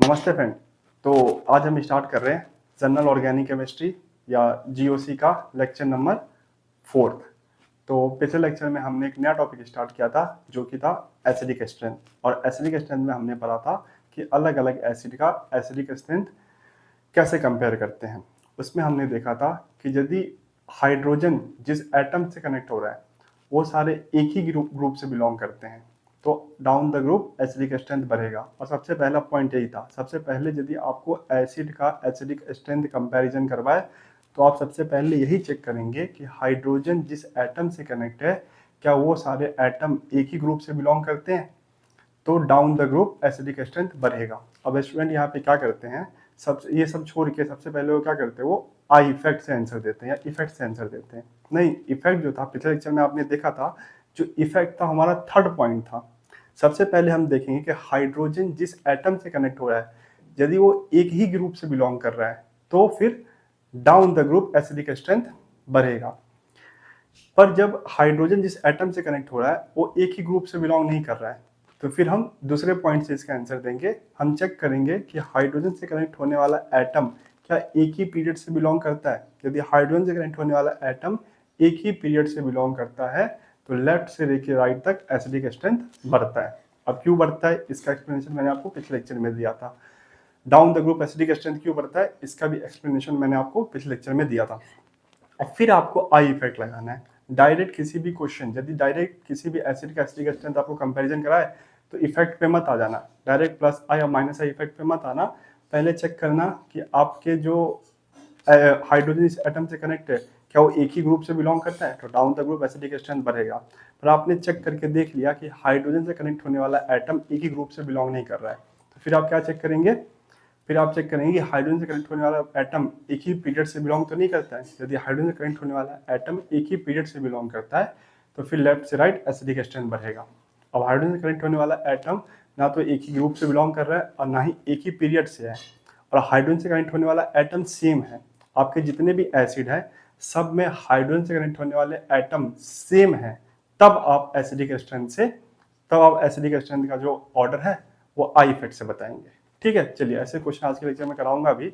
नमस्ते फ्रेंड। तो आज हम स्टार्ट कर रहे हैं जनरल ऑर्गेनिक केमिस्ट्री या जीओसी का लेक्चर नंबर 4। तो पिछले लेक्चर में हमने एक नया टॉपिक स्टार्ट किया था जो कि था एसिडिक स्ट्रेंथ। और एसिडिक स्ट्रेंथ में हमने पढ़ा था कि अलग अलग एसिड का एसिडिक स्ट्रेंथ कैसे कंपेयर करते हैं। उसमें हमने देखा था कि यदि हाइड्रोजन जिस एटम से कनेक्ट हो रहा है वो सारे एक ही ग्रुप से बिलोंग करते हैं तो down the group acidic strength बढ़ेगा। और सबसे पहला पॉइंट यही था, सबसे पहले यदि आपको एसिड का एसिडिक स्ट्रेंथ कंपैरिजन करवाए तो आप सबसे पहले यही चेक करेंगे कि हाइड्रोजन जिस एटम से कनेक्ट है क्या वो सारे एटम एक ही ग्रुप से बिलोंग करते हैं, तो down the group acidic strength बढ़ेगा। अब स्टूडेंट यहाँ पे क्या करते हैं, ये सब छोड़ के सबसे पहले वो क्या करते हैं, वो आई इफेक्ट से आंसर देते हैं या इफेक्ट से आंसर देते हैं। नहीं, इफेक्ट जो था पिछले लेक्चर में आपने देखा था, जो इफेक्ट था हमारा थर्ड पॉइंट था। सबसे पहले हम देखेंगे कि हाइड्रोजन जिस एटम से कनेक्ट हो रहा है यदि वो एक ही ग्रुप से बिलोंग कर रहा है तो फिर down the group acidic strength बढ़ेगा। पर जब हाइड्रोजन जिस एटम से कनेक्ट हो रहा है वो एक ही ग्रुप से बिलोंग नहीं कर रहा है तो फिर हम दूसरे पॉइंट से इसका आंसर देंगे। हम चेक करेंगे कि हाइड्रोजन से कनेक्ट होने वाला एटम क्या एक ही पीरियड से बिलोंग करता है। यदि हाइड्रोजन से कनेक्ट होने वाला एटम एक ही पीरियड से बिलोंग करता है तो लेफ्ट से लेकर राइट तक एसिडिक स्ट्रेंथ बढ़ता है। अब क्यों बढ़ता है इसका एक्सप्लेनेशन मैंने आपको पिछले लेक्चर में दिया था। Down the group acidic strength क्यों बढ़ता है इसका भी एक्सप्लेनेशन मैंने आपको पिछले लेक्चर में दिया था। और फिर आपको आई इफेक्ट लगाना है। डायरेक्ट किसी भी क्वेश्चन, यदि डायरेक्ट किसी भी एसिड का एसिडिक स्ट्रेंथ आपको कंपैरिजन कराए तो इफेक्ट पे मत आ जाना, डायरेक्ट प्लस आई या माइनस आई इफेक्ट पे मत आना। पहले चेक करना कि आपके जो हाइड्रोजन इस एटम से कनेक्ट है क्या वो एक ही ग्रुप से बिलोंग करता है, तो down the group acidic strength बढ़ेगा। पर आपने चेक करके देख लिया कि हाइड्रोजन से कनेक्ट होने वाला एटम एक ही ग्रुप से बिलोंग नहीं कर रहा है, तो फिर आप क्या चेक करेंगे, फिर आप चेक करेंगे कि हाइड्रोजन से कनेक्ट होने वाला एटम एक ही पीरियड से बिलोंग तो नहीं करता है। यदि हाइड्रोजन से कनेक्ट होने वाला एटम एक ही पीरियड से बिलोंग करता है तो फिर लेफ्ट से राइट एसिडिक स्ट्रेंथ बढ़ेगा। अब हाइड्रोजन से कनेक्ट होने वाला एटम ना तो एक ही ग्रुप से बिलोंग कर रहा है और ना ही एक ही पीरियड से है, और हाइड्रोजन से कनेक्ट होने वाला एटम सेम है। आपके जितने भी एसिड है सब में हाइड्रोजन से कनेक्ट होने वाले एटम सेम है, तब आप एसिडिक स्ट्रेंथ से, तब आप एसिडिक स्ट्रेंथ का जो ऑर्डर है वो आई इफेक्ट से बताएंगे। ठीक है, चलिए ऐसे क्वेश्चन आज के लेक्चर में कराऊंगा अभी,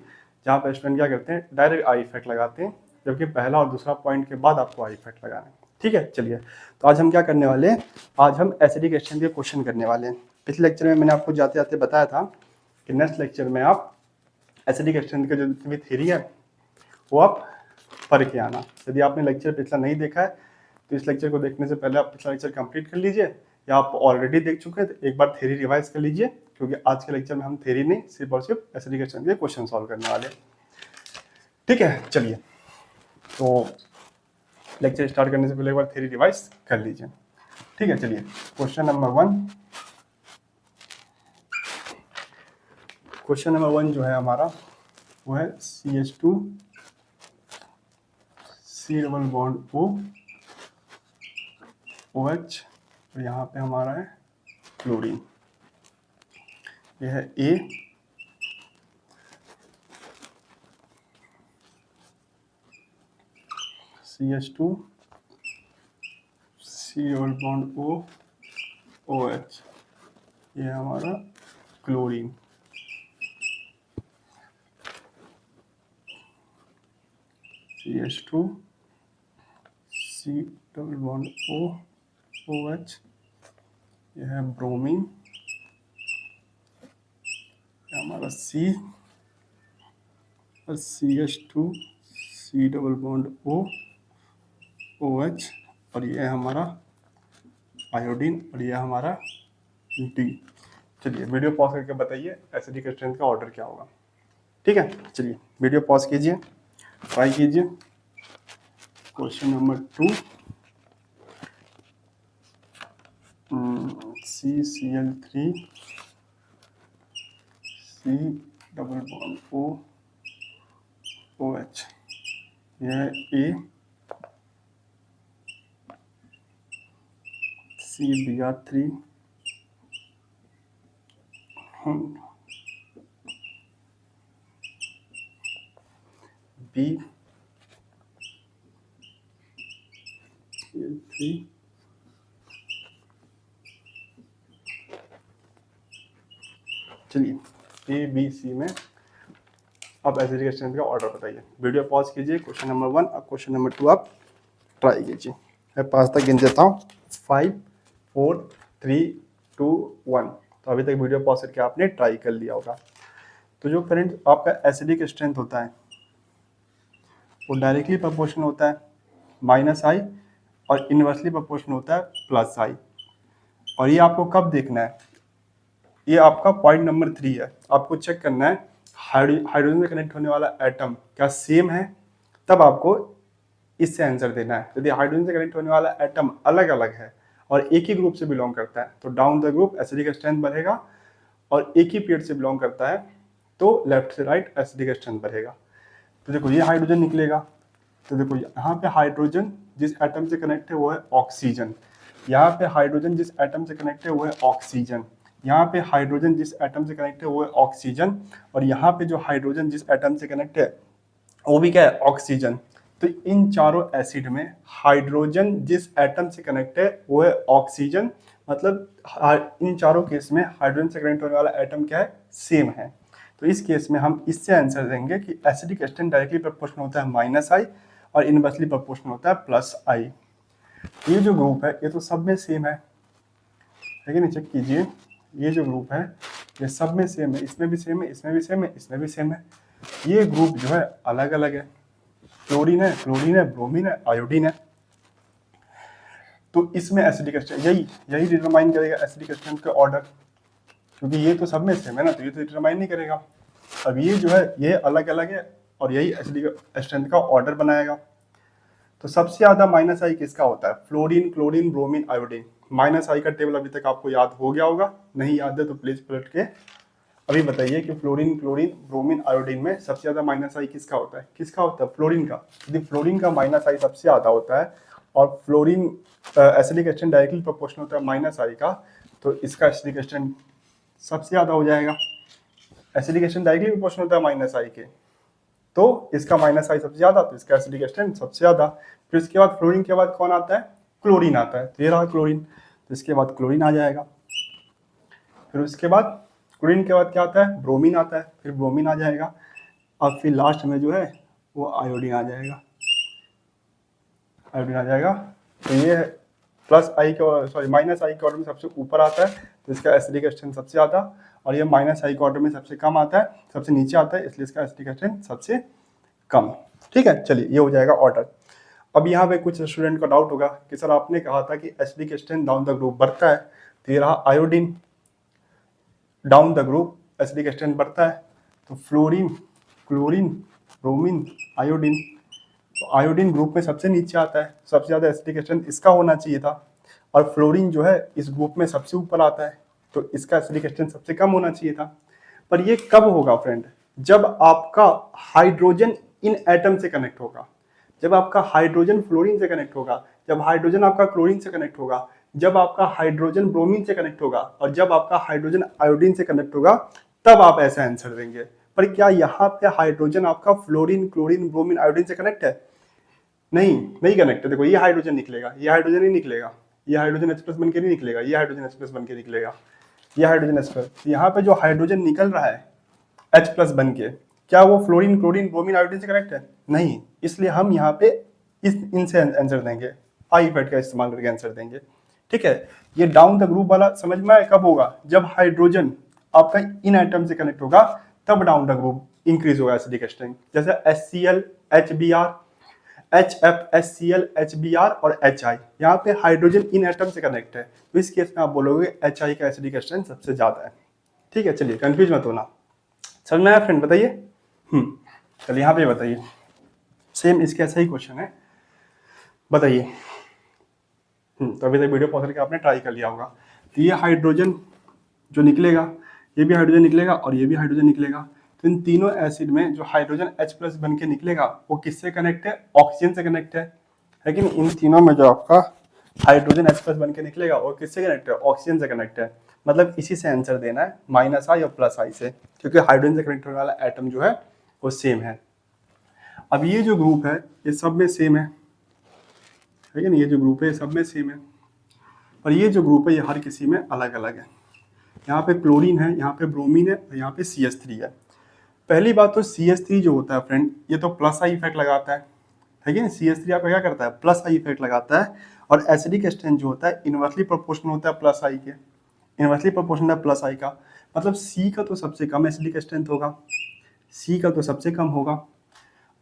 जहाँ पे स्टूडेंट क्या करते हैं डायरेक्ट आई इफेक्ट लगाते हैं, जबकि पहला और दूसरा पॉइंट के बाद आपको आई इफेक्ट लगाना है। ठीक है, चलिए तो आज हम क्या करने वाले हैं, आज हम एसिडिक स्ट्रेंथ के क्वेश्चन करने वाले हैं। पिछले लेक्चर में मैंने आपको जाते जाते बताया था कि नेक्स्ट लेक्चर में आप एसिडिक स्ट्रेंथ का जो भी थ्योरी है वो आप पढ़ के आना। यदि आपने लेक्चर पिछला नहीं देखा है तो इस लेक्चर को देखने से पहले आप पिछला लेक्चर कंप्लीट कर लीजिए, या आप ऑलरेडी देख चुके हैं तो एक बार थ्योरी रिवाइज कर लीजिए, क्योंकि आज के लेक्चर में हम थ्योरी नहीं सिर्फ और सिर्फ एसिडिक स्ट्रेंथ के क्वेश्चन सॉल्व करने वाले हैं। ठीक है, चलिए तो लेक्चर स्टार्ट करने से पहले एक बार थ्योरी रिवाइज कर लीजिए। ठीक है, चलिए क्वेश्चन नंबर 1। क्वेश्चन नंबर 1 जो है हमारा वो है CH2 C double bond O OH, और यहाँ पे हमारा है क्लोरीन। यह है A, CH2 C double bond O OH, ये है हमारा chlorine. CH2 C double bond O OH, यह है ब्रोमीन, हमारा C, और CH2 C double bond O OH, और यह है हमारा आयोडीन, और यह हमारा D। चलिए वीडियो पॉज करके बताइए एसिडिक स्ट्रेंथ का ऑर्डर क्या होगा। ठीक है, चलिए वीडियो पॉज कीजिए, ट्राई कीजिए। Question number 2, CCl3 C double bond O OH, यह है A, CBr3 B Cl3 चलिए ए बी सी में अब एसिडिक स्ट्रेंथ का ऑर्डर बताइए। वीडियो पॉज कीजिए, क्वेश्चन नंबर 1 और क्वेश्चन नंबर 2 आप ट्राई कीजिए। मैं 5 तक गिन देता हूँ। 5 4 3 2 1। तो अभी तक वीडियो पॉज करके आपने ट्राई कर लिया होगा। तो जो फ्रेंड्स आपका एसिडिक स्ट्रेंथ होता है वो डायरेक्टली प्रोपोर्शनल होता है माइनस आई और इनवर्सली प्रोपोर्शनल होता है प्लस आई। और ये आपको कब देखना है, ये आपका पॉइंट नंबर 3 है। आपको चेक करना है हाइड्रोजन से कनेक्ट होने वाला एटम क्या सेम है, तब आपको इससे आंसर देना है। यदि हाइड्रोजन से कनेक्ट होने वाला एटम अलग अलग है और एक ही ग्रुप से बिलोंग करता है तो down the group acidic strength बढ़ेगा, और एक ही पेयर से बिलोंग करता है तो लेफ्ट से राइट एसिडिक स्ट्रेंथ बढ़ेगा। तो देखो ये हाइड्रोजन निकलेगा, तो देखो यहाँ पे हाइड्रोजन जिस एटम से कनेक्ट है वो है ऑक्सीजन, यहाँ पे हाइड्रोजन जिस एटम से कनेक्ट है वो है ऑक्सीजन, यहाँ पे हाइड्रोजन जिस एटम से कनेक्ट है वो है ऑक्सीजन, और यहाँ पे जो हाइड्रोजन जिस एटम से कनेक्ट है वो भी क्या है, ऑक्सीजन। तो इन चारों एसिड में हाइड्रोजन जिस एटम से कनेक्ट है वो है ऑक्सीजन, मतलब इन चारों केस में हाइड्रोजन से कनेक्ट होने वाला एटम क्या है, सेम है। तो इस केस में हम इससे आंसर देंगे कि एसिडिक स्ट्रेंथ डायरेक्टली प्रोपोर्शनल होता है माइनस आई और इनवर्सली प्रोपोर्शनल होता है प्लस आई। ये जो ग्रुप है ये तो सब में सेम है, लेकिन चेक कीजिए ये जो ग्रुप है ये सब में सेम है, इसमें भी सेम है, इसमें भी सेम है, इसमें भी सेम है। ये ग्रुप जो है अलग अलग है, क्लोरीन है, क्लोरीन है, ब्रोमीन है, आयोडीन है। तो इसमें एसिडिक स्ट्रेंथ यही डिटरमाइन करेगा एसिडिक स्ट्रेंथ का ऑर्डर, क्योंकि ये तो सब में सेम है ना, तो ये तो डिटरमाइन नहीं करेगा। अब ये जो है ये अलग अलग है और यही एसिडिक स्ट्रेंथ का ऑर्डर बनाएगा। तो सबसे ज्यादा माइनस आई किसका होता है, fluorine, chlorine, bromine, iodine. Minus I का टेबल अभी तक आपको याद हो गया होगा, नहीं याद है तो प्लीज पलट के अभी बताइए कि फ्लोरीन, क्लोरीन, ब्रोमीन, आयोडीन में सबसे ज्यादा माइनस आई किसका होता है, किसका होता है, फ्लोरीन का। यदि फ्लोरीन का माइनस आई सबसे ज्यादा होता है और fluorine acidic strength directly proportional होता है माइनस आई का, तो इसका एसिडिक स्ट्रेंथ सबसे ज्यादा हो जाएगा। एसिडिक स्ट्रेंथ डायरेक्टली प्रोपोर्शनल होता है माइनस आई के, तो इसका माइनस आई सबसे ज्यादा, तो इसका एसिडिक स्ट्रेंथ सबसे ज्यादा। फिर इसके बाद फ्लोरीन के बाद कौन आता है, क्लोरीन आता है, तो ये रहा क्लोरीन, तो इसके बाद क्लोरीन आ जाएगा। फिर उसके बाद क्लोरीन के बाद क्या आता है, ब्रोमीन आता है, फिर ब्रोमीन आ जाएगा, और फिर लास्ट में जो है वो आयोडीन आ जाएगा, आयोडीन आ जाएगा। तो ये प्लस आई के सॉरी माइनस आई के ऑर्डर में सबसे ऊपर आता है, तो इसका एसिडिक स्ट्रेंथ सबसे ज्यादा, और ये माइनस आई के ऑर्डर में सबसे कम आता है, सबसे नीचे आता है, इसलिए इसका एसिडिक स्ट्रेंथ सबसे कम। ठीक है, चलिए ये हो जाएगा ऑर्डर। अब यहाँ पे कुछ स्टूडेंट का डाउट होगा कि सर आपने कहा था कि acidic strength down the group बढ़ता है, तो ये रहा iodine, down the group acidic strength बढ़ता है, तो फ्लोरीन, क्लोरीन, ब्रोमीन, आयोडीन। तो आयोडीन ग्रुप में सबसे नीचे आता है, सबसे ज्यादा एसिडिक स्ट्रेंथ इसका होना चाहिए था, और फ्लोरीन जो है इस ग्रुप में सबसे ऊपर आता है, तो इसका एसिडिक स्ट्रेंथ सबसे कम होना चाहिए था। पर ये कब होगा फ्रेंड, जब आपका हाइड्रोजन इन एटम से कनेक्ट होगा, जब आपका हाइड्रोजन फ्लोरीन से कनेक्ट होगा, जब हाइड्रोजन आपका क्लोरीन से कनेक्ट होगा, जब आपका हाइड्रोजन ब्रोमीन से कनेक्ट होगा, और जब आपका हाइड्रोजन आयोडीन से कनेक्ट होगा, तब आप ऐसा आंसर देंगे। पर क्या यहाँ पे हाइड्रोजन आपका फ्लोरीन, क्लोरीन, ब्रोमीन, आयोडीन से कनेक्ट है, नहीं कनेक्ट है। देखो ये हाइड्रोजन निकलेगा, ये हाइड्रोजन नहीं निकलेगा, ये हाइड्रोजन H+ बन के नहीं निकलेगा, ये हाइड्रोजन H+ बन के निकलेगा, ये हाइड्रोजन H+। यहाँ पे जो हाइड्रोजन निकल रहा है H+ बन के, क्या वो फ्लोरीन, क्लोरीन, ब्रोमीन, आयोडीन से कनेक्ट है, नहीं। इसलिए हम यहाँ पे इनसे आंसर देंगे, आई फैट का इस्तेमाल करके आंसर देंगे। ठीक है, ये डाउन द ग्रुप वाला समझ में आया, कब होगा, जब हाइड्रोजन आपका इन एटम से कनेक्ट होगा, तब डाउन द ग्रुप इंक्रीज होगा एसिडिक स्ट्रेंथ। जैसे HCl, HBr, HF, HCl, HBr और HI, यहाँ पे हाइड्रोजन इन एटम से कनेक्ट है, तो इस केस में आप बोलोगे HI का एसिडिक स्ट्रेंथ सबसे ज्यादा है। ठीक है, चलिए कंफ्यूज मत होना, समझ में आया फ्रेंड, बताइए। चलिए यहाँ पे बताइए, सेम इसके ऐसा ही क्वेश्चन है, बताइए। तो अभी तक वीडियो पॉज करके आपने ट्राई कर लिया होगा। तो ये हाइड्रोजन जो निकलेगा, ये भी हाइड्रोजन निकलेगा और ये भी हाइड्रोजन निकलेगा, तो इन तीनों एसिड में जो हाइड्रोजन H+ बन के निकलेगा वो किससे कनेक्ट है, ऑक्सीजन से कनेक्ट है। लेकिन इन तीनों में जो आपका हाइड्रोजन H+ बन के निकलेगा वो किससे कनेक्ट है, ऑक्सीजन से कनेक्ट है। मतलब इसी से आंसर देना है, माइनस आई और प्लस आई से, क्योंकि हाइड्रोजन से कनेक्ट होने वाला एटम जो है वो सेम है। अब ये जो ग्रुप है ये सब में सेम है, लेकिन ये जो ग्रुप है ये सब में सेम है, और ये जो ग्रुप है ये हर किसी में अलग अलग है। यहाँ पे क्लोरीन है, यहाँ पे ब्रोमीन है और यहाँ पे CH3 है। पहली बात तो CH3 जो होता है फ्रेंड, ये तो प्लस आई इफेक्ट लगाता है कि नहीं। CH3 आपका क्या करता है, प्लस आई इफेक्ट लगाता है। और एसिडिक स्ट्रेंथ जो होता है इनवर्सली प्रोपोर्शनल होता है प्लस आई के, इनवर्सली प्रोपोर्शनल है प्लस आई का। मतलब C का तो सबसे कम एसिडिक स्ट्रेंथ होगा, C का तो सबसे कम होगा।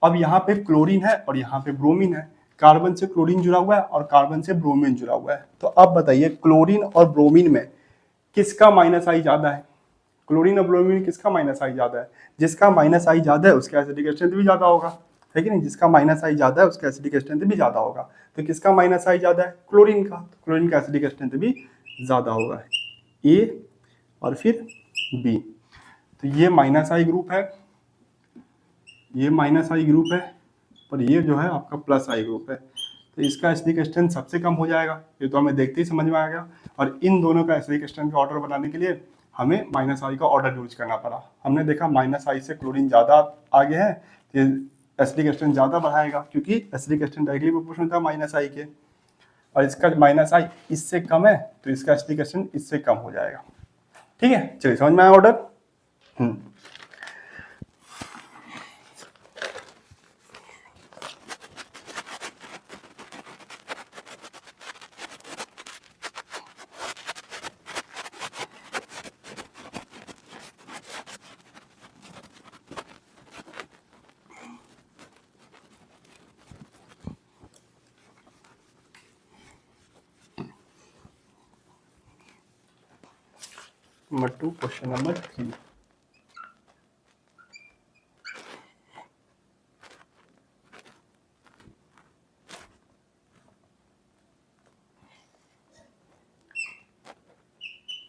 अब यहाँ पे क्लोरीन है और यहाँ पे ब्रोमीन है, कार्बन से क्लोरीन जुड़ा हुआ है और कार्बन से ब्रोमीन जुड़ा हुआ है। तो अब बताइए क्लोरीन और ब्रोमीन में किसका माइनस आई ज्यादा है। क्लोरीन और ब्रोमीन किसका माइनस आई ज्यादा है, जिसका माइनस आई ज्यादा है उसका एसिडिक स्ट्रेंथ भी ज्यादा होगा, है कि नहीं। जिसका माइनस आई ज्यादा है उसका एसिडिक स्ट्रेंथ भी ज्यादा होगा। तो किसका माइनस आई ज्यादा है, क्लोरीन का, तो क्लोरीन का एसिडिक स्ट्रेंथ भी ज्यादा होगा। ए और फिर बी, तो ये माइनस आई ग्रुप है, ये माइनस आई ग्रुप है, और ये जो है आपका प्लस आई ग्रुप है। तो इसका एसिडिक स्ट्रेंथ सबसे कम हो जाएगा, ये तो हमें देखते ही समझ में आ गया। और इन दोनों का एसिडिक स्ट्रेंथ का ऑर्डर बनाने के लिए हमें माइनस आई का ऑर्डर यूज करना पड़ा। हमने देखा माइनस आई से क्लोरीन ज़्यादा आगे है, तो एसिडिक स्ट्रेंथ ज़्यादा बढ़ाएगा, क्योंकि एसिडिक स्ट्रेंथ डायरेक्टली प्रोपोर्शनल था माइनस आई के। और इसका माइनस आई इससे कम है तो इसका एसिडिक स्ट्रेंथ इससे कम हो जाएगा। ठीक है, चलिए समझ में आया order. Number 2, question number 3।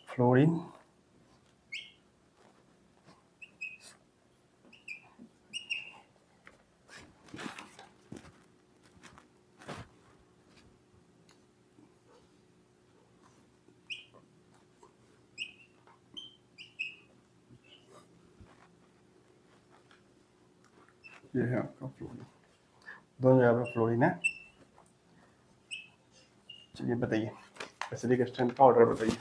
Fluorine ये है आपका फ्लोरीन, दोनों जगह पे फ्लोरीन है। चलिए बताइए एसिडिक स्ट्रेंथ का ऑर्डर बताइए।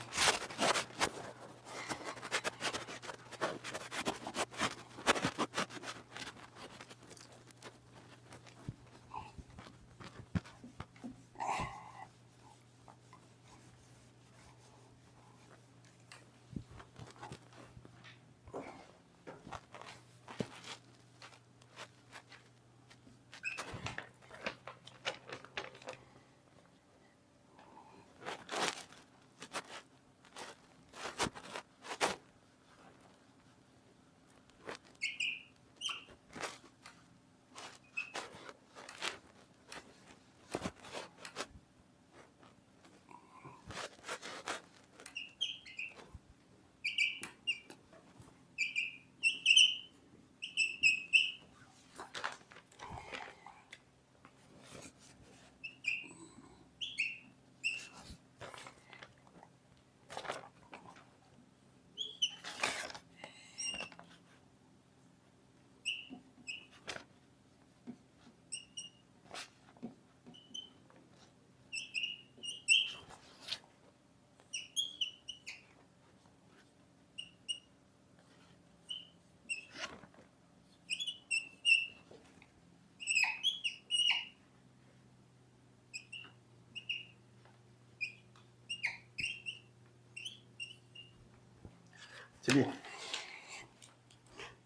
चलिए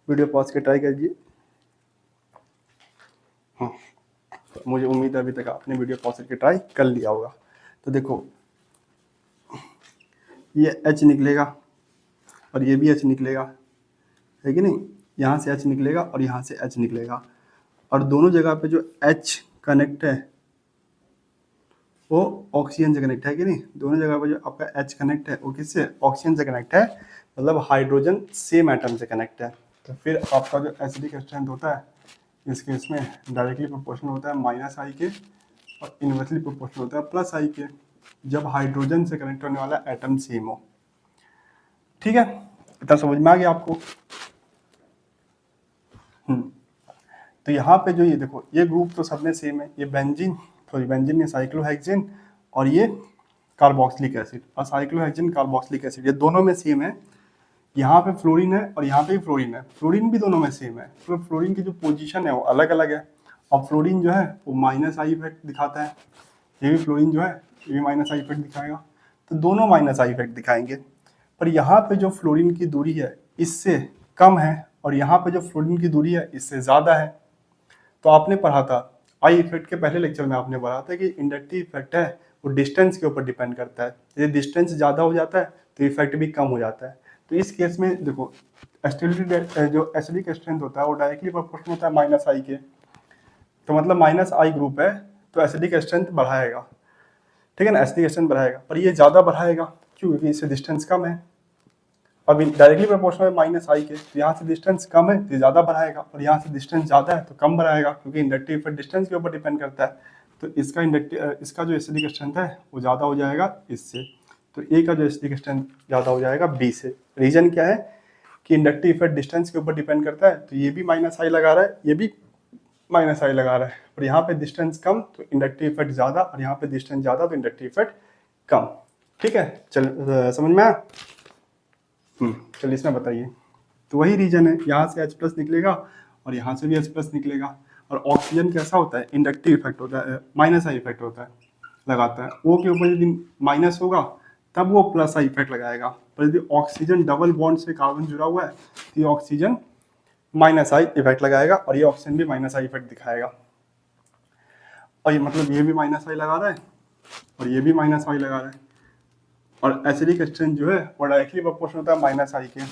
वीडियो पॉज के ट्राई कीजिए। हाँ, तो मुझे उम्मीद है अभी तक आपने वीडियो पॉज करके ट्राई कर लिया होगा। तो देखो ये H निकलेगा और ये भी H निकलेगा, है कि नहीं। यहाँ से H निकलेगा और यहाँ से H निकलेगा, और दोनों जगह पे जो H कनेक्ट है वो ऑक्सीजन से कनेक्ट है कि नहीं। दोनों जगह पे जो आपका H कनेक्ट है वो किससे, ऑक्सीजन से कनेक्ट है, मतलब हाइड्रोजन सेम एटम से कनेक्ट है। तो फिर आपका जो एसिडिक स्ट्रेंथ होता है इस केस में डायरेक्टली प्रोपोर्शनल होता है माइनस आई के, और इनवर्सली प्रोपोर्शनल होता है प्लस आई के, जब हाइड्रोजन से कनेक्ट होने वाला एटम सेम हो। ठीक है, इतना समझ में आ गया आपको। तो यहाँ पे जो ये देखो ये ग्रुप तो सब में सेम है, ये बेंजीन, सॉरी बेंजीन में साइक्लोहेक्सेन और ये कार्बोक्सिलिक एसिड, असाइक्लोहेक्सेन कार्बोक्सिलिक एसिड, ये दोनों में सेम है। यहाँ पे फ्लोरीन है और यहाँ पे भी फ्लोरीन है, फ्लोरीन भी दोनों में सेम है, तो फ्लोरीन की जो पोजीशन है वो अलग अलग है। और फ्लोरीन जो है वो माइनस आई इफेक्ट दिखाता है, ये भी फ्लोरीन जो है ये भी माइनस आई इफेक्ट दिखाएगा, तो दोनों माइनस आई इफेक्ट दिखाएंगे। पर यहाँ पे जो फ्लोरीन की दूरी है इससे कम है और यहाँ पे जो फ्लोरीन की दूरी है इससे ज़्यादा है। तो आपने पढ़ा था आई इफेक्ट के पहले लेक्चर में, आपने पढ़ा था कि इंडक्टिव इफेक्ट है वो डिस्टेंस के ऊपर डिपेंड करता है, यदि डिस्टेंस ज़्यादा हो जाता है तो इफेक्ट भी कम हो जाता है। तो इस केस में देखो एसिडिटी जो एसिडिक स्ट्रेंथ होता है वो डायरेक्टली प्रोपोर्शनल होता है माइनस आई के, तो मतलब माइनस आई ग्रुप है तो एसिडिक स्ट्रेंथ बढ़ाएगा, ठीक है ना, एसिडिक स्ट्रेंथ बढ़ाएगा, पर ये ज़्यादा बढ़ाएगा क्यों, क्योंकि इससे डिस्टेंस कम है। अब डायरेक्टली प्रोपोर्शनल है माइनस आई के, तो यहाँ से डिस्टेंस कम है तो ज़्यादा बढ़ाएगा, और यहाँ से डिस्टेंस ज़्यादा है तो कम बढ़ाएगा, क्योंकि इंडक्टिव इफेक्ट डिस्टेंस के ऊपर डिपेंड करता है। तो इसका जो एसिडिक स्ट्रेंथ है वो ज़्यादा हो जाएगा इससे, तो ए का जो एसिडिक स्ट्रेंथ ज़्यादा हो जाएगा बी से। रीजन क्या है कि इंडक्टिव इफेक्ट डिस्टेंस के ऊपर डिपेंड करता है, तो ये भी माइनस आई लगा रहा है, ये भी माइनस आई लगा रहा है, और यहाँ पे डिस्टेंस कम तो इंडक्टिव इफेक्ट ज़्यादा, और यहाँ पे डिस्टेंस ज़्यादा तो इंडक्टिव इफेक्ट कम। ठीक है, चल समझ में आया। चलिए इसमें बताइए, तो वही रीजन है, यहाँ से H प्लस निकलेगा और यहाँ से भी H प्लस निकलेगा। और ऑक्सीजन कैसा होता है, इंडक्टिव इफेक्ट होता है, माइनस आई इफेक्ट होता है, लगाता है। O के ऊपर यदि माइनस होगा तब वो प्लस आई इफेक्ट लगाएगा, पर यदि ऑक्सीजन डबल बॉन्ड से कार्बन जुड़ा हुआ है तो ये ऑक्सीजन माइनस आई इफेक्ट लगाएगा, और ये ऑक्सीजन भी माइनस आई इफेक्ट दिखाएगा। और ये मतलब ये भी माइनस आई लगा रहा है और ये भी माइनस आई लगा रहा है, और एसिडिक स्ट्रेंथ जो है वो डायरेक्टली प्रोपोर्शनल होता है माइनस आई के,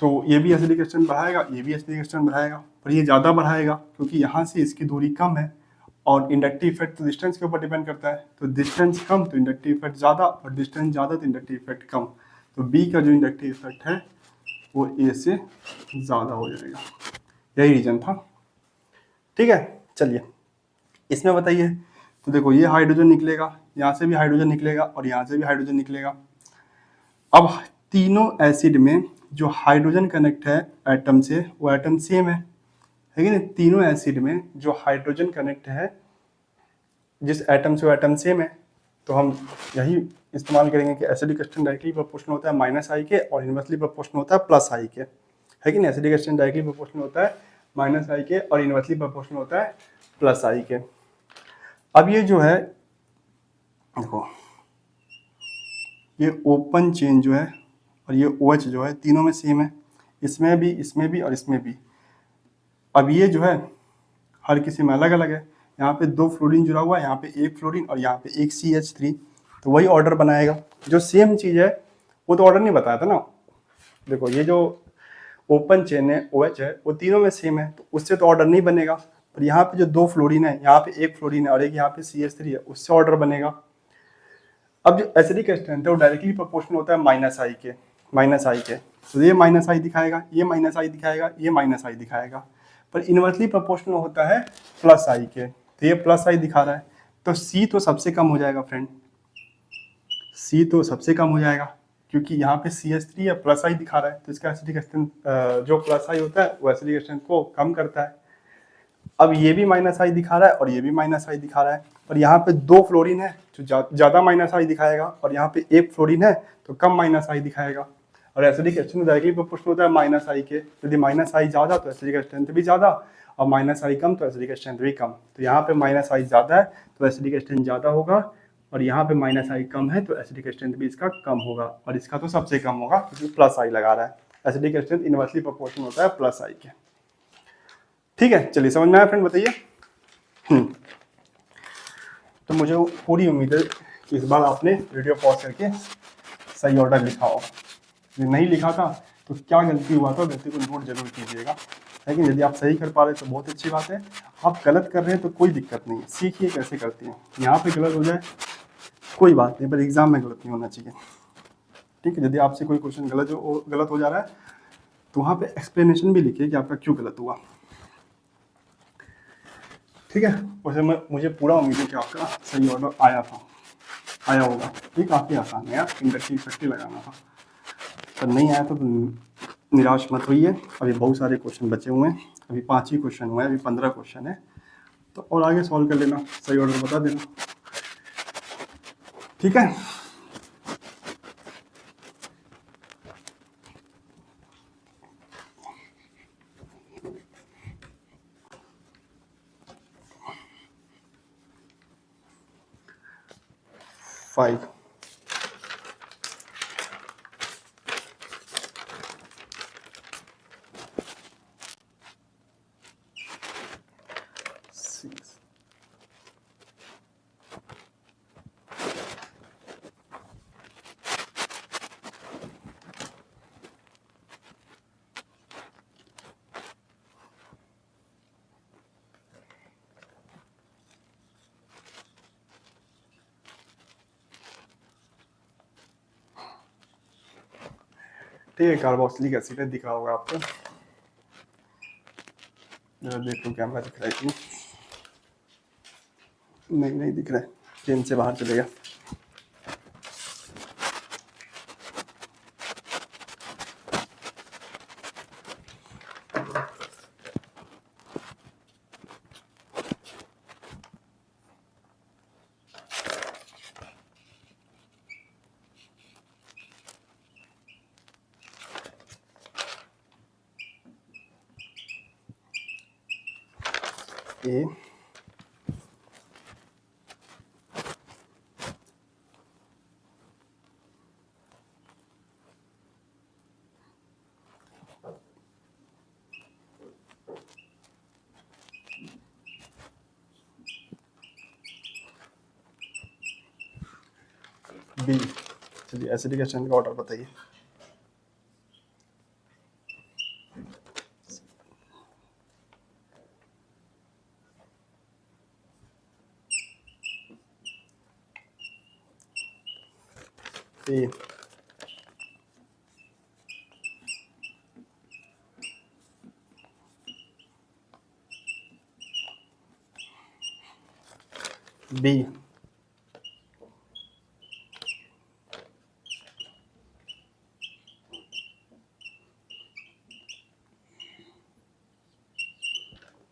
तो ये भी एसिडिक स्ट्रेंथ बढ़ाएगा, ये भी एसिडिक स्ट्रेंथ बढ़ाएगा, पर ये ज़्यादा बढ़ाएगा क्योंकि यहाँ से इसकी दूरी कम है, और इंडक्टिव इफेक्ट तो डिस्टेंस के ऊपर डिपेंड करता है, तो डिस्टेंस कम तो इंडक्टिव इफेक्ट ज़्यादा, और डिस्टेंस ज़्यादा तो इंडक्टिव इफेक्ट कम, तो बी का जो इंडक्टिव इफेक्ट है वो ए से ज़्यादा हो जाएगा। यही रीजन था। ठीक है, चलिए इसमें बताइए, तो देखो ये हाइड्रोजन निकलेगा, यहाँ से भी हाइड्रोजन निकलेगा और यहाँ से भी हाइड्रोजन निकलेगा। अब तीनों एसिड में जो हाइड्रोजन कनेक्ट है एटम से वो एटम सेम है कि नहीं, तीनों एसिड में जो हाइड्रोजन कनेक्ट है जिस एटम से वो एटम सेम है, तो हम यही इस्तेमाल करेंगे कि एसिडिक स्ट्रेंथ डायरेक्टली प्रोपोर्शनल होता है माइनस आई के और इनवर्सली प्रोपोर्शनल होता है प्लस आई के, है कि नहीं। एसिडिक स्ट्रेंथ डायरेक्टली प्रोपोर्शनल होता है माइनस आई के और इनवर्सली प्रोपोर्शनल होता है प्लस आई के। अब ये जो है देखो, ये ओपन चेन जो है और ये OH जो है तीनों में सेम है, इसमें भी और इसमें भी। अब ये जो है हर किसी में अलग अलग है, यहाँ पे 2 फ्लोरीन जुड़ा हुआ है, यहाँ पे 1 फ्लोरीन और यहाँ पे 1 CH3, तो वही ऑर्डर बनाएगा। जो सेम चीज़ है वो तो ऑर्डर नहीं बताया था ना। देखो ये जो ओपन चेन है OH है वो तीनों में सेम है, तो उससे तो ऑर्डर नहीं बनेगा, पर यहाँ पे जो 2 फ्लोरीन है, यहाँ पे 1 फ्लोरीन है और एक यहाँ पे CH3 है, उससे ऑर्डर बनेगा। अब जो एसिडिक स्ट्रेंथ है वो डायरेक्टली प्रोपोर्शनल होता है माइनस आई के, तो ये माइनस आई दिखाएगा, ये माइनस आई दिखाएगा, ये माइनस आई दिखाएगा, पर इनवर्सली प्रोपोर्शनल होता है प्लस आई के, तो ये प्लस आई दिखा रहा है, तो C तो सबसे कम हो जाएगा फ्रेंड, C तो सबसे कम हो जाएगा क्योंकि यहाँ पे CH3 या प्लस आई दिखा रहा है, तो इसका एसिडिक स्ट्रेंथ जो प्लस आई होता है वो एसिडिक स्ट्रेंथ को कम करता है। अब ये भी माइनस आई दिखा रहा है और ये भी माइनस आई दिखा रहा है, पर यहाँ पे 2 फ्लोरीन है जो ज़्यादा माइनस आई दिखाएगा, और यहाँ पे 1 फ्लोरीन है तो कम माइनस आई दिखाएगा। और एसिडिक स्ट्रेंथ डायरेक्टली प्रोपोर्शनल होता है माइनस आई के, यदि माइनस आई ज़्यादा तो एसिडिक स्ट्रेंथ भी ज़्यादा, और माइनस आई कम तो एसिडिक स्ट्रेंथ भी कम। तो यहाँ पे माइनस आई ज़्यादा है तो एसिडिक स्ट्रेंथ ज़्यादा होगा, और यहाँ पे माइनस आई कम है तो एसिडिक स्ट्रेंथ भी इसका कम होगा, और इसका तो सबसे कम होगा क्योंकि प्लस आई लगा रहा है। एसिडिक स्ट्रेंथ इनवर्सली प्रोपोर्शनल होता है प्लस आई के। ठीक है, चलिए समझ में आया फ्रेंड, बताइए। तो मुझे पूरी उम्मीद है कि इस बार आपने वीडियो पॉज करके सही ऑर्डर लिखा होगा। यदि नहीं लिखा था तो क्या गलती हुआ था, गलती को नोट जरूर कीजिएगा, लेकिन यदि आप सही कर पा रहे तो बहुत अच्छी बात है। आप गलत कर रहे हैं तो कोई दिक्कत नहीं है, सीखिए कैसे करते हैं। यहाँ पे गलत हो जाए कोई बात नहीं, पर एग्जाम में गलत नहीं होना चाहिए। ठीक है, यदि आपसे कोई क्वेश्चन गलत हो जा रहा है तो वहाँ पे एक्सप्लेनेशन भी लिखिए कि आपका क्यों गलत हुआ। ठीक है, वैसे मुझे पूरा उम्मीद है कि आपका सही ऑर्डर आया होगा। ये काफ़ी आसान है यार, इंडक्टिव इफेक्ट लगाना था, पर नहीं आया तो निराश मत होइए। अभी बहुत सारे क्वेश्चन बचे हुए हैं, अभी 5 ही क्वेश्चन हुए हैं, अभी 15 क्वेश्चन है, तो और आगे सॉल्व कर लेना, सही ऑर्डर बता देना। ठीक है। फाइव, सिक्स, ठीक है। कार्बोक्सिलिक एसिड है, दिख रहा होगा आपको। जरा देख लो कैमरा दिख रहा है कि नहीं? नहीं दिख रहा है, चेन से बाहर चलेगा। ए, बी। चलिए एसिडिक एसिड का ऑर्डर बताइए। ए, बी,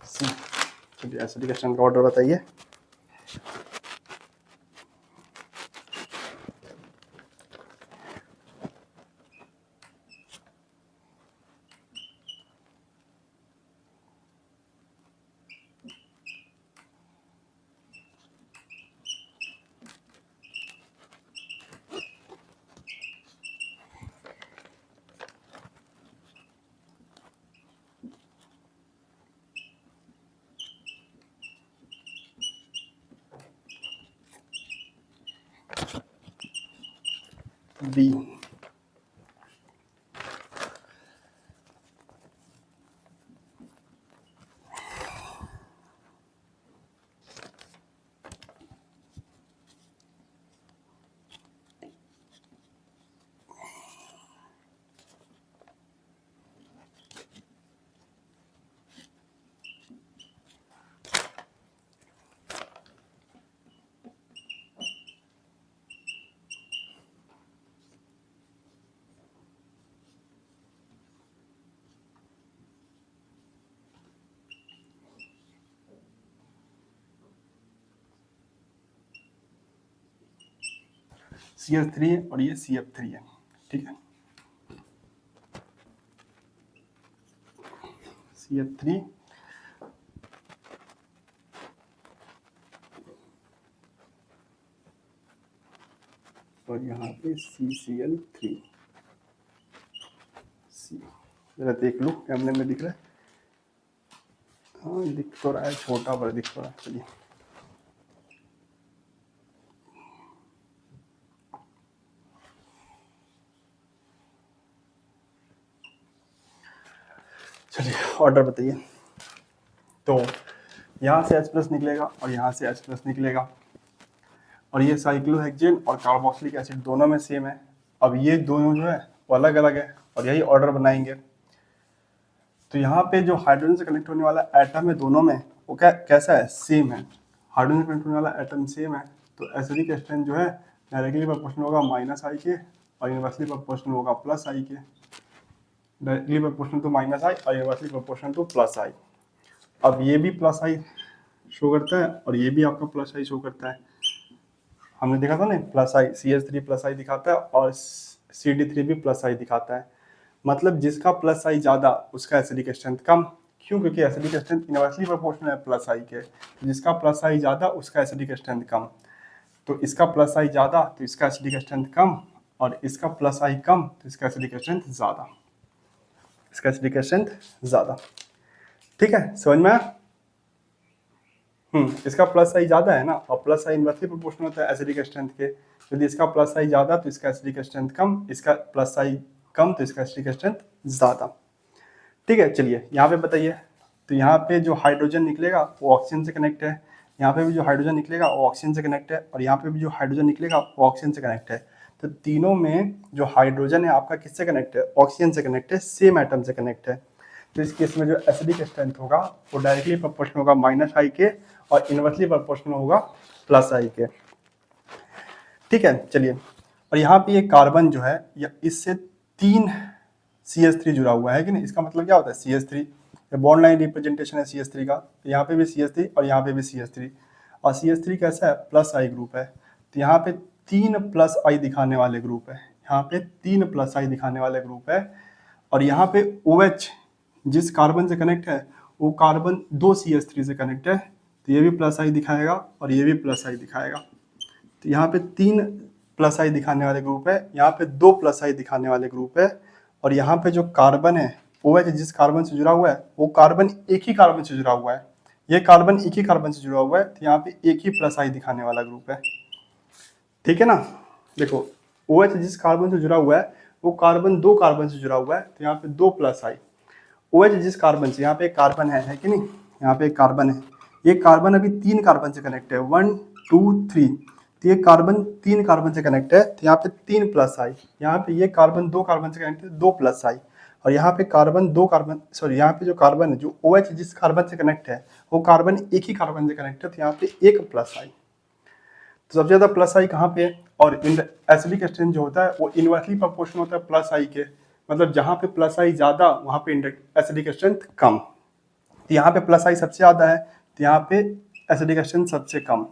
सी। चलिए एसिडिक एसिड का ऑर्डर बताइए। बी, CH3 है और ये CF3 है। ठीक है, CF3 और यहाँ पे CCl3। जरा देख लो कैमरे में दिख रहा है? हाँ दिख तो रहा है, छोटा पर दिख तो रहा है। चलिए चलिए ऑर्डर बताइए। तो यहाँ से H+ निकलेगा और यहाँ से H+ निकलेगा और ये साइक्लोहेक्सेन और कार्बोक्सिलिक एसिड दोनों में सेम है। अब ये दोनों जो है वो अलग अलग है और यही ऑर्डर बनाएंगे। तो यहाँ पे जो हाइड्रोजन से कनेक्ट होने वाला एटम है दोनों में, वो कैसा है? सेम है। हाइड्रोजन से कनेक्ट होने वाला एटम सेम है, तो एसिडिक एसिड जो है डायरेक्टली प्रोपोर्शनल होगा -I के और यूनिवर्सली प्रोपोर्शनल होगा +I के। डायरेक्टली प्रोपोर्शनल टू -I और यूनिवर्सली प्रोपोर्शनल टू +I। अब ये भी +I शो करता है और ये भी आपका +I शो करता है। हमने देखा था ना, प्लस आई, CH3 प्लस आई दिखाता है और CD3 भी प्लस आई दिखाता है। मतलब जिसका प्लस आई ज़्यादा उसका एसिडिक स्ट्रेंथ कम। क्यों? क्योंकि एसिडिक स्ट्रेंथ इनवर्सली प्रोपोर्शनल है प्लस आई के। जिसका प्लस आई ज़्यादा उसका एसिडिक स्ट्रेंथ कम। तो इसका प्लस आई ज़्यादा तो इसका एसिडिक स्ट्रेंथ कम, और इसका प्लस आई कम तो इसका एसिडिक स्ट्रेंथ ज़्यादा। इसका एसिडिक स्ट्रेंथ ज़्यादा। ठीक है, समझ में आया? इसका प्लस आई ज़्यादा है ना, और प्लस आई इनवर्सली प्रोपोर्शनल होता है एसिडिक स्ट्रेंथ के। यदि इसका प्लस आई ज़्यादा तो इसका एसिडिक स्ट्रेंथ कम, इसका प्लस आई कम तो इसका एसिडिक स्ट्रेंथ ज़्यादा। ठीक है, चलिए यहाँ पे बताइए। तो यहाँ पे जो हाइड्रोजन निकलेगा वो ऑक्सीजन से कनेक्ट है, यहाँ पे भी जो हाइड्रोजन निकलेगा वो ऑक्सीजन से कनेक्ट है, और यहाँ पे भी जो हाइड्रोजन निकलेगा वो ऑक्सीजन से कनेक्ट है। तो तीनों में जो हाइड्रोजन है आपका किससे कनेक्ट है? ऑक्सीजन से कनेक्ट है, सेम एटम से कनेक्ट है। तो इस केस में जो एसिडिक स्ट्रेंथ होगा वो डायरेक्टली प्रोपोर्शनल होगा माइनस आई के, और इनवर्सली प्रोपोर्शनल होगा प्लस आई के। ठीक है, चलिए। और यहाँ पे ये कार्बन जो है इससे 3 CH3 जुड़ा हुआ है कि नहीं। इसका मतलब क्या होता है? CH3 बॉन्ड लाइन रिप्रेजेंटेशन है CH3 का। तो यहाँ पे भी CH3 और यहाँ पे भी CH3, और CH3 कैसा है? प्लस आई ग्रुप है। तो यहाँ पे 3 प्लस आई दिखाने वाले ग्रुप है, यहाँ पे 3 प्लस आई दिखाने वाले ग्रुप है। और यहाँ पे OH जिस कार्बन से कनेक्ट है वो कार्बन 2 CH3 से कनेक्ट है, तो ये भी प्लस आई दिखाएगा और ये भी प्लस आई दिखाएगा। तो यहाँ पे 3 प्लस आई दिखाने वाले ग्रुप है, यहाँ पे 2 प्लस आई दिखाने वाले ग्रुप है, और यहाँ पे जो कार्बन है OH जिस कार्बन से जुड़ा हुआ है वो कार्बन एक ही कार्बन से जुड़ा हुआ है, ये कार्बन एक ही कार्बन से जुड़ा हुआ है, तो यहाँ पे एक ही प्लस आई दिखाने वाला ग्रुप है। ठीक है ना। देखो OH जिस कार्बन से जुड़ा हुआ है वो कार्बन 2 कार्बन से जुड़ा हुआ है, तो यहाँ पे 2 प्लस आई। OH जिस कार्बन से, यहाँ पे एक कार्बन है कि नहीं, यहाँ पे एक कार्बन है, ये कार्बन अभी 3 कार्बन से कनेक्ट है, 1 2 3, तो ये कार्बन 3 कार्बन से कनेक्ट है, तो यहाँ पे 3 प्लस आई। यहाँ पे ये कार्बन 2 कार्बन से कनेक्ट है, 2 प्लस आई, और यहाँ पे कार्बन 2 कार्बन, सॉरी यहाँ पे जो कार्बन है जो OH जिस कार्बन से कनेक्ट है वो कार्बन एक ही कार्बन से कनेक्ट है, तो यहाँ पे 1 प्लस आई। तो सबसे ज़्यादा प्लस आई कहाँ पे है? और एसिडिक स्ट्रेंथ जो होता है वो इनवर्सली प्रोपोर्शनल होता है प्लस आई के। मतलब जहाँ पे प्लस आई ज़्यादा वहाँ पे एसिडिक स्ट्रेंथ कम। तो यहाँ पे प्लस आई सबसे ज़्यादा है, तो यहाँ पे एसिडिक स्ट्रेंथ सबसे कम।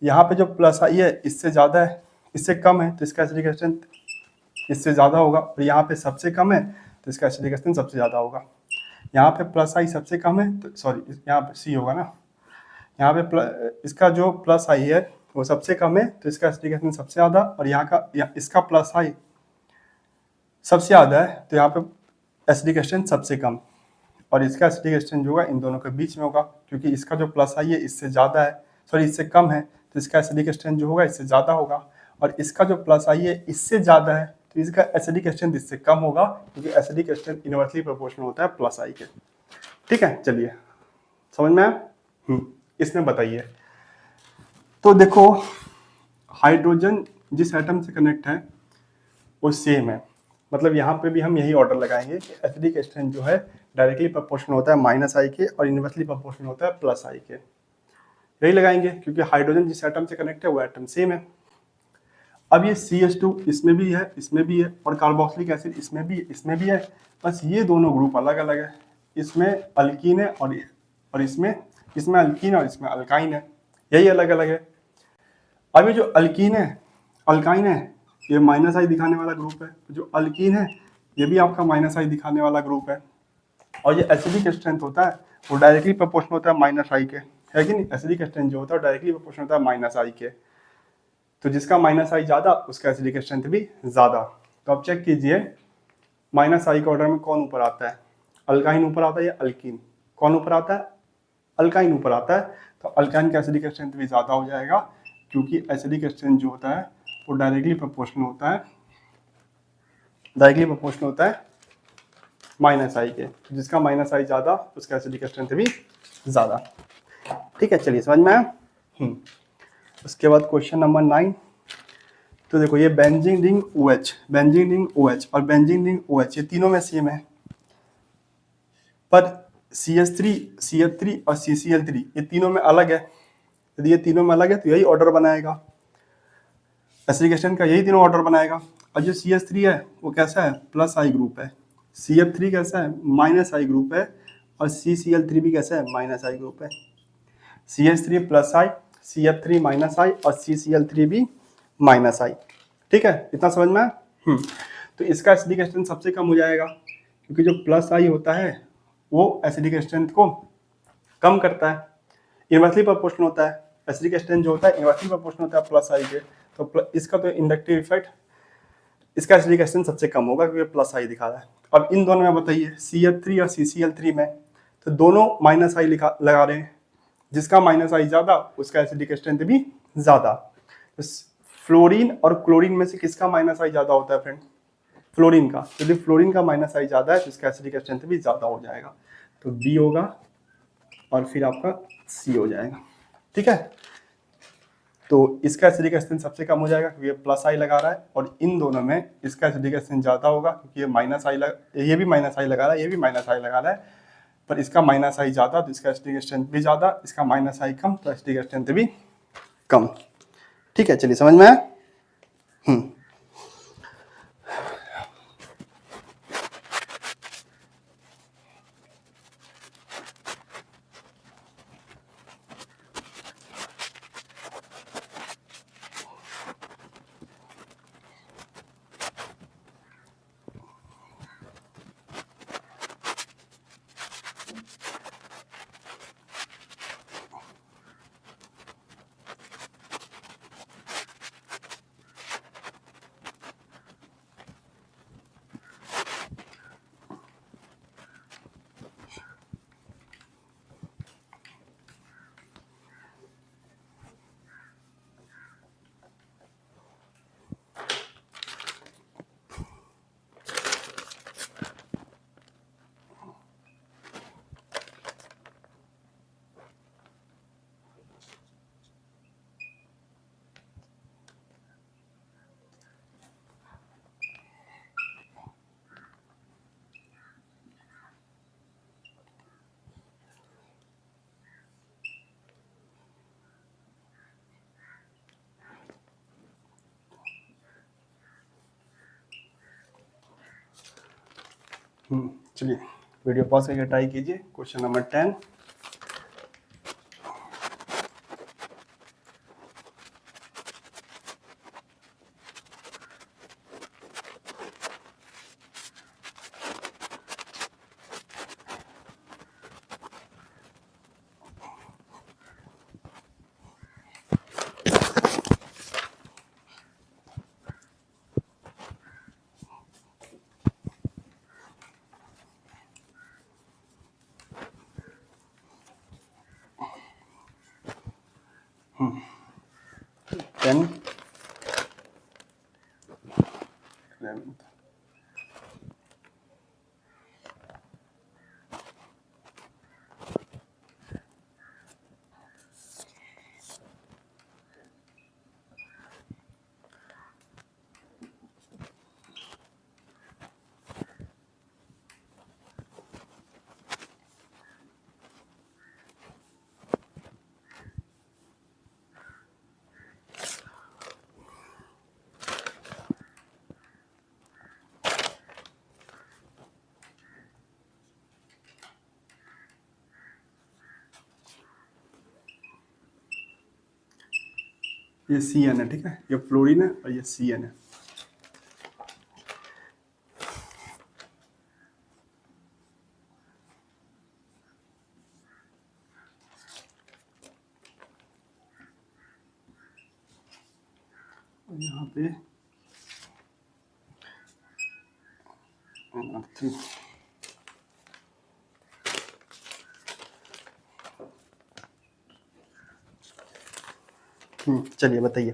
यहाँ पे जो प्लस आई है इससे ज़्यादा है, इससे कम है, तो इसका एसिडिक स्ट्रेंथ इससे ज़्यादा होगा। और यहाँ पे सबसे कम है तो इसका एसिडिक स्ट्रेंथ सबसे ज़्यादा होगा। यहाँ पे प्लस आई सबसे कम है, तो सॉरी यहाँ पे सी होगा ना, यहाँ पे इसका जो प्लस आई है वो सबसे कम है, तो इसका एसिडिक स्ट्रेंथ सबसे ज़्यादा, और यहाँ का इसका प्लस आई सबसे ज़्यादा है, तो यहाँ पे एसिडिक स्ट्रेंथ सबसे कम, और इसका एसिडिक स्ट्रेंथ जो होगा इन दोनों के बीच में होगा, क्योंकि इसका जो प्लस आई है इससे ज़्यादा है, सॉरी इससे कम है, तो इसका एसिडिक स्ट्रेंथ जो होगा इससे ज़्यादा होगा। और इसका जो प्लस आई है इससे ज़्यादा है, तो इसका एसिडिक स्ट्रेंथ इससे कम होगा, क्योंकि एसिडिक स्ट्रेंथ इनवर्सली प्रोपोर्शनल होता है प्लस आई के। ठीक है, चलिए समझ में आया? इसमें बताइए। तो देखो हाइड्रोजन जिस एटम से कनेक्ट है वो सेम है, मतलब यहाँ पे भी हम यही ऑर्डर लगाएंगे कि एसिडिक स्ट्रेंथ जो है डायरेक्टली प्रोपोर्शनल होता है माइनस आई के, और इनवर्सली प्रोपोर्शनल होता है प्लस आई के। यही लगाएंगे क्योंकि हाइड्रोजन जिस एटम से कनेक्ट है वो एटम सेम है। अब ये CH2 इसमें भी है, इसमें भी है, और कार्बोक्सिलिक एसिड इसमें भी है, इसमें भी है, बस ये दोनों ग्रुप अलग अलग है। इसमें अल्कीन है और इसमें अल्कीन और इसमें अल्काइन है, यही अलग अलग है। अब ये जो अल्कीन है अल्काइन है ये माइनस आई दिखाने वाला ग्रुप है, जो अल्कीन है ये भी आपका माइनस आई दिखाने वाला ग्रुप है। और ये एसिडिक स्ट्रेंथ होता है वो डायरेक्टली प्रोपोर्शनल होता है माइनस आई के, है कि नहीं। एसिडिक स्ट्रेंथ जो होता है डायरेक्टली प्रोपोर्शनल होता है माइनस आई के, तो जिसका माइनस आई ज़्यादा उसका एसिडिक स्ट्रेंथ भी ज़्यादा। तो अब चेक कीजिए माइनस आई के ऑर्डर में कौन ऊपर आता है? अल्काइन ऊपर आता है या अल्कीन? कौन ऊपर आता है? अल्काइन ऊपर आता है। तो अल्काइन का एसिडिक स्ट्रेंथ भी ज़्यादा हो जाएगा, क्योंकि एसिडिक स्ट्रेंथ जो होता है वो डायरेक्टली प्रोपोर्शनल होता है माइनस आई के। जिसका माइनस आई ज़्यादा उसका एसिडिक स्ट्रेंथ भी ज़्यादा। ठीक है, चलिए समझ में आया। उसके बाद क्वेश्चन नंबर 9। तो देखो ये benzene ring OH, benzene ring OH और बेंजीन रिंग OH ये तीनों में सेम है, पर CH3 और CCl3 ये तीनों में अलग है। यदि ये तीनों में अलग है तो यही ऑर्डर बनाएगा, एसिडिक स्ट्रेंथ का यही तीनों ऑर्डर बनाएगा। और जो CH3 है वो कैसा है? प्लस आई ग्रुप है। CF3 कैसा है? माइनस आई ग्रुप है। और CCl3 भी कैसा है? माइनस आई ग्रुप है। CH3 plus I, CF3 minus I और CCl3 भी माइनस आई। ठीक है, इतना समझ में आया? तो इसका एसिडिक स्ट्रेंथ सबसे कम हो जाएगा, क्योंकि जो प्लस आई होता है वो एसिडिक स्ट्रेंथ को कम करता है, इनवर्सली प्रोपोर्शनल होता है। एसिडिक स्ट्रेंथ जो होता है इनवर्सली प्रोपोर्शनल होता है प्लस आई के, तो इसका तो इंडक्टिव इफेक्ट, इसका एसिडिक स्ट्रेंथ सबसे कम होगा क्योंकि प्लस आई दिखा रहा है। अब इन दोनों में बताइए, CF3 और CCl3 में, तो दोनों माइनस आई लगा रहे हैं, जिसका माइनस आई ज्यादा उसका एसिडिक स्ट्रेंथ भी ज्यादा। तो फ्लोरीन और क्लोरीन में से किसका माइनस आई ज्यादा होता है फ्रेंड? फ्लोरीन का। यदि फ्लोरीन का माइनस आई ज्यादा है तो इसका एसिडिक स्ट्रेंथ भी ज्यादा हो जाएगा, तो बी होगा और फिर आपका सी हो जाएगा। ठीक है, तो इसका एसिडिक स्ट्रेंथ सबसे कम हो जाएगा क्योंकि ये प्लस आई लगा रहा है, और इन दोनों में इसका एसिडिक स्ट्रेंथ ज्यादा होगा क्योंकि ये माइनस आई ये भी माइनस आई लगा रहा है, ये भी माइनस आई लगा रहा है, पर इसका माइनस आई ज्यादा तो इसका एसिडिक स्ट्रेंथ भी ज्यादा, इसका माइनस आई कम तो एसिडिक स्ट्रेंथ भी कम। ठीक है, चलिए समझ में आया? चलिए वीडियो पॉज करके ट्राई कीजिए क्वेश्चन नंबर 10। टेन 11। ये CN है, ठीक है, ये फ्लोरीन है और ये CN है। और यहाँ पे NR3। चलिए बताइए,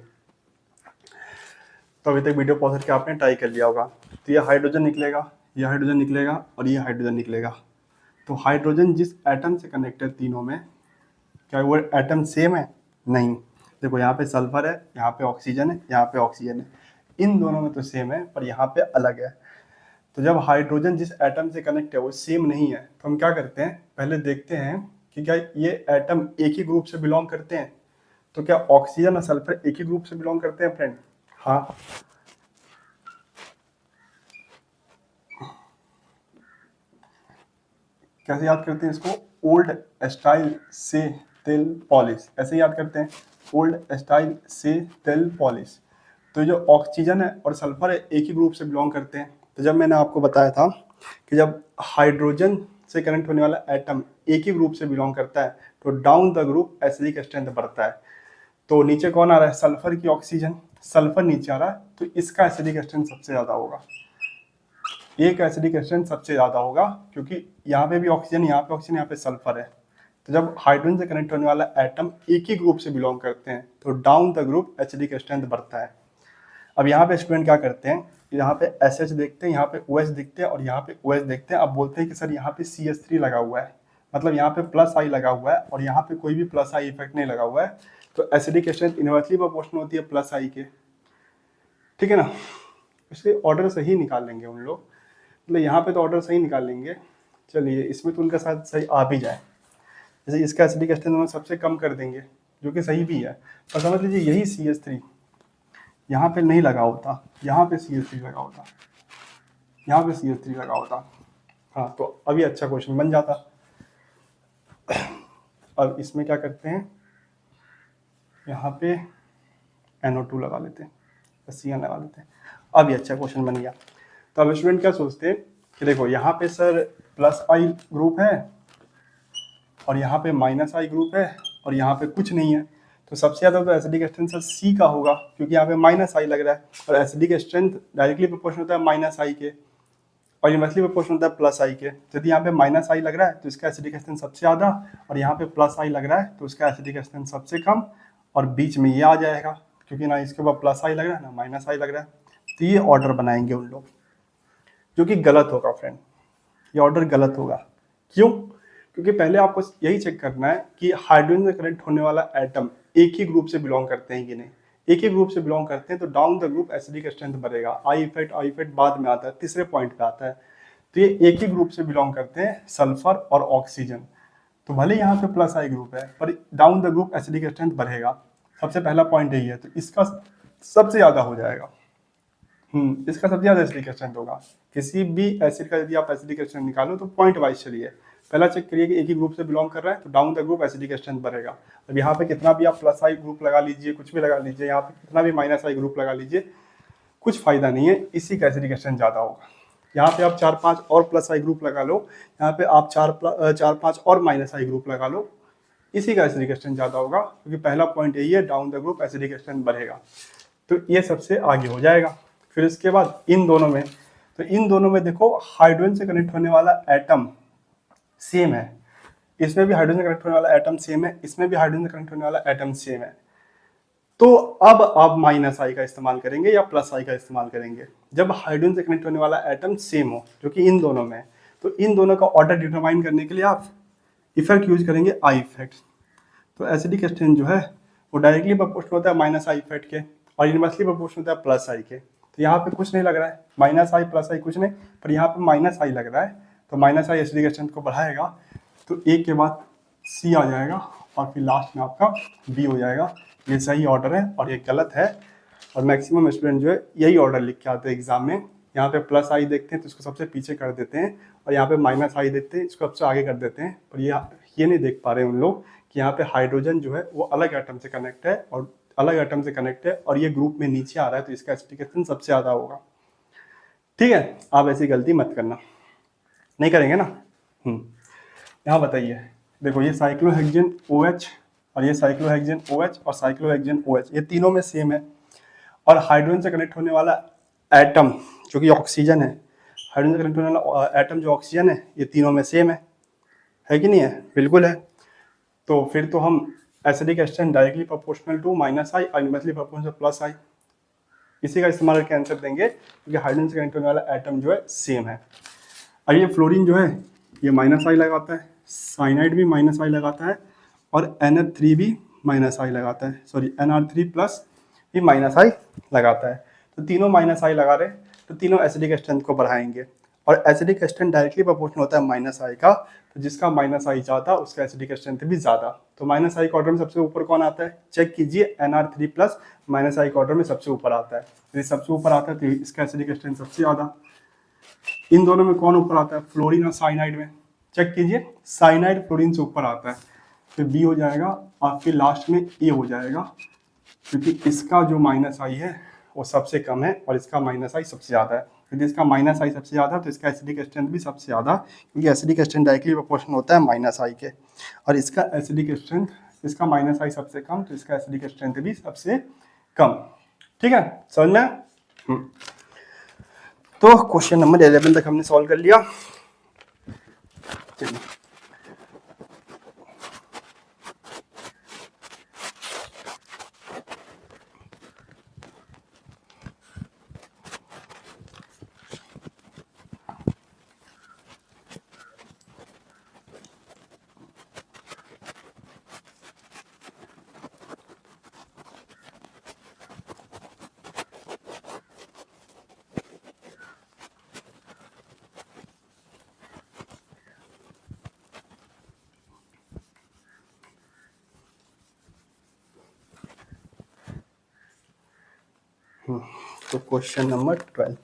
तो अभी तक वीडियो पॉज करके आपने ट्राई कर लिया होगा। तो ये हाइड्रोजन निकलेगा, ये हाइड्रोजन निकलेगा और ये हाइड्रोजन निकलेगा। तो हाइड्रोजन जिस एटम से कनेक्ट है तीनों में, क्या वो एटम सेम है? नहीं। देखो यहाँ पे सल्फर है, यहाँ पे ऑक्सीजन है, यहाँ पे ऑक्सीजन है, इन दोनों में तो सेम है पर यहाँ पे अलग है। तो जब हाइड्रोजन जिस एटम से कनेक्ट है वो सेम नहीं है तो हम क्या करते हैं, पहले देखते हैं कि क्या ये एटम एक ही ग्रुप से बिलोंग करते हैं। तो क्या ऑक्सीजन और सल्फर एक ही ग्रुप से बिलोंग करते हैं फ्रेंड? हाँ। कैसे याद करते हैं इसको? ओल्ड स्टाइल से तेल पॉलिश, ऐसे याद करते हैं। ओल्ड स्टाइल से तेल पॉलिश। तो जो ऑक्सीजन है और सल्फर है एक ही ग्रुप से बिलोंग करते हैं। तो जब मैंने आपको बताया था कि जब हाइड्रोजन से कनेक्ट होने वाला एटम एक ही ग्रुप से बिलोंग करता है तो down the group acidic strength बढ़ता है। तो नीचे कौन आ रहा है, सल्फर की ऑक्सीजन, सल्फर नीचे आ रहा है तो इसका एसिडिक स्ट्रेंथ सबसे ज्यादा होगा, एक एसिडिक स्ट्रेंथ सबसे ज्यादा होगा क्योंकि यहाँ पे भी ऑक्सीजन, यहाँ पे ऑक्सीजन, यहाँ पे सल्फर है। तो जब हाइड्रोजन से कनेक्ट होने वाला एटम एक ही ग्रुप से बिलोंग करते हैं तो down the group acidic strength बढ़ता है। अब यहाँ पे स्टूडेंट क्या करते हैं, यहाँ पे SH देखते हैं, यहाँ पे OH दिखते हैं और यहाँ पे OH देखते हैं। अब बोलते हैं कि सर यहाँ पे CH3 लगा हुआ है, मतलब यहाँ पे प्लस आई लगा हुआ है और यहाँ पे कोई भी प्लस आई इफेक्ट नहीं लगा हुआ है, तो एसिडिक स्ट्रेंथ इनवर्सली प्रोपोर्शनल होती है प्लस आई के, ठीक है ना। इसलिए ऑर्डर सही निकाल लेंगे उन लोग, मतलब यहाँ पे तो ऑर्डर सही निकाल लेंगे। चलिए इसमें तो उनका साथ सही आ भी जाए, जैसे इसका एसिडिक स्ट्रेंथ हम सबसे कम कर देंगे जो कि सही भी है। पर समझ लीजिए यही CH3 यहाँ पे नहीं लगा होता, यहाँ पे CH3 लगा होता, यहाँ पे CH3 लगा होता, हाँ तो अभी अच्छा क्वेश्चन बन जाता। अब इसमें क्या करते हैं, यहाँ पे NO2 लगा लेते हैं, CN लगा लेते हैं, अब ये अच्छा क्वेश्चन बन गया। तो अब स्टूडेंट क्या सोचते हैं कि देखो यहाँ पे सर प्लस आई ग्रुप है और यहाँ पे माइनस आई ग्रुप है और यहाँ पे कुछ नहीं है, तो सबसे ज्यादा तो एसिडिक स्ट्रेंथ C का होगा क्योंकि यहाँ पे माइनस आई लग रहा है और एसिडिक स्ट्रेंथ डायरेक्टली प्रोपोर्शनल होता है माइनस आई के और इनवर्सली प्रोपोर्शनल होता है प्लस आई के। यदि यहाँ पे माइनस आई लग रहा है तो इसका एसिडिक स्ट्रेंथ सबसे ज्यादा और यहाँ पे प्लस आई लग रहा है तो उसका एसिडिक स्ट्रेंथ सबसे कम और बीच में ये आ जाएगा क्योंकि ना इसके ऊपर प्लस आई लग रहा है ना माइनस आई लग रहा है। तो ये ऑर्डर बनाएंगे उन लोग, जो कि गलत होगा फ्रेंड, ये ऑर्डर गलत होगा। क्यों? क्योंकि पहले आपको यही चेक करना है कि हाइड्रोजन से कनेक्ट होने वाला एटम एक ही ग्रुप से बिलोंग करते हैं कि नहीं। एक ही ग्रुप से बिलोंग करते हैं तो down the group acidic strength बढ़ेगा। आई इफेक्ट बाद में आता है, तीसरे पॉइंट पे आता है। तो ये एक ही ग्रुप से बिलोंग करते हैं, सल्फर और ऑक्सीजन। तो भले यहाँ पे प्लस आई ग्रुप है पर down the group acidic strength बढ़ेगा। सबसे पहला पॉइंट यही है, तो इसका सबसे ज्यादा हो जाएगा। इसका सबसे ज्यादा एसिडिक स्ट्रेंथ होगा। किसी भी एसिड का यदि आप एसिडिक स्ट्रेंथ निकालो तो पॉइंट वाइज चलिए, पहला चेक करिए कि एक ही ग्रुप से बिलोंग कर रहा है तो down the group acidic strength बढ़ेगा। अब यहाँ पे कितना भी आप प्लस आई ग्रुप लगा लीजिए, कुछ भी लगा लीजिए, यहाँ पे कितना भी माइनस आई ग्रुप लगा लीजिए, कुछ फायदा नहीं है, इसी का एसिडिक स्ट्रेंथ ज्यादा होगा। यहाँ पे आप 4-5 और प्लस आई ग्रुप लगा लो, यहाँ पे आप 4-5 और माइनस आई ग्रुप लगा लो, इसी का एसिडिक स्ट्रेंथ ज्यादा होगा क्योंकि पहला पॉइंट यही है, down the group acidic strength बढ़ेगा। तो ये सबसे आगे हो जाएगा। फिर इसके बाद इन दोनों में, तो इन दोनों में देखो हाइड्रोजन से कनेक्ट होने वाला एटम सेम है, इसमें भी हाइड्रोजन से कनेक्ट होने वाला एटम सेम है, इसमें भी हाइड्रोजन से कनेक्ट होने वाला एटम सेम है। तो अब आप माइनस आई का इस्तेमाल करेंगे या प्लस आई का इस्तेमाल करेंगे जब हाइड्रोजन से कनेक्ट होने वाला एटम सेम हो, जो कि इन दोनों में। तो इन दोनों का ऑर्डर डिटरमाइन करने के लिए आप इफेक्ट यूज करेंगे आई इफेक्ट। तो एसिडिक स्ट्रेंथ जो है वो डायरेक्टली प्रोपोर्शनल होता है माइनस आई इफेक्ट के और इनवर्सली प्रोपोर्शनल होता है प्लस आई के। तो यहाँ पे कुछ नहीं लग रहा है, माइनस आई प्लस आई कुछ नहीं, पर यहाँ पे माइनस आई लग रहा है तो माइनस आई एसिडिक स्ट्रेंथ को बढ़ाएगा। तो एक के बाद C आ जाएगा और फिर लास्ट में आपका B हो जाएगा। ये सही ऑर्डर है और ये गलत है और मैक्सिमम स्टूडेंट जो है यही ऑर्डर लिख के आते हैं एग्जाम में। यहाँ पे प्लस आई देखते हैं तो इसको सबसे पीछे कर देते हैं और यहाँ पे माइनस आई देखते हैं इसको सबसे आगे कर देते हैं। पर ये नहीं देख पा रहे उन लोग कि यहाँ पे हाइड्रोजन जो है वो अलग एटम से कनेक्ट है और अलग एटम से कनेक्ट है और ये ग्रुप में नीचे आ रहा है तो इसका एसिडिक स्ट्रेंथ सबसे ज्यादा होगा। ठीक है, आप ऐसी गलती मत करना, नहीं करेंगे ना। यहाँ बताइए, देखो ये साइक्लोहेक्सेन OH और ये साइक्लोहेक्सेन OH और साइक्लोहेक्सेन OH ये तीनों में सेम है और हाइड्रोजन से कनेक्ट होने वाला एटम जो कि ऑक्सीजन है, हाइड्रोजन से कनेक्ट होने वाला एटम जो ऑक्सीजन है, ये तीनों में सेम है कि नहीं है? बिल्कुल है। तो फिर तो हम acidic strength directly proportional to minus I और इनवर्सली प्रोपोर्शनल प्लस आई, इसी का इस्तेमाल करके आंसर देंगे क्योंकि हाइड्रोजन से कनेक्ट होने वाला एटम जो है सेम है। और ये फ्लोरीन जो है ये माइनस आई लगाता है, साइनाइड भी माइनस आई लगाता है और NF3 भी माइनस आई लगाता है, सॉरी NR3+ भी माइनस आई लगाता है। तो तीनों माइनस आई लगा रहे हैं तो तीनों एसिडिक स्ट्रेंथ को बढ़ाएंगे और एसिडिक स्ट्रेंथ डायरेक्टली प्रोपोर्शनल होता है माइनस आई का, तो जिसका माइनस आई ज़्यादा उसका एसिडिक स्ट्रेंथ भी ज़्यादा। तो माइनस आई के ऑर्डर में सबसे ऊपर कौन आता है? चेक कीजिए, NR3+ माइनस आई के ऑर्डर में सबसे ऊपर आता है। यदि सबसे ऊपर आता है तो इसका एसिडिक स्ट्रेंथ सबसे ज़्यादा। इन दोनों में कौन ऊपर आता है? फ्लोरीन और साइनाइड में। चेक कीजिए, साइनाइड फ्लोरीन से ऊपर आता है फिर बी हो जाएगा और फिर लास्ट में ए हो जाएगा, क्योंकि इसका जो माइनस आई है वो सबसे कम है और इसका माइनस आई सबसे ज़्यादा है। यदि इसका माइनस आई सबसे ज़्यादा है तो इसका एसिडिक स्ट्रेंथ भी सबसे ज़्यादा, क्योंकि एसिडिक स्ट्रेंथ डायरेक्टली प्रोपोर्शनल होता है माइनस आई के। और इसका एसिडिक स्ट्रेंथ, इसका माइनस आई सबसे कम तो इसका एसिडिक स्ट्रेंथ भी सबसे कम। ठीक है, समझ में? तो क्वेश्चन नंबर 11 तक हमने सॉल्व कर लिया। चलिए, तो क्वेश्चन नंबर 12।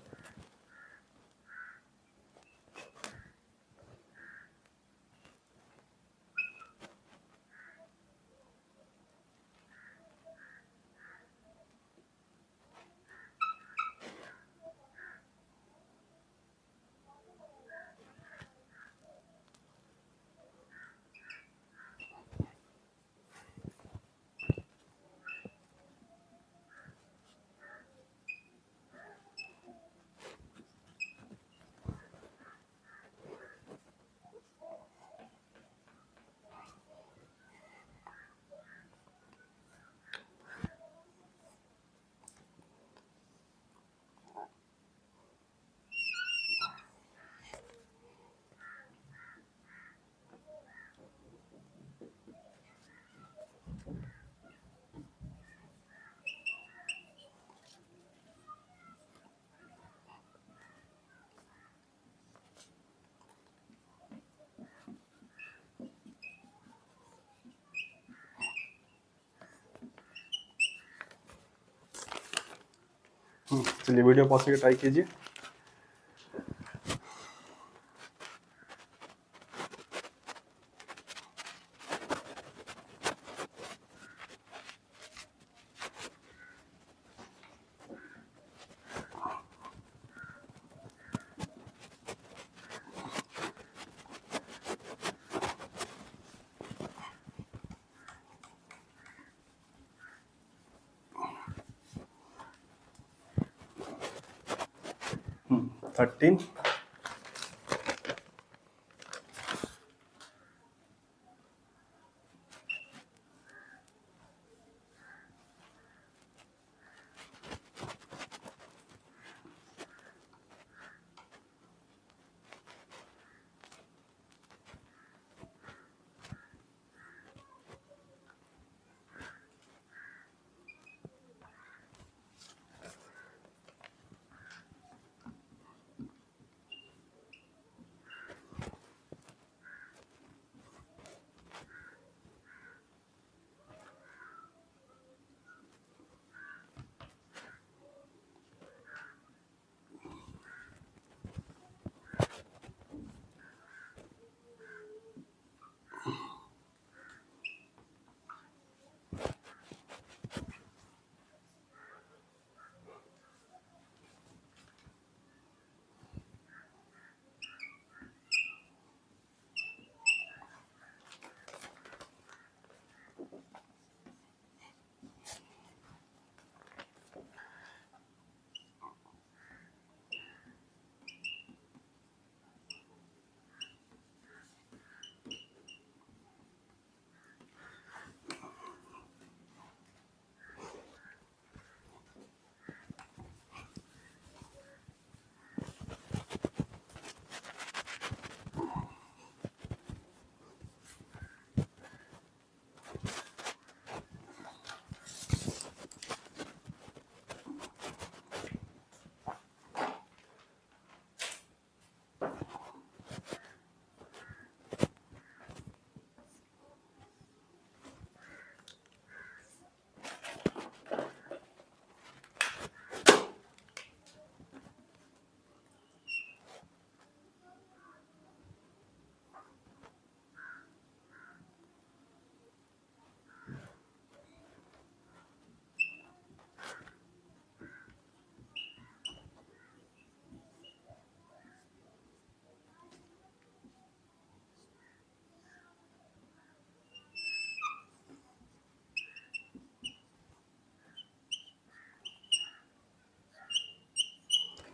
चलिए वीडियो पॉज करके ट्राई कीजिए। हम्म, 13।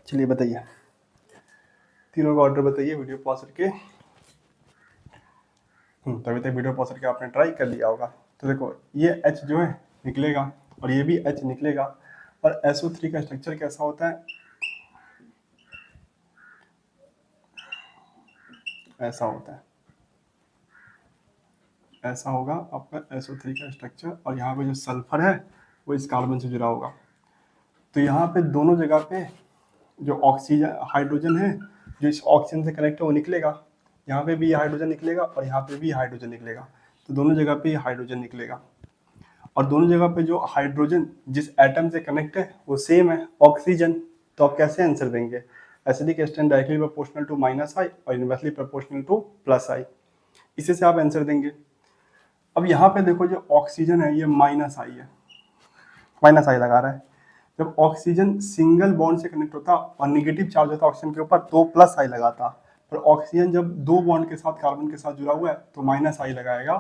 चलिए बताइए, तीनों का ऑर्डर बताइए वीडियो पॉज करके। तभी तक वीडियो पॉज करके आपने ट्राई कर लिया होगा। तो देखो ये H जो है निकलेगा और ये भी H निकलेगा। और SO3 का स्ट्रक्चर कैसा होता है, ऐसा होता है, ऐसा होगा आपका SO3 का स्ट्रक्चर। और यहाँ पे जो सल्फर है वो इस कार्बन से जुड़ा होगा। तो यहाँ पे दोनों जगह पे जो ऑक्सीजन हाइड्रोजन है जो इस ऑक्सीजन से कनेक्ट है वो निकलेगा। यहाँ पे भी हाइड्रोजन निकलेगा और यहाँ पे भी हाइड्रोजन निकलेगा। तो दोनों जगह पे हाइड्रोजन निकलेगा। और दोनों जगह पे जो हाइड्रोजन जिस एटम से कनेक्ट है वो सेम है, ऑक्सीजन। तो आप कैसे आंसर देंगे, acidic strength directly proportional to -I और इनवर्सली प्रोपोर्शनल टू +I। इसी से आप आंसर देंगे। अब यहाँ पे देखो जो ऑक्सीजन है ये -I है, -I लगा रहा है। जब ऑक्सीजन सिंगल बॉन्ड से कनेक्ट होता और निगेटिव चार्ज होता ऑक्सीजन के ऊपर तो +I लगाता। पर ऑक्सीजन जब दो बॉन्ड के साथ कार्बन के साथ जुड़ा हुआ है तो -I लगाएगा।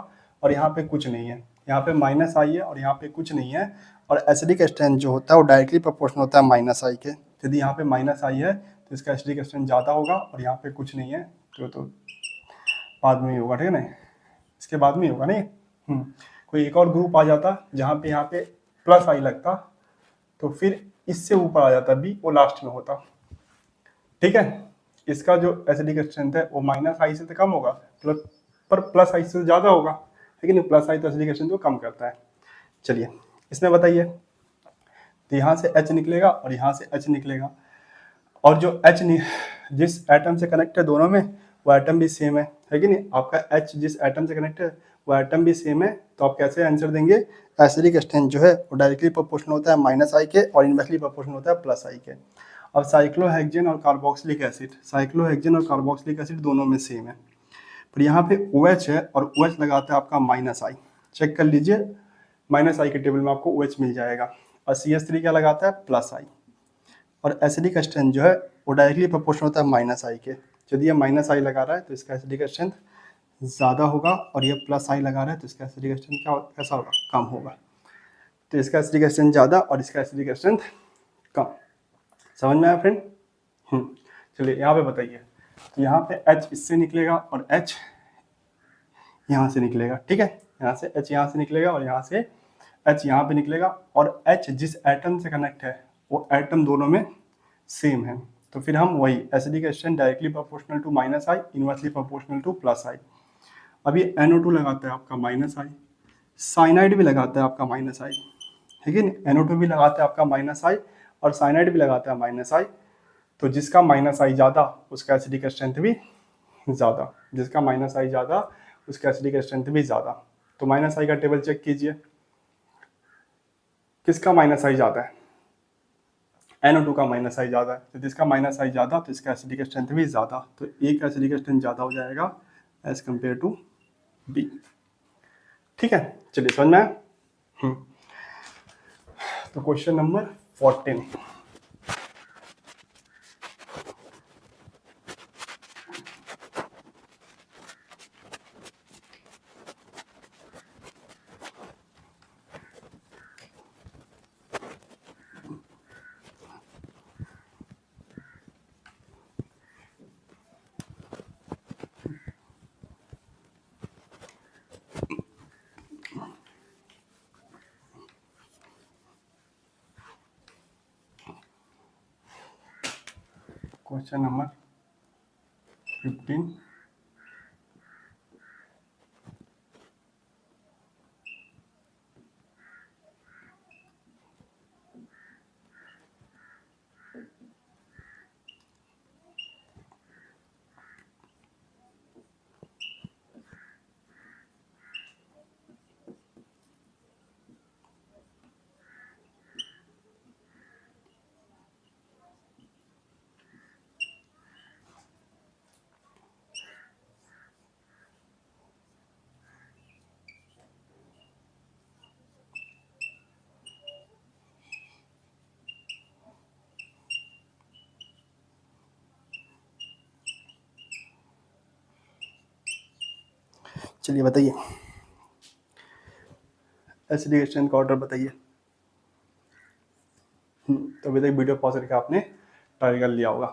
और यहाँ पे कुछ नहीं है, यहाँ पे -I है और यहाँ पे कुछ नहीं है। और एसिडिक स्ट्रेंथ जो होता है वो डायरेक्टली प्रोपोर्शनल होता है -I के। यदि यहाँ पे -I है तो इसका एसिडिक स्ट्रेंथ ज़्यादा होगा। और यहाँ पे कुछ नहीं है तो बाद में ही होगा, ठीक है ना, इसके बाद में ही होगा नहीं। कोई एक और ग्रुप आ जाता जहाँ पे यहाँ पे +I लगता तो फिर इससे ऊपर आ जाता B, वो लास्ट में होता। ठीक है, इसका जो एसिडिक स्ट्रेंथ है वो -I से तो कम होगा पर +I से ज्यादा होगा, लेकिन +I तो एसिडिक स्ट्रेंथ को कम करता है। चलिए इसमें बताइए, तो यहाँ से H निकलेगा और यहाँ से H निकलेगा। और जो H जिस एटम से कनेक्ट है दोनों में वो एटम भी सेम है कि नहीं। आपका H जिस एटम से कनेक्ट है वो एटम भी सेम है। तो आप कैसे आंसर देंगे, एसिडिक स्ट्रेंथ जो है वो डायरेक्टली प्रोपोर्शनल होता है -I के और इनवर्सली प्रोपोर्शनल होता है +I के। अब साइक्लोहेक्सेन और कार्बोक्सिलिक एसिड, साइक्लोहेक्सेन और कार्बोक्सिलिक एसिड दोनों में सेम है। पर यहाँ पे OH है और OH लगाता है आपका -I। चेक कर लीजिए, -I के टेबल में आपको OH मिल जाएगा। और CH3 क्या लगाता है, +I। और एसिडिक स्ट्रेंथ जो है वो डायरेक्टली प्रोपोर्शनल होता है -I के। यदि ये -I लगा रहा है तो इसका एसिडिक स्ट्रेंथ ज़्यादा होगा और ये +I लगा रहा है तो इसका एसिडिक स्ट्रेंथ क्या कैसा होगा, कम होगा। तो इसका एसिडिक स्ट्रेंथ ज़्यादा और इसका एसिडिक स्ट्रेंथ कम। समझ में आया फ्रेंड। चलिए यहाँ पे बताइए, तो यहाँ पे H इससे निकलेगा और H यहाँ से निकलेगा। ठीक है, यहाँ से H यहाँ से निकलेगा और यहाँ से H यहाँ पे निकलेगा। और H जिस एटम से कनेक्ट है वो एटम दोनों में सेम है। तो फिर हम वही acidic strength directly proportional to -I, inversely proportional to +I। अब ये NO2 लगाता है आपका -I, साइनाइड भी लगाता है आपका -I, ठीक है ना। NO2 भी लगाता है आपका -I और साइनाइड भी लगाता है -I। तो जिसका -I ज़्यादा उसका एसिडिक स्ट्रेंथ भी ज़्यादा, जिसका -I ज़्यादा उसका एसिडिक स्ट्रेंथ भी ज़्यादा। तो -I का टेबल चेक कीजिए, किसका -I ज़्यादा है, NO2 का -I ज़्यादा है। तो जिसका -I ज़्यादा तो इसका एसिडिक स्ट्रेंथ भी ज़्यादा। तो ए का एसिडिक स्ट्रेंथ ज़्यादा हो जाएगा एज कम्पेयर टू B। ठीक है, चलिए समझ में आया। तो क्वेश्चन नंबर 14, क्वेश्चन नंबर 15, चलिए बताइए एसिडिक स्ट्रेंथ का ऑर्डर बताइए। तो अभी तक वीडियो पॉज करके आपने ट्राई कर लिया होगा।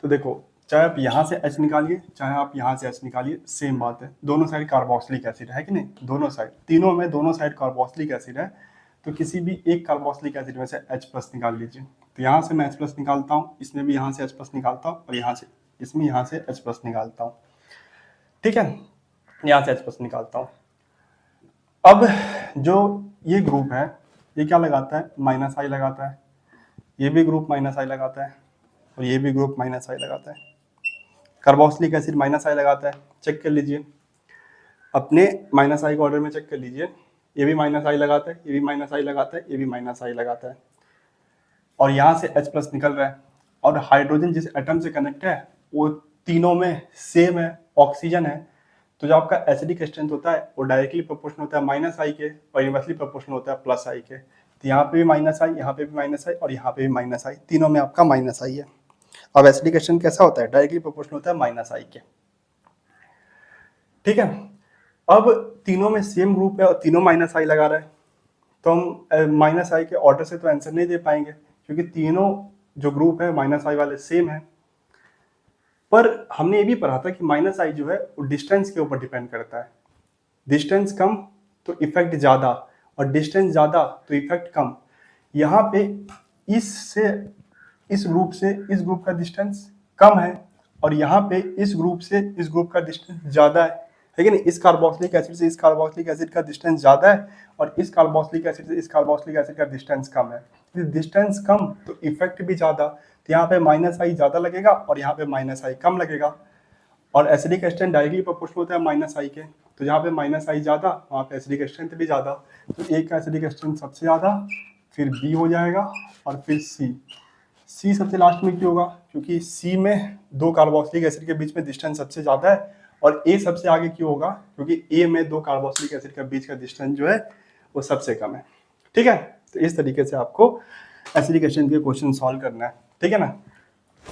तो देखो, चाहे आप यहाँ से H निकालिए, चाहे आप यहाँ से H निकालिए, सेम बात है, दोनों साइड कार्बोक्सिलिक एसिड है कि नहीं, दोनों साइड, तीनों में दोनों साइड कार्बोक्सिलिक एसिड है। तो किसी भी एक कार्बोक्सिलिक एसिड में से H+ निकाल लीजिए। तो यहाँ से मैं H+ निकालता हूँ, इसमें भी यहाँ से H+ निकालता हूँ, और यहाँ से इसमें यहाँ से H+ निकालता हूँ। ठीक है, यहाँ से H+ निकालता हूँ। अब जो ये ग्रुप है, ये क्या लगाता है, -I लगाता है, ये भी ग्रुप -I लगाता है, और ये भी ग्रुप -I लगाता है। कार्बोक्सिलिक एसिड -I लगाता है, चेक कर लीजिए अपने -I के ऑर्डर में, चेक कर लीजिए, ये भी -I लगाता है, ये भी -I लगाता है, ये भी -I लगाता है, और यहाँ से H+ निकल रहा है। और हाइड्रोजन जिस एटम से कनेक्ट है वो तीनों में सेम है, ऑक्सीजन है। तो जो आपका एसिडिक स्ट्रेंथ होता है वो डायरेक्टली प्रोपोर्शनल होता है -I के, और इनवर्सली प्रोपोर्शनल होता है +I के। तो यहाँ पे भी -I, यहाँ पे भी -I, और यहाँ पे भी -I, तीनों में आपका -I है। अब एसिडिक स्ट्रेंथ कैसा होता है, डायरेक्टली प्रोपोर्शनल होता है -I के। ठीक है, अब तीनों में सेम ग्रुप है और तीनों -I लगा रहा है, तो हम -I के ऑर्डर से तो आंसर नहीं दे पाएंगे, क्योंकि तीनों जो ग्रुप है -I वाले सेम है। पर हमने ये भी पढ़ा था कि -I जो है वो डिस्टेंस के ऊपर डिपेंड करता है। डिस्टेंस कम तो इफेक्ट ज्यादा, और डिस्टेंस ज्यादा तो इफेक्ट कम। यहाँ पे इससे इस ग्रुप से इस ग्रुप का डिस्टेंस कम है, और यहाँ पे इस ग्रुप से इस ग्रुप का डिस्टेंस ज्यादा है कि नहीं। इस कार्बोक्सिलिक एसिड से इस कार्बोक्सिलिक एसिड का डिस्टेंस ज्यादा है, और इस कार्बोक्सिलिक एसिड से इस कार्बोक्सिलिक एसिड का डिस्टेंस कम है। डिस्टेंस कम तो इफेक्ट भी ज्यादा, तो यहाँ पे -I ज्यादा लगेगा और यहाँ पे -I कम लगेगा। और एसिडिक स्ट्रेंथ डायरेक्टली प्रोपोर्शनल होता है -I के, तो जहाँ पे -I ज्यादा वहाँ पे एसिडिक स्ट्रेंथ भी ज्यादा। तो एक का एसिडिक स्ट्रेंथ सबसे ज्यादा, फिर B हो जाएगा, और फिर C सबसे लास्ट में क्यों होगा, क्योंकि C में दो कार्बोक्सिलिक एसिड के बीच में डिस्टेंस सबसे ज्यादा है, और A सबसे आगे क्यों होगा, क्योंकि A में दो कार्बोक्सिलिक एसिड के बीच का डिस्टेंस जो है वो सबसे कम है। ठीक है, तो इस तरीके से आपको एसिडिक स्ट्रेंथ के क्वेश्चन सॉल्व करना है। ठीक है ना।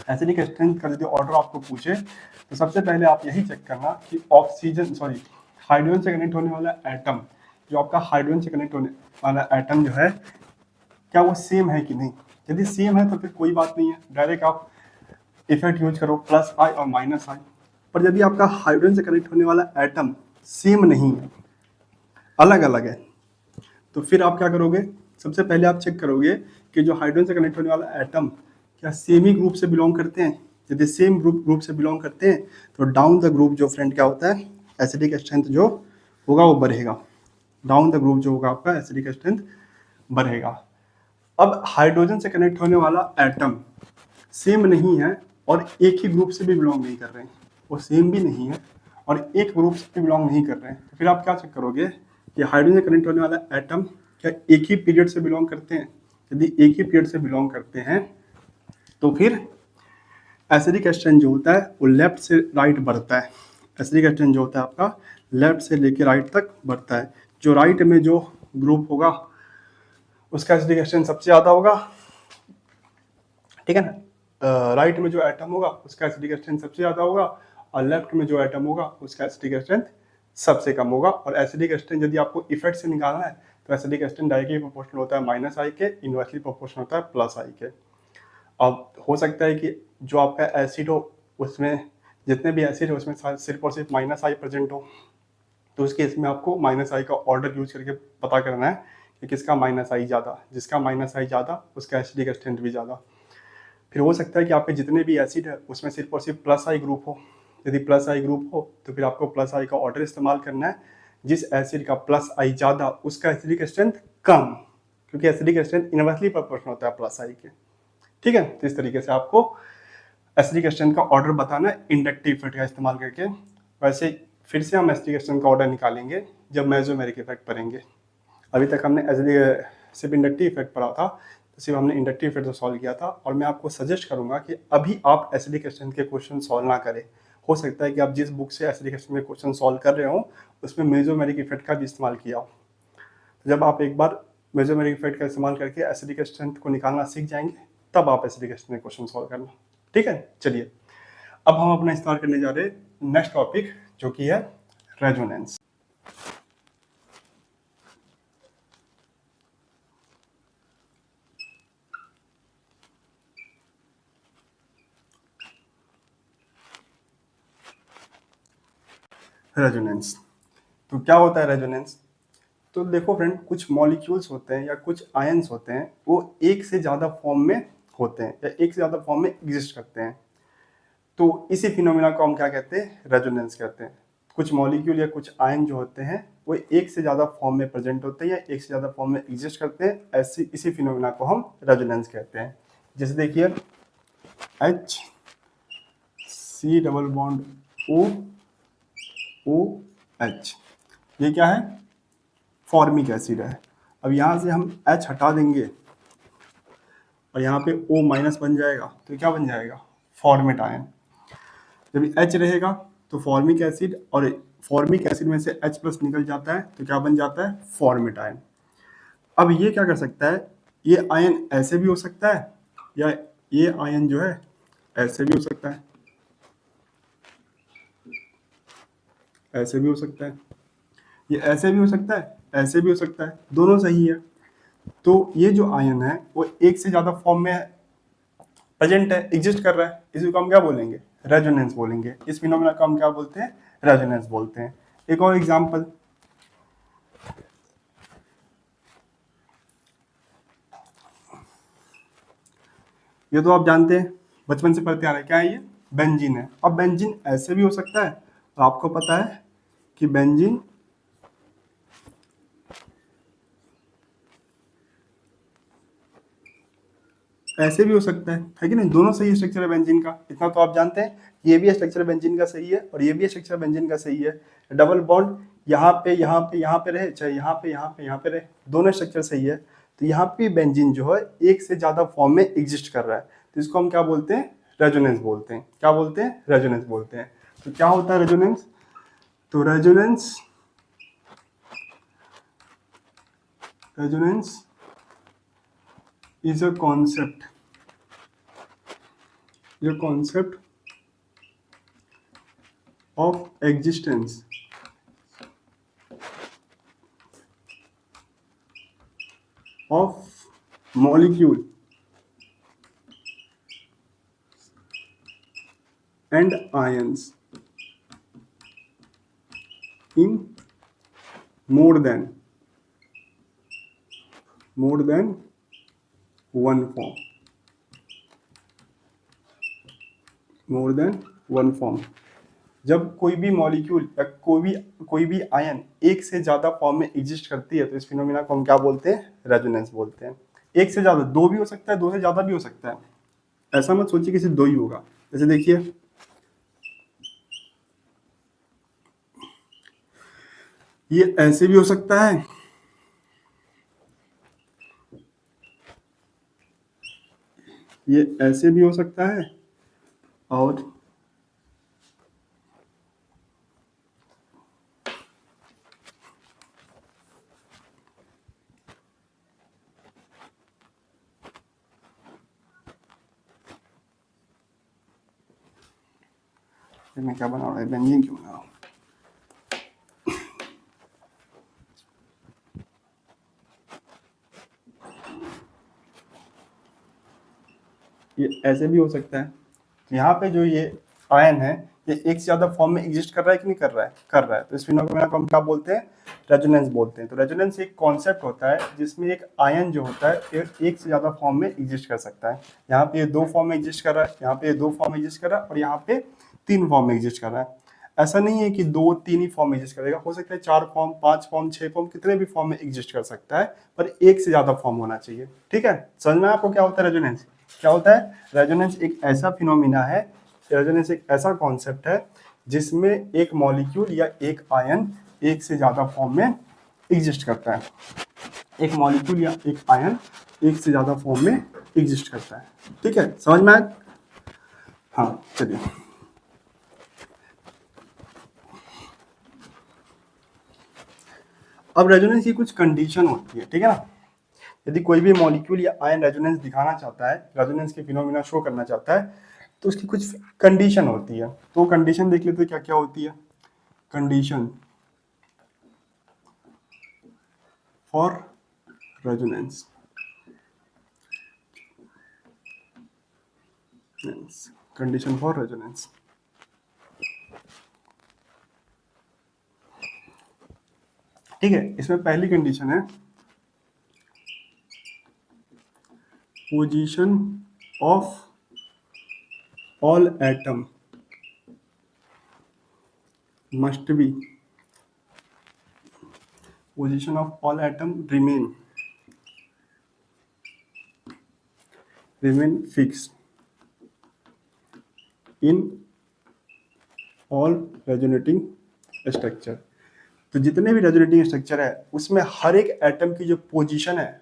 एसिडिक स्ट्रेंथ का यदि ऑर्डर आपको पूछे तो सबसे पहले आप यही चेक करना कि हाइड्रोजन से कनेक्ट होने वाला एटम, जो आपका हाइड्रोजन से कनेक्ट होने वाला एटम जो है, क्या वो सेम है कि नहीं। यदि सेम है तो फिर कोई बात नहीं है, डायरेक्ट आप इफेक्ट यूज करो +I और -I। पर यदि आपका हाइड्रोजन से कनेक्ट होने वाला एटम सेम नहीं है, अलग अलग है, तो फिर आप क्या करोगे, सबसे पहले आप चेक करोगे कि जो हाइड्रोजन से कनेक्ट होने वाला एटम क्या सेम ही ग्रुप से बिलोंग करते हैं। यदि सेम ग्रुप से बिलोंग करते हैं तो डाउन द ग्रुप जो फ्रेंड क्या होता है, एसिडिक स्ट्रेंथ जो होगा वो बढ़ेगा। डाउन द ग्रुप जो होगा आपका एसिडिक स्ट्रेंथ बढ़ेगा। अब हाइड्रोजन से कनेक्ट होने वाला एटम सेम नहीं है और एक ही ग्रुप से भी बिलोंग नहीं कर रहे हैं, वो सेम भी नहीं है और एक ग्रुप से भी बिलोंग नहीं कर रहे हैं, तो फिर आप क्या चेक करोगे कि हाइड्रोजन से कनेक्ट होने वाला एटम क्या एक ही पीरियड से बिलोंग करते हैं। यदि एक ही पीरियड से बिलोंग करते हैं तो फिर एसिडिक स्ट्रेंथ जो होता है वो लेफ्ट से राइट बढ़ता है। एसिडिक स्ट्रेंथ जो होता है आपका लेफ्ट से लेकर राइट तक बढ़ता है। जो राइट में जो ग्रुप होगा उसका एसिडिक स्ट्रेंथ सबसे ज़्यादा होगा, ठीक है ना। राइट में जो एटम होगा उसका एसिडिक स्ट्रेंथ सबसे ज़्यादा होगा, और लेफ्ट में जो एटम होगा उसका एसिडिक स्ट्रेंथ सबसे कम होगा। और एसिडिक स्ट्रेंथ यदि आपको इफेक्ट से निकालना है तो एसिडिक स्ट्रेंथ डायरेक्टली प्रोपोर्शनल होता है -I के, इनवर्सली प्रोपोर्शनल होता है +I के। अब हो सकता है कि जो आपका एसिड हो उसमें जितने भी एसिड है उसमें सिर्फ और सिर्फ -I प्रेजेंट हो, तो उस केस में आपको -I का ऑर्डर यूज करके पता करना है कि किसका -I ज़्यादा। जिसका -I ज़्यादा उसका एसिडिक स्ट्रेंथ भी ज़्यादा। फिर हो सकता है कि आपके जितने भी एसिड है उसमें सिर्फ और सिर्फ +I ग्रुप हो। यदि +I ग्रुप हो तो फिर आपको +I का ऑर्डर इस्तेमाल करना है। जिस एसिड का +I ज़्यादा उसका एसिडिक स्ट्रेंथ कम, क्योंकि एसिडिक स्ट्रेंथ इनवर्सली प्रोपोर्शनल होता है +I के। ठीक है, तो इस तरीके से आपको एसिडिक स्ट्रेंथ का ऑर्डर बताना है इंडक्टिव इफेक्ट का इस्तेमाल करके। वैसे फिर से हम एसिडिक स्ट्रेंथ का ऑर्डर निकालेंगे जब मेसोमेरिक इफेक्ट पढ़ेंगे। अभी तक हमने सिर्फ इंडक्टिव इफेक्ट पढ़ा था, तो सिर्फ हमने इंडक्टिव इफेक्ट तो सॉल्व किया था। और मैं आपको सजेस्ट करूंगा कि अभी आप एसिडिक स्ट्रेंथ के क्वेश्चन सॉल्व ना करें। हो सकता है कि आप जिस बुक से एसिडिक स्ट्रेंथ के क्वेश्चन सॉल्व कर रहे हो उसमें मेसोमेरिक इफेक्ट का भी इस्तेमाल किया हो। जब आप एक बार मेसोमेरिक इफेक्ट का इस्तेमाल करके एसिडिक स्ट्रेंथ को निकालना सीख जाएंगे तब आप एसिडिक स्ट्रेंथ के क्वेश्चन सॉल्व करना। ठीक है, चलिए अब हम अपना स्टार्ट करने जा रहे हैं नेक्स्ट टॉपिक, जो कि है रेजोनेंस। रेजोनेंस। तो क्या होता है रेजोनेंस? तो देखो फ्रेंड, कुछ मॉलिक्यूल्स होते हैं या कुछ आयंस होते हैं, वो एक से ज़्यादा फॉर्म में होते हैं या एक से ज़्यादा फॉर्म में एग्जिस्ट करते हैं। तो इसी फिनोमिना को हम क्या कहते हैं? रेजोनेंस कहते हैं। कुछ मॉलिक्यूल या कुछ आयन जो होते हैं वो एक से ज़्यादा फॉर्म में प्रेजेंट होते हैं या एक से ज़्यादा फॉर्म में एग्जिस्ट करते हैं, ऐसी इसी फिनोमिना को हम रेजोनेंस कहते हैं। जैसे देखिए, H C double bond O O H, ये क्या है? फॉर्मिक एसिड है। अब यहाँ से हम H हटा देंगे और यहाँ पे O माइनस बन जाएगा, तो क्या बन जाएगा? Format ion. जब H रहेगा तो फॉर्मिक एसिड, और फॉर्मिक एसिड में से H प्लस निकल जाता है तो क्या बन जाता है? Format ion. अब ये क्या कर सकता है? ये आयन ऐसे भी हो सकता है, या ये आयन जो है ऐसे भी हो सकता है, ऐसे भी हो सकता है, ये ऐसे भी हो सकता है, ऐसे भी हो सकता है, दोनों सही है। तो ये जो आयन है वो एक से ज्यादा फॉर्म में प्रेजेंट है, एग्जिस्ट कर रहा है, इसी को हम क्या बोलेंगे? रेजोनेंस बोलेंगे। इस फिनोमेना को हम क्या बोलते हैं? रेजोनेंस बोलते हैं। एक और एग्जांपल, ये तो आप जानते हैं, बचपन से पढ़ते आ रहे हैं, क्या है ये? बेंजीन है। अब बेंजीन ऐसे भी हो सकता है, तो आपको पता है कि बेंजीन ऐसे भी हो सकता है कि नहीं? दोनों सही स्ट्रक्चर है बेंजीन का, इतना तो आप जानते हैं। ये भी स्ट्रक्चर बेंजीन का सही है और ये भी स्ट्रक्चर बेंजीन का सही है। डबल बॉन्ड यहाँ पे यहाँ पे यहाँ पे रहे, चाहे यहाँ पे यहाँ पे यहाँ पे रहे, दोनों स्ट्रक्चर सही है। तो यहाँ पे बेंजीन जो है एक से ज्यादा फॉर्म में एग्जिस्ट कर रहा है, तो इसको हम क्या बोलते हैं? रेजोनेंस बोलते हैं। क्या बोलते हैं? रेजोनेंस बोलते हैं। तो क्या होता है रेजोनेंस? तो resonance resonance is a concept, ये concept of existence of molecule and ions in more than one form, more than one form। जब कोई भी मॉलिक्यूल या कोई भी आयन एक से ज्यादा फॉर्म में एग्जिस्ट करती है, तो इस फिनोमिना को हम क्या बोलते हैं? रेजोनेंस बोलते हैं। एक से ज्यादा, दो भी हो सकता है, दो से ज्यादा भी हो सकता है, ऐसा मत सोचिए कि सिर्फ दो ही होगा। जैसे देखिए, ये ऐसे भी हो सकता है, ये ऐसे भी हो सकता है, और मैं क्या बना रहा है? बेंजीन क्यों बना रहा हूँ? ये ऐसे भी हो सकता है। तो यहाँ पे जो ये आयन है, ये एक से ज्यादा फॉर्म में एग्जिस्ट कर रहा है कि नहीं कर रहा है? कर रहा है। तो इस फिनोमेना को हम क्या बोलते हैं? रेजोनेंस बोलते हैं। तो रेजोनेंस एक कॉन्सेप्ट होता है जिसमें एक आयन जो होता है एक से ज्यादा फॉर्म में एग्जिस्ट कर सकता है। यहाँ पे ये दो फॉर्म में एग्जिस्ट कर रहा है, यहाँ पे ये दो फॉर्म में एग्जिस्ट कर रहा है, और यहाँ पे तीन फॉर्म में एग्जिस्ट कर रहा है। ऐसा नहीं है कि दो तीन ही फॉर्म में एग्जिस्ट करेगा, हो सकता है चार फॉर्म, पांच फॉर्म, छह फॉर्म, कितने भी फॉर्म में एग्जिस्ट कर सकता है, पर एक से ज्यादा फॉर्म होना चाहिए। ठीक है, समझ में आपको क्या होता है रेजोनेंस? क्या होता है रेजोनेंस? एक ऐसा फिनोमिना है, रेजोनेंस एक ऐसा कॉन्सेप्ट है जिसमें एक मॉलिक्यूल या एक आयन एक से ज्यादा फॉर्म में एग्जिस्ट करता है। एक मॉलिक्यूल या एक आयन एक से ज्यादा फॉर्म में एग्जिस्ट करता है। ठीक है, समझ में आया? हाँ, चलिए। अब रेजोनेंस की कुछ कंडीशन होती है, ठीक है ना? यदि कोई भी मॉलिक्यूल या आयन रेजोनेंस दिखाना चाहता है, रेजोनेंस के फिनोमिना शो करना चाहता है, तो उसकी कुछ कंडीशन होती है। तो कंडीशन देख लेते हैं क्या क्या होती है। Condition for resonance, condition for resonance. ठीक है, इसमें पहली कंडीशन है position of all atom must be, position of all atom remain fixed in all resonating structure। तो जितने भी रेजोनेटिंग स्ट्रक्चर है उसमें हर एक एटम की जो पोजीशन है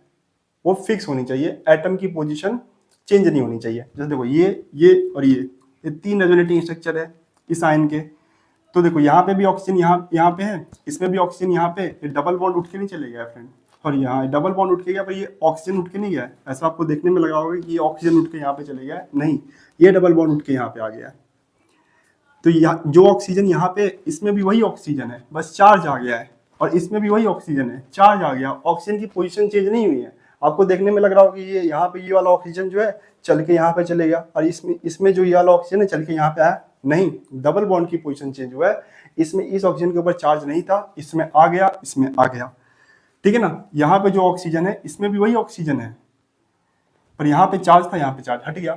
वो फिक्स होनी चाहिए, एटम की पोजीशन चेंज नहीं होनी चाहिए। जैसे देखो ये और ये तीन रेजोनेटिंग स्ट्रक्चर है इस आयन के। तो देखो यहाँ पे भी ऑक्सीजन यहाँ पे है, इसमें भी ऑक्सीजन यहाँ पे, ये डबल बॉन्ड उठ के नहीं चले गया फ्रेंड, और यहाँ डबल बॉन्ड उठ के गया पर ये ऑक्सीजन उठ के नहीं गया। ऐसा आपको देखने में लगा होगा कि ये ऑक्सीजन उठ के यहाँ पे चले गया, नहीं, ये डबल बॉन्ड उठ के यहाँ पे आ गया। तो यहाँ जो ऑक्सीजन यहाँ पे, इसमें भी वही ऑक्सीजन है, बस चार्ज आ गया है, और इसमें भी वही ऑक्सीजन है, चार्ज आ गया, ऑक्सीजन की पोजीशन चेंज नहीं हुई है। आपको देखने में लग रहा होगा कि ये यहाँ पे ये वाला ऑक्सीजन जो है चल के यहाँ पे चले गया, और इसमें जो ये वाला ऑक्सीजन है चल के यहाँ पे आया, नहीं, डबल बॉन्ड की पोजीशन चेंज हुआ है। इसमें इस ऑक्सीजन के ऊपर चार्ज नहीं था, इसमें आ गया, इसमें आ गया, ठीक है ना। यहाँ पे जो ऑक्सीजन है इसमें भी वही ऑक्सीजन है, पर यहाँ पे चार्ज था, यहाँ पे चार्ज हट गया।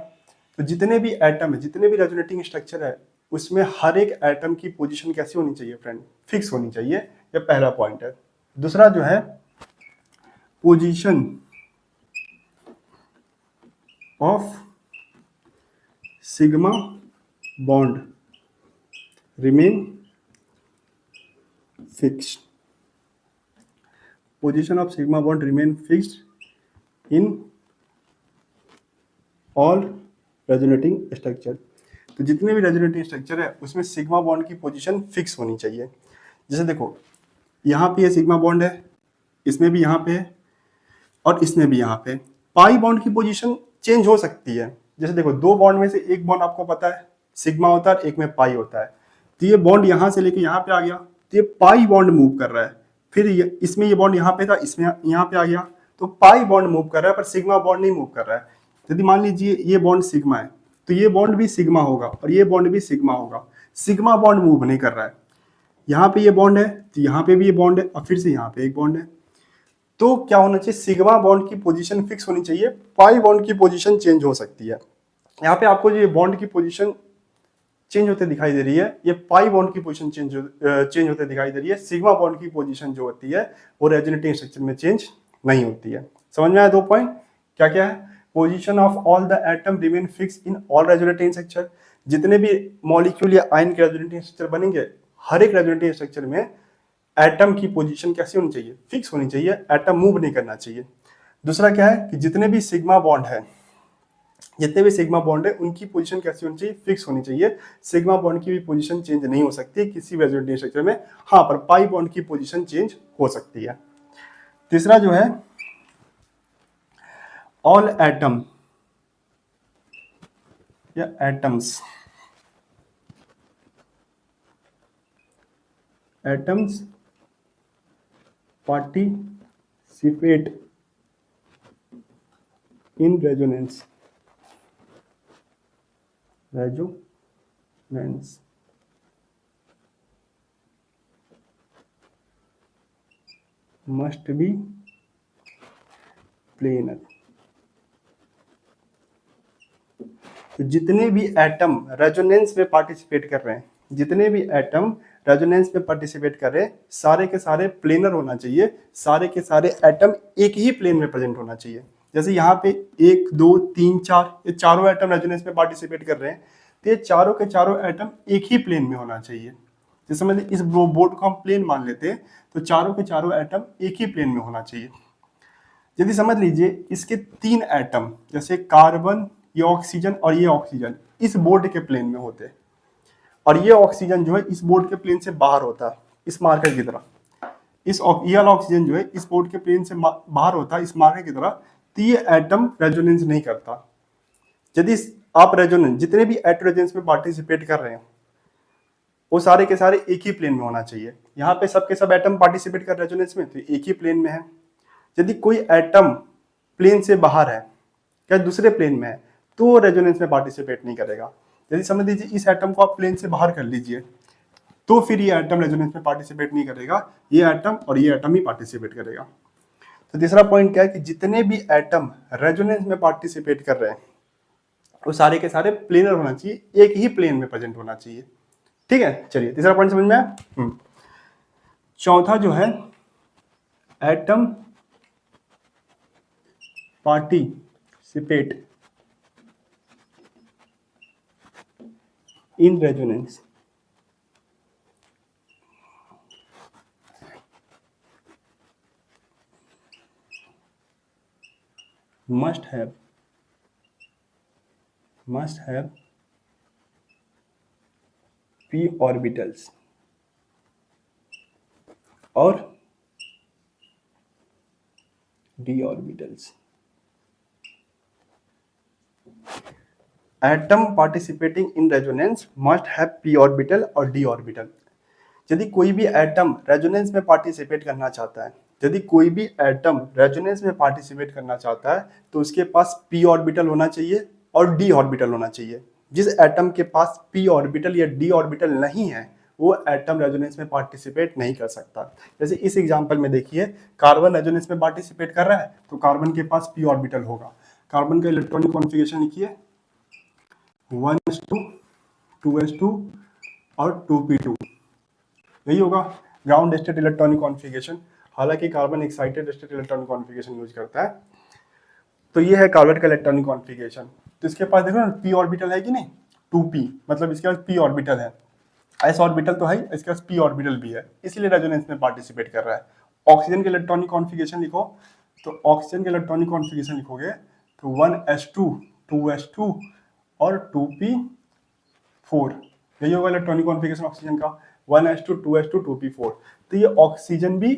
तो जितने भी एटम है, जितने भी रेजोनेटिंग स्ट्रक्चर है, उसमें हर एक एटम की पोजीशन कैसी होनी चाहिए फ्रेंड, फिक्स होनी चाहिए। ये पहला पॉइंट है। दूसरा जो है position of sigma bond remain fixed, position of sigma bond remain fixed in all resonating structure. तो जितने भी रेजोनेटिंग स्ट्रक्चर है उसमें सिग्मा बॉन्ड की पोजीशन फिक्स होनी चाहिए। जैसे देखो यहाँ पे ये सिग्मा बॉन्ड है, इसमें भी यहाँ पे है, और इसमें भी यहाँ पे। पाई बॉन्ड की पोजीशन चेंज हो सकती है। जैसे देखो दो बॉन्ड में से एक बॉन्ड आपको पता है सिग्मा होता है, एक में पाई होता है। तो ये बॉन्ड यहाँ से लेके यहाँ पे आ गया, तो ये पाई बॉन्ड मूव कर रहा है। फिर इसमें ये बॉन्ड यहाँ पे था, इसमें यहाँ पे आ गया, तो पाई बॉन्ड मूव कर रहा है, पर सिग्मा बॉन्ड नहीं मूव कर रहा है। यदि मान लीजिए ये बॉन्ड सिग्मा है, तो ये बॉन्ड भी सिग्मा होगा और ये बॉन्ड भी सिग्मा होगा। सिग्मा बॉन्ड मूव नहीं कर रहा है। यहाँ पे ये बॉन्ड है, तो यहाँ पे भी ये बॉन्ड है, और फिर से यहाँ पे एक बॉन्ड है। तो क्या होना चाहिए, सिग्मा बॉन्ड की पोजीशन फिक्स होनी चाहिए, पाई बॉन्ड की पोजीशन चेंज हो सकती है। यहाँ पे आपको जो ये बॉन्ड की पोजीशन चेंज होते दिखाई दे रही है, ये पाई बॉन्ड की पोजीशन चेंज होते दिखाई दे रही है। सिग्मा बॉन्ड की पोजीशन जो होती है वो रेजोनेटिंग स्ट्रक्चर में चेंज नहीं होती है। समझ में आया दो पॉइंट, क्या क्या है। Position of all the atom remain fix in all resonating structure. जितने भी मॉलिक्यूल या आयन के रेजोनेटिंग स्ट्रक्चर बनेंगे, हर एक रेजोनेटिंग स्ट्रक्चर में एटम की पोजीशन कैसी होनी चाहिए, फिक्स होनी चाहिए, एटम मूव नहीं करना चाहिए। दूसरा क्या है कि जितने भी सिग्मा बॉन्ड है, उनकी पोजीशन कैसी होनी चाहिए, फिक्स होनी चाहिए। सिग्मा बॉन्ड की भी पोजीशन चेंज नहीं हो सकती किसी भी रेजोनेटिंग स्ट्रक्चर में, हाँ, पर पाई बॉन्ड की पोजीशन चेंज हो सकती है। तीसरा जो है ऑल एटम या atoms participate in resonance must be planar। तो जितने भी एटम रेजोनेंस में पार्टिसिपेट कर रहे हैं, सारे के सारे प्लेनर होना चाहिए, सारे के सारे एटम एक ही प्लेन में प्रेजेंट होना चाहिए। जैसे यहाँ पे 1 2 3 4 ये चारों एटम रेजोनेंस में पार्टिसिपेट कर रहे हैं, तो ये चारों के चारों एटम एक ही प्लेन में होना चाहिए। जैसे मतलब इस बोर्ड को हम प्लेन मान लेते हैं, तो चारों के चारों एटम एक ही प्लेन में होना चाहिए। यदि समझ लीजिए इसके 3 एटम, जैसे कार्बन, ये ऑक्सीजन और ये ऑक्सीजन, इस बोर्ड के प्लेन में होते, और ये ऑक्सीजन जो है इस बोर्ड के प्लेन से बाहर होता है, इस मार्कर की तरह। ये वाला ऑक्सीजन जो है इस बोर्ड के प्लेन से बाहर होता है, इस मार्कर की तरह। तो ये एटम रेजोनेंस नहीं करता। यदि आप रेजोनेंस, जितने भी एटम रेजोनेंस में पार्टिसिपेट कर रहे हैं, वो सारे के सारे एक ही प्लेन में होना चाहिए। यहाँ पे सबके सब एटम पार्टिसिपेट कर रेजोनेंस में, तो एक ही प्लेन में है। यदि कोई एटम प्लेन से बाहर है या दूसरे प्लेन में है, तो रेजोनेंस में पार्टिसिपेट नहीं करेगा। यदि समझ लीजिए इस एटम को आप प्लेन से बाहर कर लीजिए, तो फिर ये एटम रेजोनेंस में पार्टिसिपेट नहीं करेगा, ये एटम और ये एटम ही पार्टिसिपेट करेगा। तो तीसरा पॉइंट क्या है कि जितने भी एटम रेजोनेंस में पार्टिसिपेट कर रहे हैं वो सारे के सारे प्लेनर होना चाहिए, एक ही प्लेन में प्रेजेंट होना चाहिए। ठीक है, चलिए तीसरा पॉइंट समझ में आया। चौथा जो है atom participate in resonance must have p orbitals और d orbitals। Atom participating in resonance must have p orbital और d ऑर्बिटल। यदि कोई भी एटम रेजोनेंस में पार्टिसिपेट करना चाहता है, यदि कोई भी एटम रेजोनेंस में पार्टिसिपेट करना चाहता है तो उसके पास p ऑर्बिटल होना चाहिए और d ऑर्बिटल होना चाहिए। जिस एटम के पास p ऑर्बिटल या d ऑर्बिटल नहीं है वो एटम रेजोनेंस में पार्टिसिपेट नहीं कर सकता। जैसे इस एग्जांपल में देखिए, कार्बन रेजोनेंस में पार्टिसिपेट कर रहा है तो कार्बन के पास p ऑर्बिटल होगा। कार्बन का इलेक्ट्रॉनिक कॉन्फ़िगरेशन लिखिए 1s2 2s2 और 2p2, यही होगा ग्राउंड स्टेट इलेक्ट्रॉनिक कॉन्फ़िगरेशन। हालांकि carbon excited state electronic configuration use करता है। तो ये है कार्बन का इलेक्ट्रॉनिक कॉन्फ़िगरेशन। तो इसके पास देखो ना p ऑर्बिटल है कि नहीं, 2p, मतलब इसके पास p ऑर्बिटल है। s ऑर्बिटल तो है, इसके पास p ऑर्बिटल भी है, इसलिए रेजोनेंस में पार्टिसिपेट कर रहा है। ऑक्सीजन के इलेक्ट्रॉनिक कॉन्फ़िगरेशन लिखो, तो ऑक्सीजन के इलेक्ट्रॉनिक कॉन्फ़िगरेशन लिखोगे तो 1s2 2s2 और 2p4, यही होगा इलेक्ट्रॉनिक कॉन्फ़िगरेशन ऑक्सीजन का, 1s2 2s2 2p4। तो ये ऑक्सीजन भी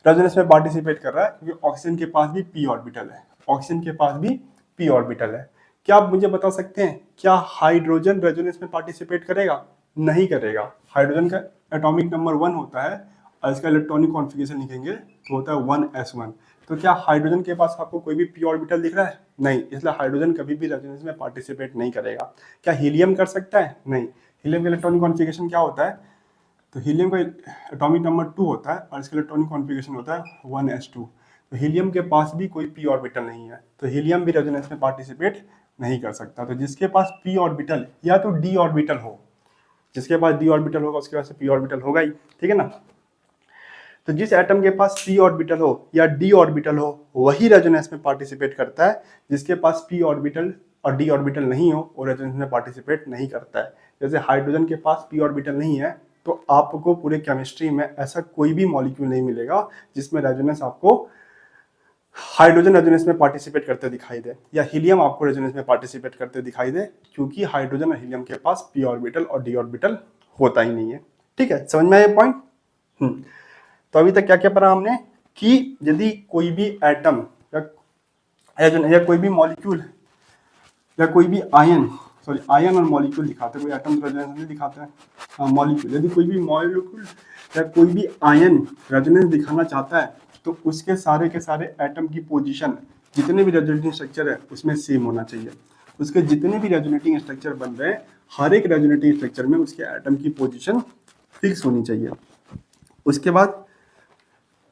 रेजोनेंस में पार्टिसिपेट कर रहा है क्योंकि ऑक्सीजन के पास भी p ऑर्बिटल है, ऑक्सीजन के पास भी p ऑर्बिटल है। क्या आप मुझे बता सकते हैं क्या हाइड्रोजन रेजोनेंस में पार्टिसिपेट करेगा? नहीं करेगा। हाइड्रोजन का एटॉमिक नंबर 1 होता है और इसका इलेक्ट्रॉनिक कॉन्फ़िगरेशन लिखेंगे तो होता है 1s1। तो क्या हाइड्रोजन के पास आपको कोई भी p ऑर्बिटल दिख रहा है? नहीं, इसलिए हाइड्रोजन कभी भी रेजोनेंस में पार्टिसिपेट नहीं करेगा। क्या हीलियम कर सकता है? नहीं। हीलियम का इलेक्ट्रॉनिक कॉन्फ़िगरेशन क्या होता है? तो हीलियम का एटॉमिक नंबर 2 होता है और इसका इलेक्ट्रॉनिक कॉन्फ़िगरेशन होता है 1s2। तो हीलियम के पास भी कोई p ऑर्बिटल नहीं है, तो हीलियम भी रेजोनेंस में पार्टिसिपेट नहीं कर सकता। तो जिसके पास p ऑर्बिटल या तो d ऑर्बिटल हो, जिसके पास d ऑर्बिटल होगा उसके पास p ऑर्बिटल होगा ही, ठीक है ना। तो जिस एटम के पास p ऑर्बिटल हो या d ऑर्बिटल हो वही रेजोनेंस में पार्टिसिपेट करता है। जिसके पास p ऑर्बिटल और d ऑर्बिटल नहीं हो वो रेजोनेंस में पार्टिसिपेट नहीं करता है। जैसे हाइड्रोजन के पास p ऑर्बिटल नहीं है तो आपको पूरे केमिस्ट्री में ऐसा कोई भी मॉलिक्यूल नहीं मिलेगा जिसमें रेजोनेंस आपको हाइड्रोजन रेजोनेंस में पार्टिसिपेट करते दिखाई दे या हीलियम आपको रेजोनेंस में पार्टिसिपेट करते दिखाई दे, क्योंकि हाइड्रोजन और हीलियम के पास p ऑर्बिटल और d ऑर्बिटल होता ही नहीं है। ठीक है, समझ में आया ये पॉइंट? तो अभी तक क्या क्या पढ़ा हमने कि यदि कोई भी एटम या कोई भी मॉलिक्यूल या कोई भी आयन और मॉलिक्यूल दिखाते हैं, कोई एटम रेजोनेंस नहीं दिखाते हैं, मॉलिक्यूल, यदि कोई भी मॉलिक्यूल या कोई भी आयन रेजोनेंस दिखाना चाहता है तो उसके सारे के सारे एटम की पोजीशन जितने भी रेजोनेटिंग स्ट्रक्चर है उसमें सेम होना चाहिए। उसके जितने भी रेजोनेटिंग स्ट्रक्चर बन रहे हैं हर एक रेजोनेटिंग स्ट्रक्चर में उसके एटम की पोजीशन फिक्स होनी चाहिए। उसके बाद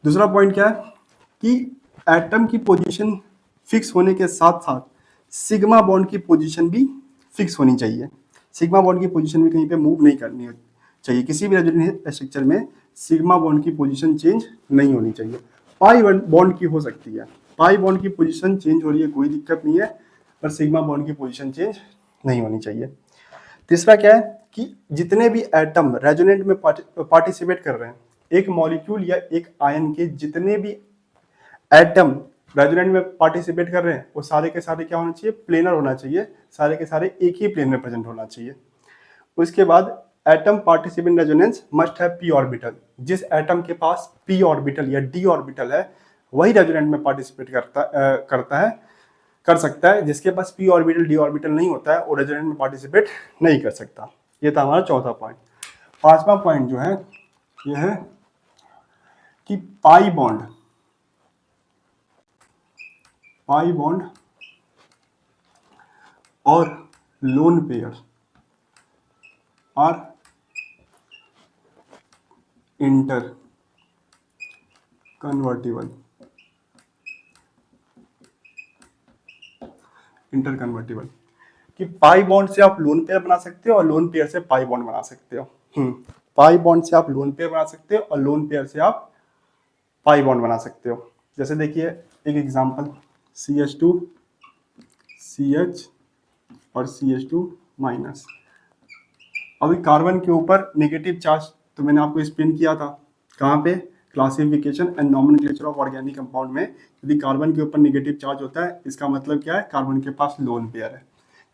दूसरा पॉइंट क्या है कि एटम की पोजीशन फिक्स होने के साथ साथ सिग्मा बॉन्ड की पोजीशन भी फिक्स होनी चाहिए। सिग्मा बॉन्ड की पोजीशन भी कहीं पे मूव नहीं करनी चाहिए। किसी भी रेजोनेटिंग स्ट्रक्चर में सिग्मा बॉन्ड की पोजीशन चेंज नहीं होनी चाहिए। पाई बॉन्ड की हो सकती है, पाई बॉन्ड की पोजीशन चेंज हो रही है कोई दिक्कत नहीं है, पर सिग्मा बॉन्ड की पोजीशन चेंज नहीं होनी चाहिए। तीसरा क्या है कि जितने भी एटम रेजोनेंट में पार्टिसिपेट कर रहे हैं, एक मॉलिक्यूल या एक आयन के जितने भी एटम रेजोनेंट में पार्टिसिपेट कर रहे हैं वो सारे के सारे क्या होना चाहिए? प्लेनर होना चाहिए, सारे के सारे एक ही प्लेन में प्रेजेंट होना चाहिए। उसके बाद atom participant resonance must have p orbital. जिस एटम के पास p ऑर्बिटल या d ऑर्बिटल है वही रेजोनेंट में पार्टिसिपेट कर सकता है। जिसके पास p ऑर्बिटल d ऑर्बिटल नहीं होता है वो रेजोनेंट में पार्टिसिपेट नहीं कर सकता। ये था हमारा चौथा पॉइंट। पांचवा पॉइंट जो है ये है कि पाई बॉन्ड और lone pair are interconvertible, interconvertible कि पाई बॉन्ड से आप लोन पेयर बना सकते हो और लोन पेयर से पाई बॉन्ड बना सकते हो। पाई बॉन्ड से आप लोन पेयर बना सकते हो और लोन पेयर से आप पाई बॉन्ड बना सकते हो। जैसे देखिए एक एग्जांपल, CH2 CH और CH2 माइनस। अभी कार्बन के ऊपर नेगेटिव चार्ज तो मैंने आपको एक्सप्लेन किया था, कहाँ पे, classification and nomenclature of organic compound में। यदि कार्बन के ऊपर नेगेटिव चार्ज होता है इसका मतलब क्या है, कार्बन के पास लोन पेयर है।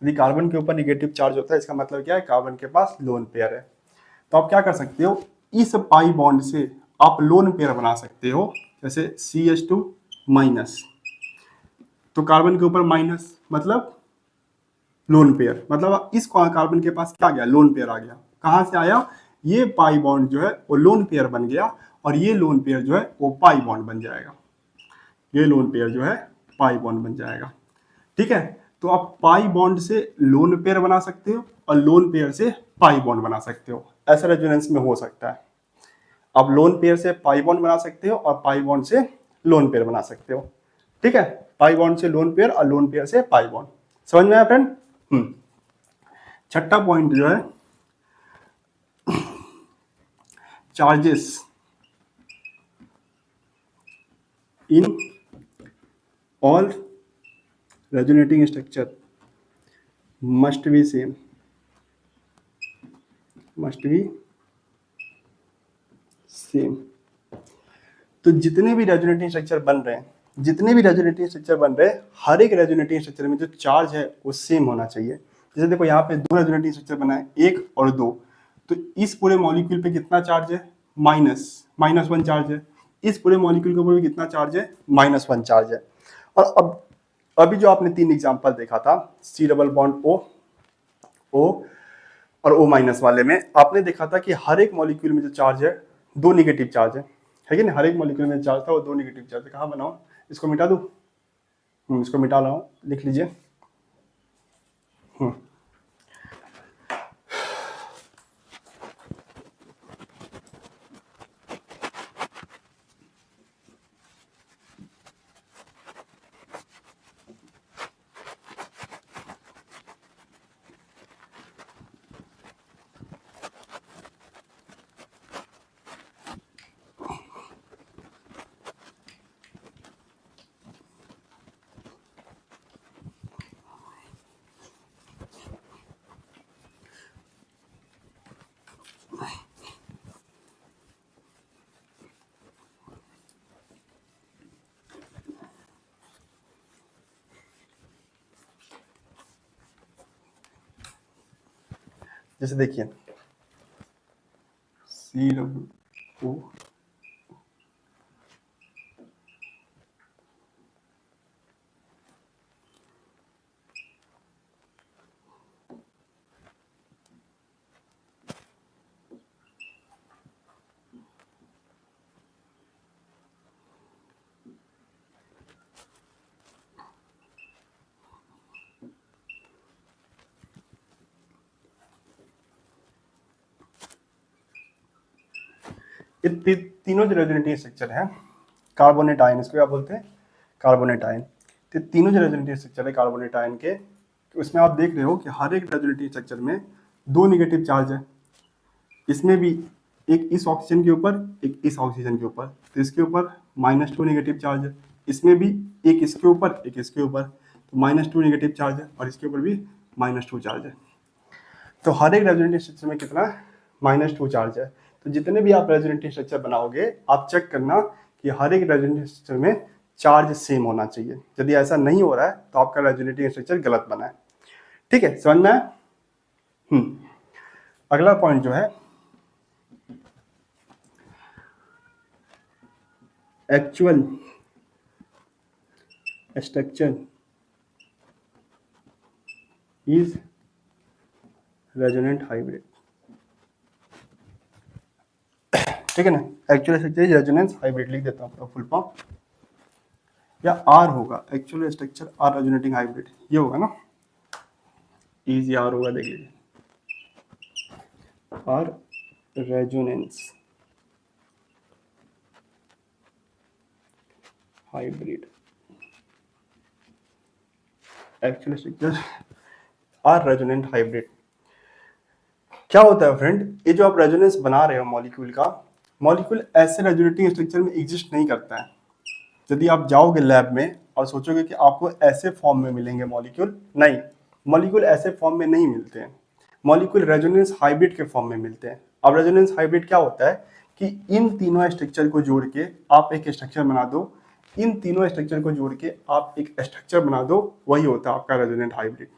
यदि कार्बन के ऊपर नेगेटिव चार्ज होता है इसका मतलब क्या है, कार्बन के पास लोन पेयर है। तो आप क्या कर सकते हो, इस पाई बॉन्ड से आप लोन पेयर बना सकते हो। जैसे CH2 माइनस, तो कार्बन के ऊपर माइनस मतलब लोन पेयर, मतलब इस कार्बन के पास क्या आ गया, लोन पेयर आ गया। कहां से आया, ये पाई बॉन्ड जो है वो लोन पेयर बन गया और ये लोन पेयर जो है वो पाई बॉन्ड बन जाएगा। ये लोन पेयर जो है पाई बॉन्ड बन जाएगा। ठीक है, तो आप पाई बॉन्ड से लोन पेयर बना सकते हो और लोन पेयर से पाई बॉन्ड बना सकते हो। ऐसा रेजोनेंस में हो सकता है। आप लोन पेयर से पाई बॉन्ड बना सकते हो और पाई बॉन्ड से लोन पेयर बना सकते हो। ठीक है, पाई बॉन्ड से लोन पेयर और लोन पेयर से पाई बॉन्ड। समझ में आया फ्रेंड? छठा पॉइंट जो है, charges in all resonating structure must be same, must be same. तो जितने भी रेजोनेटिंग स्ट्रक्चर बन रहे हैं, जितने भी रेजोनेटिंग स्ट्रक्चर बन रहे हैं, हर एक रेजोनेटिंग स्ट्रक्चर में जो चार्ज है वो सेम होना चाहिए। जैसे देखो यहाँ पे दो रेजोनेटिंग स्ट्रक्चर बना है, 1 और 2, तो इस पूरे मॉलिक्यूल पे कितना चार्ज है, -1 चार्ज है। इस पूरे मॉलिक्यूल के ऊपर भी कितना चार्ज है, -1 चार्ज है। और अब अभी जो आपने 3 एग्जाम्पल देखा था, C डबल बॉन्ड O और O- वाले में, आपने देखा था कि हर एक मॉलिक्यूल में जो चार्ज है 2 निगेटिव चार्ज है कि नहीं? हर एक मॉलिक्यूल में चार्ज था वो 2 निगेटिव चार्ज है। कहाँ बनाऊं, इसको मिटा दूं? इसको मिटा रहा हूँ, लिख लीजिए। जैसे देखिए C डब्ल्यू O, ये तीनों जो रेजोनेटिंग स्ट्रक्चर है, कार्बोनेट आयन, इसको क्या बोलते हैं, कार्बोनेट आयन। तो तीनों जो रेजोनेटिंग स्ट्रक्चर है कार्बोनेट आयन के, तो उसमें आप देख रहे हो कि हर एक रेजोनेटिंग स्ट्रक्चर में 2 निगेटिव चार्ज है। इसमें भी एक इस ऑक्सीजन के ऊपर, एक इस ऑक्सीजन के ऊपर, तो इसके ऊपर -2 नेगेटिव चार्ज है। इसमें भी एक इसके ऊपर, एक इसके ऊपर, तो -2 नेगेटिव चार्ज है और इसके ऊपर भी -2 चार्ज है। तो हर एक रेजोनेटिंग स्ट्रक्चर में कितना, -2 चार्ज है। तो जितने भी आप रेजोनेटिंग स्ट्रक्चर बनाओगे, आप चेक करना कि हर एक रेजोनेटिंग स्ट्रक्चर में चार्ज सेम होना चाहिए। यदि ऐसा नहीं हो रहा है तो आपका रेजोनेटिंग स्ट्रक्चर गलत बना है। ठीक है, समझ में आया? अगला पॉइंट जो है, actual structure is resonant hybrid. ठीक है ना, actual structure is resonance hybrid, लिख देता हूँ आपका फुल फॉर्म, या आर होगा, actual structure are resonating hybrid, ये होगा ना, इज आर होगा, देख लीजिए, are resonance hybrid actual structure are resonant hybrid. क्या होता है फ्रेंड, ये जो आप रेजोनेंस बना रहे हो मॉलिक्यूल का, मॉलिक्यूल ऐसे रेजोनेटिंग स्ट्रक्चर में एग्जिस्ट नहीं करता है। यदि आप जाओगे लैब में और सोचोगे कि आपको ऐसे फॉर्म में मिलेंगे मॉलिक्यूल, नहीं, मॉलिक्यूल ऐसे फॉर्म में नहीं मिलते हैं। मॉलिक्यूल रेजोनेंस हाइब्रिड के फॉर्म में मिलते हैं। अब रेजोनेंस हाइब्रिड क्या होता है कि इन तीनों स्ट्रक्चर को जोड़ के आप एक स्ट्रक्चर बना दो, इन तीनों स्ट्रक्चर को जोड़ के आप एक स्ट्रक्चर बना दो, वही होता है आपका रेजोनेंट हाइब्रिड।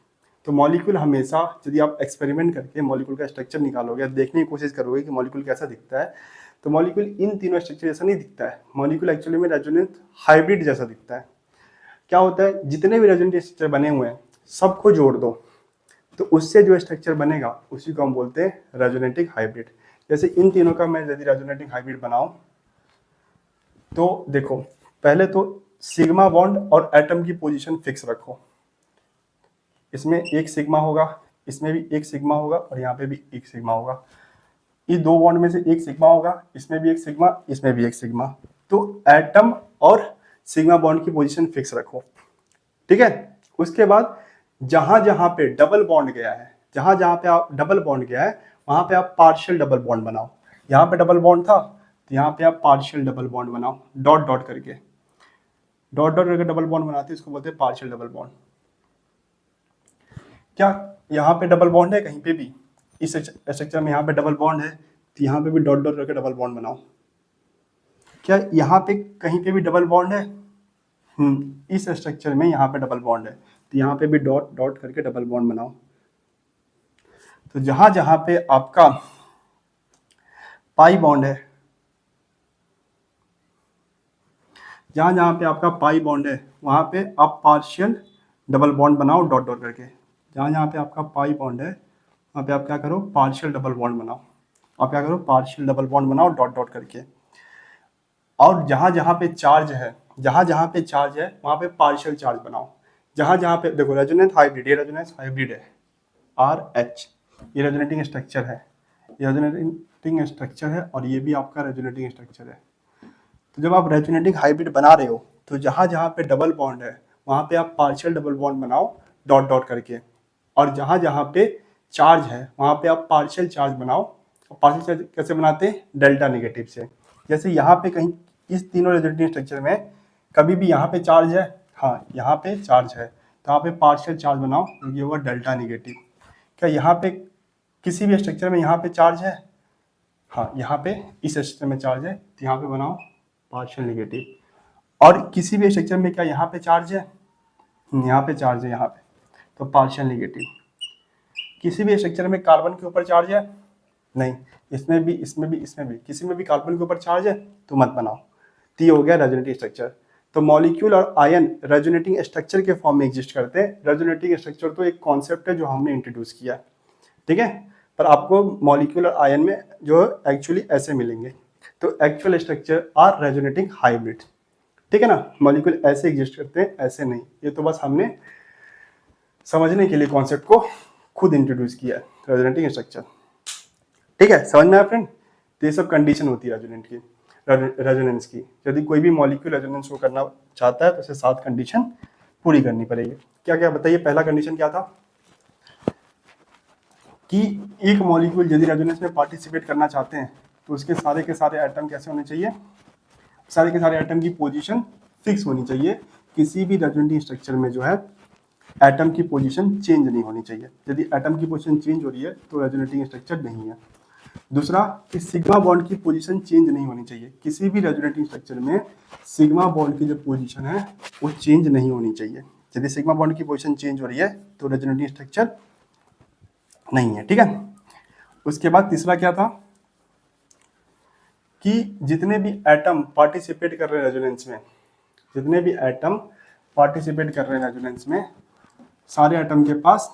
तो मॉलिक्यूल हमेशा, यदि आप एक्सपेरिमेंट करके मॉलिक्यूल का स्ट्रक्चर निकालोगे, देखने की कोशिश करोगे कि मॉलिक्यूल कैसा दिखता है, तो मॉलिक्यूल इन तीनों स्ट्रक्चर जैसा नहीं दिखता है। मॉलिक्यूल एक्चुअली में रेजोनेंट हाइब्रिड जैसा दिखता है। क्या होता है, जितने भी रेजोनेंट स्ट्रक्चर बने हुए हैं सबको जोड़ दो, तो उससे जो स्ट्रक्चर बनेगा उसी को हम बोलते हैं रेजोनेटिंग हाइब्रिड। जैसे इन तीनों का मैं यदि रेजोनेटिंग हाइब्रिड बनाऊं, तो देखो, पहले तो सिग्मा बॉन्ड और एटम की पोजीशन फिक्स रखो। इसमें एक सिग्मा होगा, इसमें भी एक सिग्मा होगा और यहाँ पे भी एक सिग्मा होगा। इस दो बॉन्ड में से एक सिग्मा होगा, इसमें भी एक सिग्मा, इसमें भी एक सिग्मा। तो एटम और सिग्मा बॉन्ड की पोजीशन फिक्स रखो, ठीक है। उसके बाद जहां जहां पे डबल बॉन्ड गया है, जहां जहां पे आप डबल बॉन्ड गया है, वहां पे आप पार्शियल डबल बॉन्ड बनाओ। यहाँ पे डबल बॉन्ड था तो यहाँ पे आप पार्शियल डबल बॉन्ड बनाओ, डॉट डॉट करके, डॉट डॉट करके डबल बॉन्ड बनाते हैं, इसको बोलते हैं पार्शियल डबल बॉन्ड। क्या यहाँ पे डबल बॉन्ड है कहीं पे भी, इस स्ट्रक्चर में यहाँ पे डबल बॉन्ड है, तो यहाँ पे भी डॉट डॉट करके डबल बॉन्ड बनाओ। क्या यहाँ पे कहीं पे भी डबल बॉन्ड है, इस स्ट्रक्चर में यहाँ पे डबल बॉन्ड है, तो यहाँ पे भी डॉट डॉट करके डबल बॉन्ड बनाओ। तो जहां जहां पे आपका पाई बॉन्ड है, जहां जहां पे आपका पाई बॉन्ड है, वहां पे आप पार्शियल डबल बॉन्ड बनाओ, डॉट डॉट करके। जहां जहां पे आपका पाई बॉन्ड है, वहां पे आप क्या करो, पार्शियल डबल बॉन्ड बनाओ। आप क्या करो, पार्शियल डबल बॉन्ड बनाओ, डॉट डॉट करके। और जहां जहां पे चार्ज है, जहां जहां पे चार्ज है, वहां पे पार्शियल चार्ज बनाओ। जहां जहां पे देखो, रेजोनेंस हाइब्रिड, ये रेजोनेंस हाइब्रिड है, RH, ये रेजोनेटिंग स्ट्रक्चर है, ये रेजोनेटिंग स्ट्रक्चर है, और ये भी आपका रेजोनेटिंग स्ट्रक्चर है। तो जब आप रेजोनेटिंग हाइब्रिड बना रहे हो, तो जहां जहां पे डबल बॉन्ड है, वहां पे आप पार्शियल डबल बॉन्ड बनाओ, डॉट डॉट करके। और जहां जहां पे चार्ज है, वहां पे आप पार्शियल चार्ज बनाओ। पार्शियल चार्ज कैसे बनाते हैं, डेल्टा नेगेटिव से। जैसे यहाँ पे कहीं इस तीनों रेजोनेटिंग स्ट्रक्चर में कभी भी यहाँ पे चार्ज है, हाँ यहाँ पे चार्ज है, तो यहाँ पे पार्शियल चार्ज बनाओ, ये होगा डेल्टा नेगेटिव। क्या यहाँ पे किसी भी स्ट्रक्चर में यहाँ पे चार्ज है, हाँ यहाँ पे इस स्ट्रक्चर में चार्ज है, तो यहाँ पे बनाओ पार्शियल नेगेटिव। और किसी भी स्ट्रक्चर में क्या यहाँ पे चार्ज है, यहाँ पे चार्ज है यहाँ पे, तो पार्शियल नेगेटिव। किसी भी स्ट्रक्चर में कार्बन के ऊपर चार्ज है, नहीं, इसमें भी, इसमें भी, इसमें भी, किसी में भी कार्बन के ऊपर चार्ज है तो मत बनाओ। तो ये हो गया रेजोनेटिंग स्ट्रक्चर। तो मॉलिक्यूल और आयन रेजोनेटिंग स्ट्रक्चर के फॉर्म में एग्जिस्ट करते हैं। रेजोनेटिंग स्ट्रक्चर तो एक कॉन्सेप्ट है जो हमने इंट्रोड्यूस किया, ठीक है, पर आपको मॉलिक्यूल और आयन में जो एक्चुअली ऐसे मिलेंगे। तो actual structure are resonating hybrid, ठीक है ना। मॉलिक्यूल ऐसे एग्जिस्ट करते हैं, ऐसे नहीं। ये तो बस हमने समझने के लिए कॉन्सेप्ट को खुद इंट्रोड्यूस किया है, रेजोनेटिंग स्ट्रक्चर, ठीक है। समझ में आया फ्रेंड। तो ये सब कंडीशन होती है रेजोनेंट की, रेजोनेंस की। यदि कोई भी मॉलिक्यूल रेजोनेंस को करना चाहता है तो उसे 7 कंडीशन पूरी करनी पड़ेगी। क्या क्या बताइए। पहला कंडीशन क्या था कि एक मॉलिक्यूल यदि रेजोनेंस में पार्टिसिपेट करना चाहते हैं तो उसके सारे के सारे एटम कैसे होने चाहिए, सारे के सारे एटम की पोजीशन फिक्स होनी चाहिए। किसी भी रेजोनेटिंग स्ट्रक्चर में जो है एटम की पोजीशन चेंज नहीं होनी चाहिए। यदि एटम की पोजीशन चेंज हो रही है तो रेजोनेटिंग स्ट्रक्चर नहीं है। दूसरा कि सिग्मा बॉन्ड की पोजीशन चेंज नहीं होनी चाहिए। किसी भी रेजोनेटिंग स्ट्रक्चर में सिग्मा बॉन्ड की जो पोजीशन है वो चेंज नहीं होनी चाहिए। यदि सिग्मा बॉन्ड की पोजीशन चेंज हो रही है तो रेजोनेटिंग स्ट्रक्चर नहीं है, ठीक है। उसके बाद तीसरा क्या था कि जितने भी एटम पार्टिसिपेट कर रहे हैं रेजोनेंस में, जितने भी एटम पार्टिसिपेट कर रहे हैं रेजोनेंस में, सारे एटम के पास,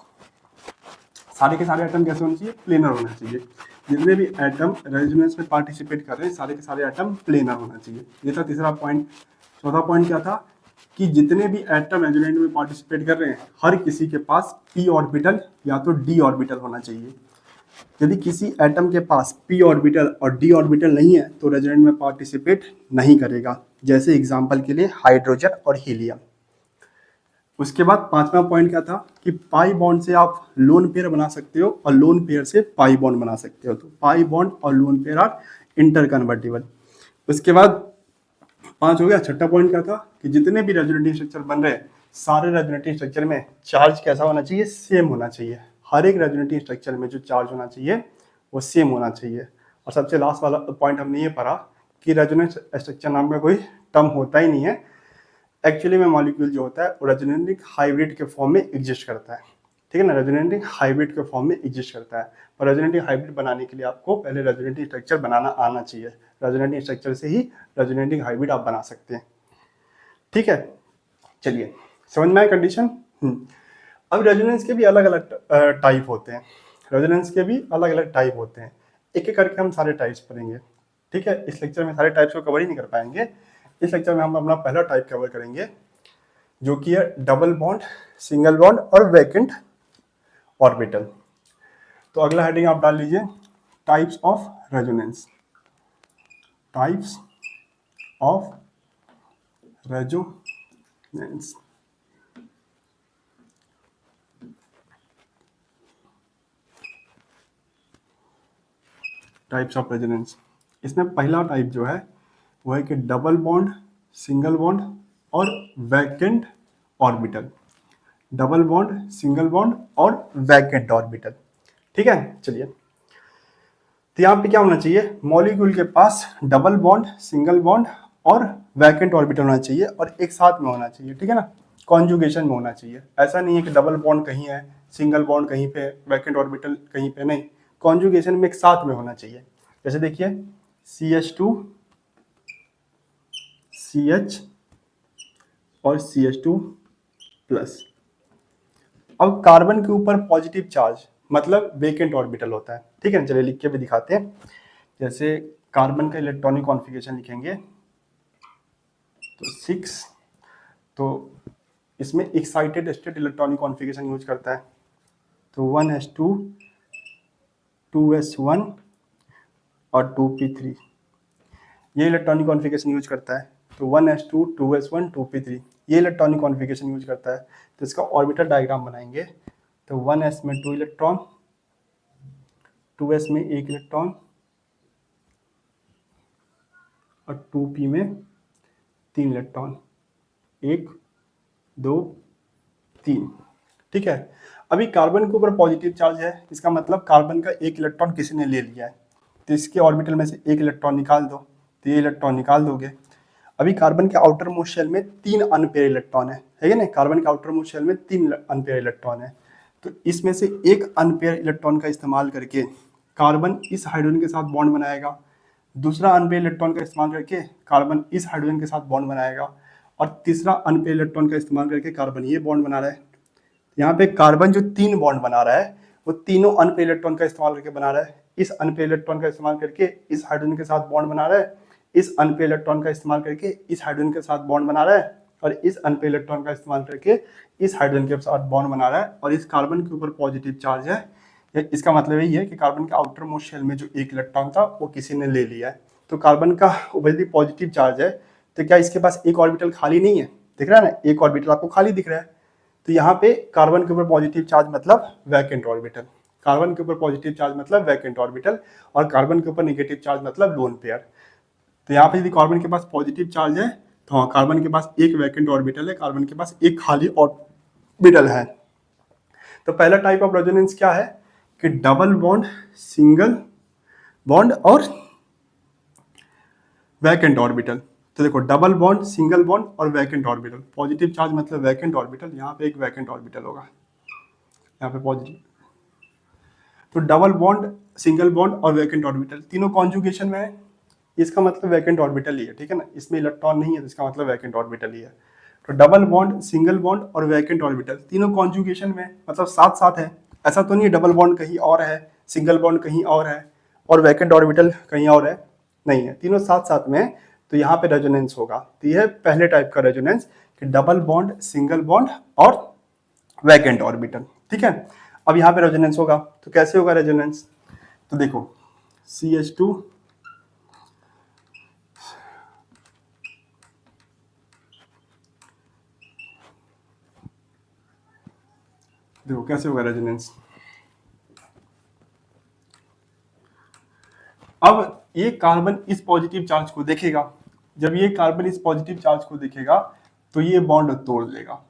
सारे के सारे एटम कैसे होने चाहिए, प्लेनर होना चाहिए। जितने भी एटम रेजोनेंस में पार्टिसिपेट कर रहे हैं सारे के सारे एटम प्लेनर होना चाहिए। ये था तीसरा पॉइंट। चौथा पॉइंट क्या था कि जितने भी एटम रेजोनेंस में पार्टिसिपेट कर रहे हैं हर किसी के पास p ऑर्बिटल या तो d ऑर्बिटल होना चाहिए। यदि किसी एटम के पास p ऑर्बिटल और d ऑर्बिटल नहीं है तो रेजोनेंस में पार्टिसिपेट नहीं करेगा, जैसे एग्जांपल के लिए हाइड्रोजन और हीलियम। उसके बाद पांचवा पॉइंट क्या था कि पाई बॉन्ड से आप लोन पेयर बना सकते हो और लोन पेयर से पाई बॉन्ड बना सकते हो। तो पाई बॉन्ड और lone pair are interconvertible. उसके बाद 5 हो गया। छठा पॉइंट क्या था कि जितने भी रेजोनेटिव स्ट्रक्चर बन रहे हैं सारे रेजोनेटिव स्ट्रक्चर में चार्ज कैसा होना चाहिए, सेम होना चाहिए। हर एक रेजोनेटिव स्ट्रक्चर में जो चार्ज होना चाहिए वो सेम होना चाहिए। और सबसे लास्ट वाला पॉइंट हमने ये पढ़ा कि रेजोनेंस स्ट्रक्चर नाम का कोई टर्म होता ही नहीं है। एक्चुअली में मॉलिक्यूल जो होता है वो रेजोनेटिव हाइब्रिड के फॉर्म में एग्जिस्ट करता है, ठीक है ना। रेजोनेटिव हाइब्रिड के फॉर्म में एग्जिस्ट करता है। और रेजोनेटिव हाइब्रिड बनाने के लिए आपको पहले रेजोनेटिव स्ट्रक्चर बनाना आना चाहिए। रेजोनेटिव स्ट्रक्चर से ही रेजोनेटिव हाइब्रिड आप बना सकते हैं, ठीक है। चलिए समझ में आया कंडीशन। अब रेजोनेंस के भी अलग अलग टाइप होते हैं। रेजोनेंस के भी अलग अलग टाइप होते हैं। एक एक करके हम सारे टाइप्स पढ़ेंगे, ठीक है। इस लेक्चर में सारे टाइप्स को कवर ही नहीं कर पाएंगे। इस लेक्चर में हम अपना पहला टाइप कवर करेंगे जो कि है डबल बॉन्ड, सिंगल बॉन्ड और वैकेंट ऑर्बिटल। तो अगला हेडिंग आप डाल लीजिए types of resonance. Types of resonance. Types of resonance. इसमें पहला टाइप जो है वो है कि डबल बॉन्ड, सिंगल बॉन्ड और vacant orbital. Double bond, single bond और वैकेंट ऑर्बिटल, ठीक है। चलिए तो यहाँ पे क्या होना चाहिए, मॉलिक्यूल के पास डबल बॉन्ड, सिंगल बॉन्ड और वैकेंट ऑर्बिटल होना चाहिए और एक साथ में होना चाहिए, ठीक है ना। कॉन्जुगेशन में होना चाहिए। ऐसा नहीं है कि डबल बॉन्ड कहीं है, सिंगल बॉन्ड कहीं पे, वैकेंट ऑर्बिटल कहीं पे, नहीं। कॉन्जुगेशन में एक साथ में होना चाहिए। जैसे देखिए CH2 CH और CH2 प्लस। अब कार्बन के ऊपर पॉजिटिव चार्ज मतलब वेकेंट ऑर्बिटल होता है, ठीक है। चलिए लिख के भी दिखाते हैं। जैसे कार्बन का इलेक्ट्रॉनिक कॉन्फ़िगरेशन लिखेंगे तो 6, तो इसमें excited state electronic configuration use करता है। तो 1s2 2s1 और 2p3 ये इलेक्ट्रॉनिक कॉन्फ़िगरेशन यूज करता है। तो 1s2 2s1 2p3 ये इलेक्ट्रॉनिक कॉन्फ़िगरेशन यूज करता है। तो इसका ऑर्बिटल डायग्राम बनाएंगे। तो 1s में 2 इलेक्ट्रॉन, 2s में 1 इलेक्ट्रॉन और 2p में 3 इलेक्ट्रॉन, 1 2 3, ठीक है। अभी कार्बन के ऊपर पॉजिटिव चार्ज है, इसका मतलब कार्बन का 1 इलेक्ट्रॉन किसी ने ले लिया है। तो इसके ऑर्बिटल में से 1 इलेक्ट्रॉन निकाल दो, तो ये इलेक्ट्रॉन निकाल दोगे। अभी कार्बन के आउटर मोस्ट शेल में 3 अनपेयर इलेक्ट्रॉन है ना। कार्बन के आउटर मोस्ट शेल में 3 अनपेयर इलेक्ट्रॉन है। तो इसमें से एक अनपेयर इलेक्ट्रॉन का इस्तेमाल करके कार्बन इस हाइड्रोजन के साथ बॉन्ड बनाएगा। दूसरा अनपेयर इलेक्ट्रॉन का इस्तेमाल करके कार्बन इस हाइड्रोजन के साथ बॉन्ड बनाएगा। और तीसरा अनपेयर इलेक्ट्रॉन का इस्तेमाल करके कार्बन ये बॉन्ड बना रहा है। यहाँ पे कार्बन जो 3 बॉन्ड बना रहा है वो तीनों अनपेयर इलेक्ट्रॉन का इस्तेमाल करके बना रहा है। इस अनपेयर इलेक्ट्रॉन का इस्तेमाल करके इस हाइड्रोजन के साथ बॉन्ड बना रहा है, इस अनपेयर इलेक्ट्रॉन का इस्तेमाल करके इस हाइड्रोजन के साथ बॉन्ड बना रहा है और इस अनपेयर इलेक्ट्रॉन का इस्तेमाल करके इस हाइड्रोजन के साथ बॉन्ड बना रहा है। और इस कार्बन के ऊपर पॉजिटिव चार्ज है। इसका मतलब यही है कि कार्बन के आउटर मोस्ट शेल में जो 1 इलेक्ट्रॉन था वो किसी ने ले लिया है। तो कार्बन का यदि पॉजिटिव चार्ज है तो क्या इसके पास एक ऑर्बिटल खाली नहीं है, दिख रहा है ना, एक ऑर्बिटल आपको खाली दिख रहा है। तो यहाँ पे कार्बन के ऊपर पॉजिटिव चार्ज मतलब वैकेंट ऑर्बिटल, कार्बन के ऊपर पॉजिटिव चार्ज मतलब वैकेंट ऑर्बिटल और कार्बन के ऊपर नेगेटिव चार्ज मतलब लोन पेयर। तो यहाँ पे यदि कार्बन के पास पॉजिटिव चार्ज है तो हाँ कार्बन के पास एक वैकेंट ऑर्बिटल है, कार्बन के पास एक खाली ऑर्बिटल है। तो पहला टाइप ऑफ रेजोनेंस क्या है कि डबल बॉन्ड, सिंगल बॉन्ड और वैकेंट ऑर्बिटल। तो देखो डबल बॉन्ड, सिंगल बॉन्ड और वैकेंट ऑर्बिटल। पॉजिटिव चार्ज मतलब वैकेंट ऑर्बिटल, यहाँ पे एक वैकेंट ऑर्बिटल होगा, यहाँ पे पॉजिटिव। तो डबल बॉन्ड, सिंगल बॉन्ड और वैकेंट ऑर्बिटल तीनों कॉन्जुगेशन में है, इसका मतलब वैकेंट ऑर्बिटल ही है, ठीक है ना। इसमें इलेक्ट्रॉन नहीं है तो इसका मतलब वैकेंट ऑर्बिटल ही है। तो डबल बॉन्ड, सिंगल बॉन्ड और वैकेंट ऑर्बिटल तीनों कॉन्जुगेशन में मतलब साथ साथ है। ऐसा तो नहीं है डबल बॉन्ड कहीं और है, सिंगल बॉन्ड कहीं और है और वैकेंट ऑर्बिटल कहीं और है, नहीं है, तीनों साथ साथ में है। तो यहाँ पे रेजोनेंस होगा। तो यह पहले टाइप का रेजोनेंस कि डबल बॉन्ड, सिंगल बॉन्ड और वैकेंट ऑर्बिटल, ठीक है। अब यहाँ पे रेजोनेंस होगा तो कैसे होगा रेजोनेंस, तो देखो CH2 देखो कैसे होगा रेजोनेंस। अब ये कार्बन इस पॉजिटिव चार्ज को देखेगा, जब ये कार्बन इस पॉजिटिव चार्ज को देखेगा तो ये बॉन्ड तोड़ लेगा।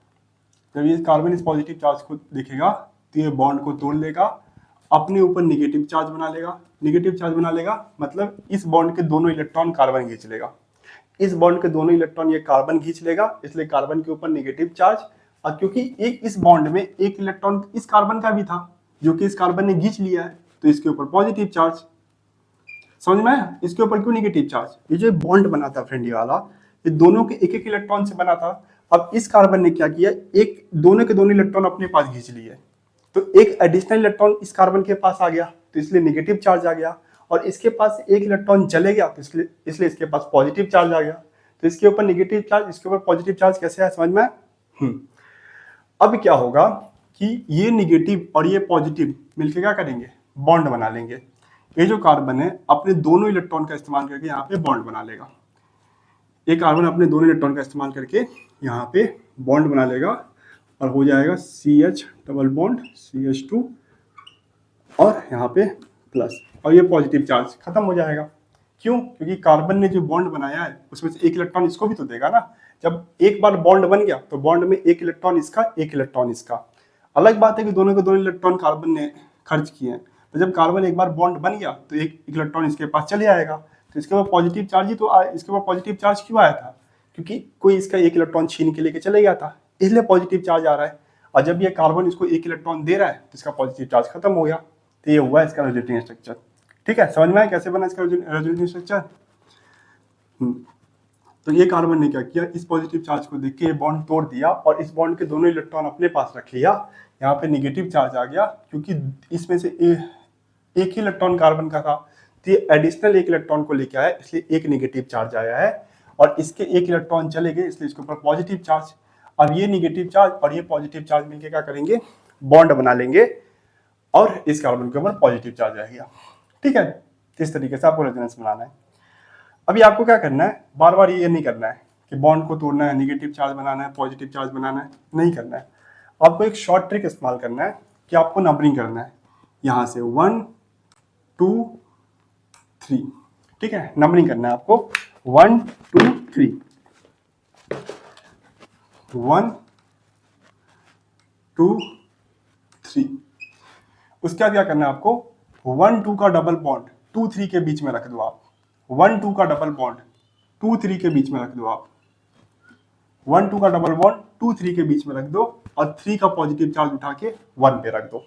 जब ये कार्बन इस पॉजिटिव चार्ज को देखेगा तो ये बॉन्ड को तोड़ लेगा, अपने ऊपर निगेटिव चार्ज बना लेगा। निगेटिव चार्ज बना लेगा मतलब इस बॉन्ड के दोनों इलेक्ट्रॉन कार्बन खींच लेगा। इस बॉन्ड के दोनों इलेक्ट्रॉन ये कार्बन खींच लेगा, इसलिए कार्बन के ऊपर निगेटिव चार्ज। और क्योंकि एक इस बॉन्ड में एक इलेक्ट्रॉन इस कार्बन का भी था जो कि इस कार्बन ने खींच लिया है, तो इसके ऊपर पॉजिटिव चार्ज। समझ में आया? इसके ऊपर क्यों निगेटिव चार्ज? ये जो बॉन्ड बना था फ्रेंड ये वाला, ये दोनों के एक एक इलेक्ट्रॉन से बना था। अब इस कार्बन ने क्या किया, एक दोनों के दोनों इलेक्ट्रॉन अपने पास खींच लिए, तो एक एडिशनल इलेक्ट्रॉन इस कार्बन के पास आ गया, तो इसलिए निगेटिव चार्ज आ गया। और इसके पास एक इलेक्ट्रॉन चले गया, तो इसलिए इसके पास पॉजिटिव चार्ज आ गया। तो इसके ऊपर निगेटिव चार्ज, इसके ऊपर पॉजिटिव चार्ज, कैसे है समझ में? अब क्या होगा कि ये निगेटिव और ये पॉजिटिव मिलकर क्या करेंगे, बॉन्ड बना लेंगे। ये जो कार्बन है अपने दोनों इलेक्ट्रॉन का इस्तेमाल करके यहाँ पे बॉन्ड बना लेगा। ये कार्बन अपने दोनों इलेक्ट्रॉन का इस्तेमाल करके यहाँ पे बॉन्ड बना लेगा और हो जाएगा CH डबल बॉन्ड CH2 और यहाँ पे प्लस, और ये पॉजिटिव चार्ज खत्म हो जाएगा। क्यों? क्योंकि कार्बन ने जो बॉन्ड बनाया है उसमें से एक इलेक्ट्रॉन इसको भी तो देगा ना। जब एक बार बॉन्ड बन गया तो बॉन्ड में एक इलेक्ट्रॉन इसका, एक इलेक्ट्रॉन इसका। अलग बात है कि दोनों के दोनों इलेक्ट्रॉन कार्बन ने खर्च किए हैं, तो जब कार्बन एक बार बॉन्ड बन गया तो एक इलेक्ट्रॉन इसके पास चले आएगा, तो इसके ऊपर पॉजिटिव चार्ज ही तो इसके ऊपर पॉजिटिव चार्ज क्यों आया था? क्योंकि कोई इसका एक इलेक्ट्रॉन छीन के लेके चले गया था, इसलिए पॉजिटिव चार्ज आ रहा है। और जब ये कार्बन इसको एक इलेक्ट्रॉन दे रहा है तो इसका पॉजिटिव चार्ज खत्म हो गया। तो ये हुआ इसका रेजोनेटिंग स्ट्रक्चर। ठीक है, समझ में आया कैसे बना इसका रेजोनेटिंग स्ट्रक्चर? तो ये कार्बन ने क्या किया, इस पॉजिटिव चार्ज को देख के ये बॉन्ड तोड़ दिया और इस बॉन्ड के दोनों इलेक्ट्रॉन अपने पास रख लिया। यहाँ पे निगेटिव चार्ज आ गया क्योंकि इसमें से एक ही इलेक्ट्रॉन कार्बन का था, तो ये एडिशनल एक इलेक्ट्रॉन को लेके आया, इसलिए एक निगेटिव चार्ज आया है। और इसके एक इलेक्ट्रॉन चले गए, इसलिए इसके ऊपर पॉजिटिव चार्ज। अब ये निगेटिव चार्ज और ये पॉजिटिव चार्ज मिलकर क्या करेंगे, बॉन्ड बना लेंगे और इस कार्बन के ऊपर पॉजिटिव चार्ज आएगा। ठीक है, किस तरीके से आपको रेजोनेंस बनाना है। अभी आपको क्या करना है, बार बार ये नहीं करना है कि बॉन्ड को तोड़ना है, निगेटिव चार्ज बनाना है, पॉजिटिव चार्ज बनाना है, नहीं करना है। आपको एक शॉर्ट ट्रिक इस्तेमाल करना है कि आपको नंबरिंग करना है, यहाँ से 1 2 3। ठीक है, नंबरिंग करना है आपको 1 2 3 1 2 3। उसके बाद क्या करना है आपको, 1 2 का डबल बॉन्ड 2 3 के बीच में रख दो आप। 1 2 का डबल बॉन्ड 2 3 के बीच में रख दो आप। 1 2 का डबल बॉन्ड 2 3 के बीच में रख दो और 3 का पॉजिटिव चार्ज उठा के 1 पे रख दो।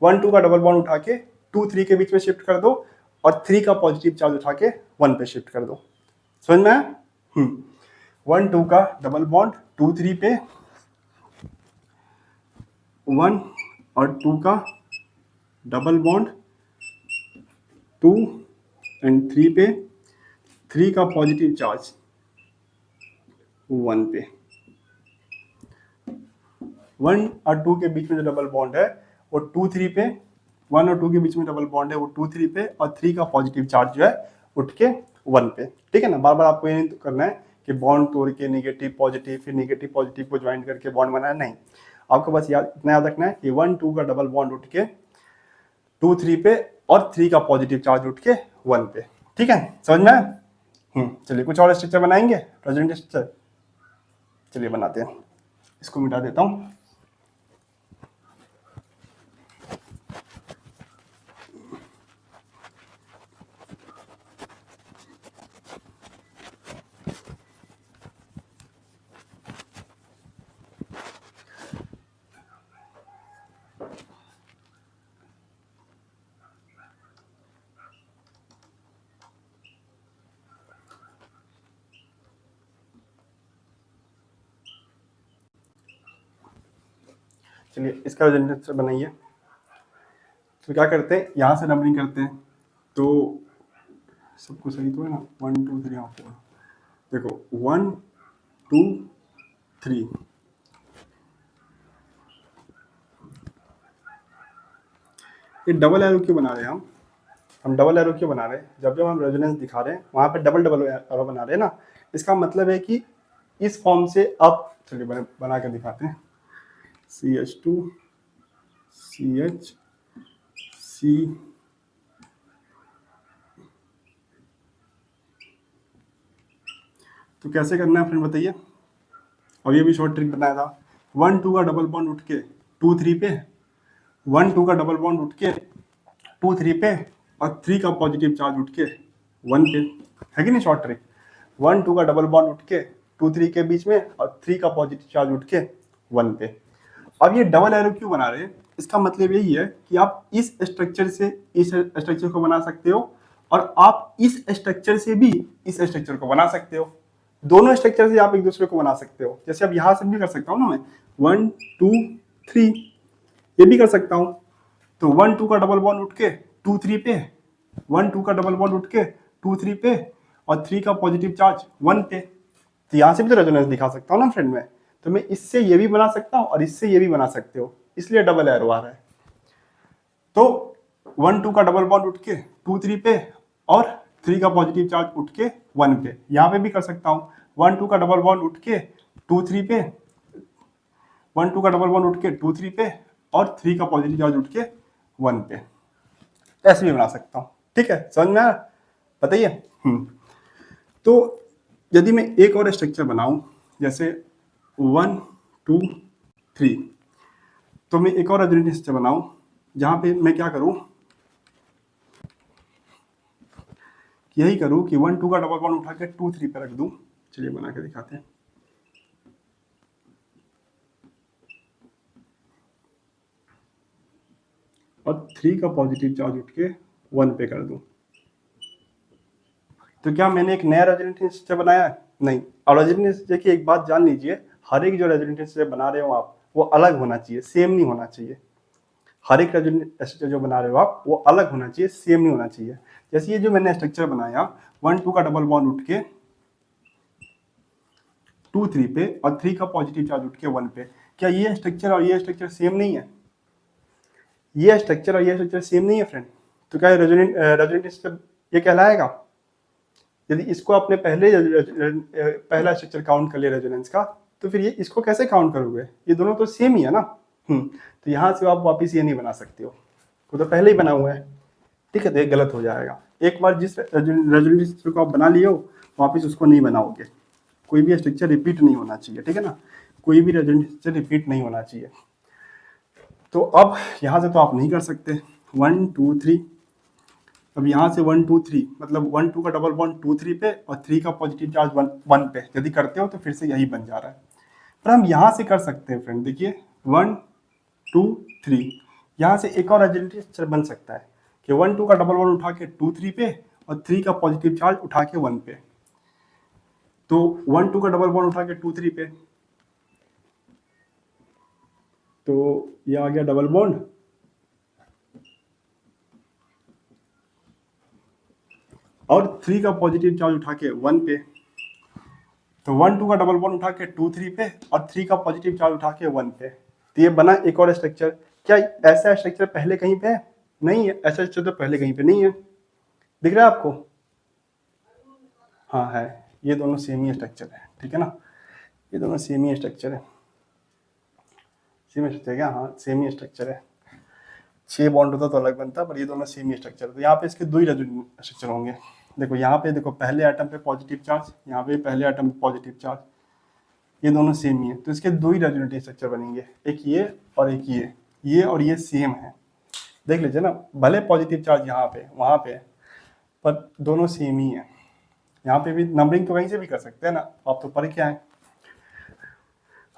1 2 का डबल बॉन्ड उठा के 2 3 के बीच में शिफ्ट कर दो और 3 का पॉजिटिव चार्ज उठा के 1 पे शिफ्ट कर दो। समझ में आया? 1 2 का डबल बॉन्ड 2 3 पे, 1 और 2 का डबल बॉन्ड 2 एंड 3 पे, 3 का पॉजिटिव चार्ज 1 पे। 1 और 2 के बीच में जो डबल बॉन्ड है वो 2 3 पे, 1 और 2 के बीच में डबल बॉन्ड है वो 2 3 पे, और 3 का पॉजिटिव चार्ज जो है उठ के 1 पे। ठीक है ना, बार बार आपको ये नहीं करना है कि बॉन्ड तोड़ के निगेटिव पॉजिटिव फिर निगेटिव पॉजिटिव को ज्वाइन करके बॉन्ड बनाना, नहीं। आपको बस इतना याद रखना है कि 1 2 का डबल बॉन्ड उठ के 2 3 पे और 3 का पॉजिटिव चार्ज उठ के 1 पे। ठीक है, समझ में आया? चलिए कुछ और स्ट्रक्चर बनाएंगे, प्रेजेंट स्ट्रक्चर। चलिए बनाते हैं, इसको मिटा देता हूँ। चलिए इसका रेजोनेंस बनाइए। तो क्या करते हैं, यहाँ से नंबरिंग करते हैं तो सबको सही तो है ना, 1 2 3 यहाँ 4। देखो 1 2 3, ये डबल एरो क्यों बना रहे हैं हम डबल एरो क्यों बना रहे हैं? जब जब हम रेजोनेंस दिखा रहे हैं वहाँ पे डबल डबल एरो बना रहे हैं ना, इसका मतलब है कि इस फॉर्म से अब चलिए बना के दिखाते हैं। CH2 CH C तो कैसे करना है फ्रेंड बताइए। और ये भी शॉर्ट ट्रिक बताया था, 1 2 का डबल बॉन्ड उठ के 2 3 पे, 1 2 का डबल बॉन्ड उठ के 2 3 पे, और 3 का पॉजिटिव चार्ज उठ के 1 पे, है कि नहीं शॉर्ट ट्रिक। 1 2 का डबल बॉन्ड उठ के 2 3 के बीच में, और 3 का पॉजिटिव चार्ज उठ के 1 पे। अब ये डबल एरो क्यों बना रहे हैं? इसका मतलब यही है कि आप इस स्ट्रक्चर से इस स्ट्रक्चर को बना सकते हो, और आप इस स्ट्रक्चर से भी इस स्ट्रक्चर को बना सकते हो। दोनों स्ट्रक्चर से आप एक दूसरे को बना सकते हो। जैसे अब यहां से भी कर सकता हूँ ना मैं, 1 2 3, ये भी कर सकता हूँ। तो 1 2 का डबल बॉन्ड उठ के 2 3 पे, 1 2 का डबल बॉन्ड उठ के 2 3 पे, और 3 का पॉजिटिव चार्ज 1 पे। तो यहाँ से भी तो रेजोनेंस दिखा सकता हूँ ना फ्रेंड में। तो मैं इससे ये भी बना सकता हूँ और इससे ये भी बना सकते हो, इसलिए डबल एरो आ रहा है। तो 1 2 का डबल बॉन्ड उठ के 2 3 पे, और 3 का पॉजिटिव चार्ज उठ के 1 पे। यहाँ पे भी कर सकता हूँ, 1 2 का डबल बॉन्ड उठ के 2 3 पे, 1 2 का डबल बॉन्ड उठ के 2 3 पे, और 3 का पॉजिटिव चार्ज उठ के 1 पे। ऐसे भी बना सकता हूँ। ठीक है, समझ में आया? बताइए। तो यदि मैं एक और स्ट्रक्चर बनाऊं, जैसे 1 2 3, तो मैं एक और रेजोनेंस स्ट्रक्चर बनाऊं जहां पे मैं क्या करूं, यही करूं कि 1 2 का डबल बॉन्ड उठा के 2 3 पे रख दूं। चलिए बना के दिखाते हैं। और 3 का पॉजिटिव चार्ज उठ के 1 पे कर दूं। तो क्या मैंने एक नया रेजोनेंस स्ट्रक्चर बनाया है? नहीं। और रेजोनेंस स्ट्रक्चर की एक बात जान लीजिए, हर एक जो रेजोनेंस स्ट्रक्चर बना रहे हो आप, वो अलग होना चाहिए, सेम नहीं होना चाहिए। हर एक रेजोनेंस स्ट्रक्चर जो बना रहे हो आप, वो अलग होना चाहिए, सेम नहीं होना चाहिए। जैसे ये जो मैंने स्ट्रक्चर बनाया, 1 2 का डबल बॉन्ड उठ के 2 3 पे, और 3 का पॉजिटिव चार्ज उठ के 1 पे, क्या ये स्ट्रक्चर और ये स्ट्रक्चर सेम नहीं है? ये स्ट्रक्चर और ये स्ट्रक्चर सेम नहीं है फ्रेंड। तो क्या रेजोनेंस ये कहलाएगा? यदि इसको आपने पहला स्ट्रक्चर काउंट कर लिया रेजोनेंस का, तो फिर ये इसको कैसे काउंट करोगे? ये दोनों तो सेम ही है ना। तो यहाँ से आप वापस ये नहीं बना सकते हो, वो तो पहले ही बना हुआ है। ठीक है, तो ये गलत हो जाएगा। एक बार जिस रेजोनेंस स्ट्रक्चर को आप बना लिए हो, वापस उसको नहीं बनाओगे। कोई भी स्ट्रक्चर रिपीट नहीं होना चाहिए, ठीक है ना। कोई भी रेजोनेंस स्ट्रक्चर रिपीट नहीं होना चाहिए। तो अब यहाँ से तो आप नहीं कर सकते 1 2 3। अब यहाँ से 1 2 3, मतलब 1 2 का डबल बॉन्ड 2 3 पे, और 3 का पॉजिटिव चार्ज 1 पे। यदि करते हो तो फिर से यही बन जा रहा है। पर हम यहाँ से कर सकते हैं फ्रेंड, देखिए 1 2 3, यहाँ से एक और रेजोनेंस स्ट्रक्चर बन सकता है कि 1 2 का डबल बॉन्ड उठा के 2 3 पे, और 3 का पॉजिटिव चार्ज उठा के 1 पे। तो 1 2 का डबल बॉन्ड उठा के 2 3 पे, तो ये आ गया डबल बॉन्ड, और 3 का पॉजिटिव चार्ज उठा के 1 पे। तो 1 2 का डबल बॉन्ड उठा के 2 3 पे, और 3 का पॉजिटिव चार्ज उठा के 1 पे। तो ये बना एक और स्ट्रक्चर। क्या ऐसा स्ट्रक्चर पहले कहीं पे है? नहीं है, ऐसा स्ट्रक्चर तो पहले कहीं पे नहीं है। दिख रहा है आपको? हाँ है, ये दोनों सेम ही स्ट्रक्चर है, ठीक है ना। ये दोनों सेम ही स्ट्रक्चर है। सेम स्ट्रक्चर क्या? हाँ सेम ही स्ट्रक्चर है। 6 बॉन्ड होता तो अलग बनता, पर ये दोनों सेम ही स्ट्रक्चर। तो यहाँ पे इसके दो ही स्ट्रक्चर होंगे। देखो यहाँ पे, देखो पहले एटम पे पॉजिटिव चार्ज, यहाँ पे पहले एटम पे पॉजिटिव चार्ज, ये दोनों सेम ही है। तो इसके दो ही रेजोनेटिव स्ट्रक्चर बनेंगे, एक ये और एक ये और ये सेम है। देख लीजिए ना, भले पॉजिटिव चार्ज यहाँ पे वहाँ पे, पर दोनों सेम ही है। यहाँ पे भी नंबरिंग तो कहीं से भी कर सकते हैं ना, आप तो पढ़ के आए।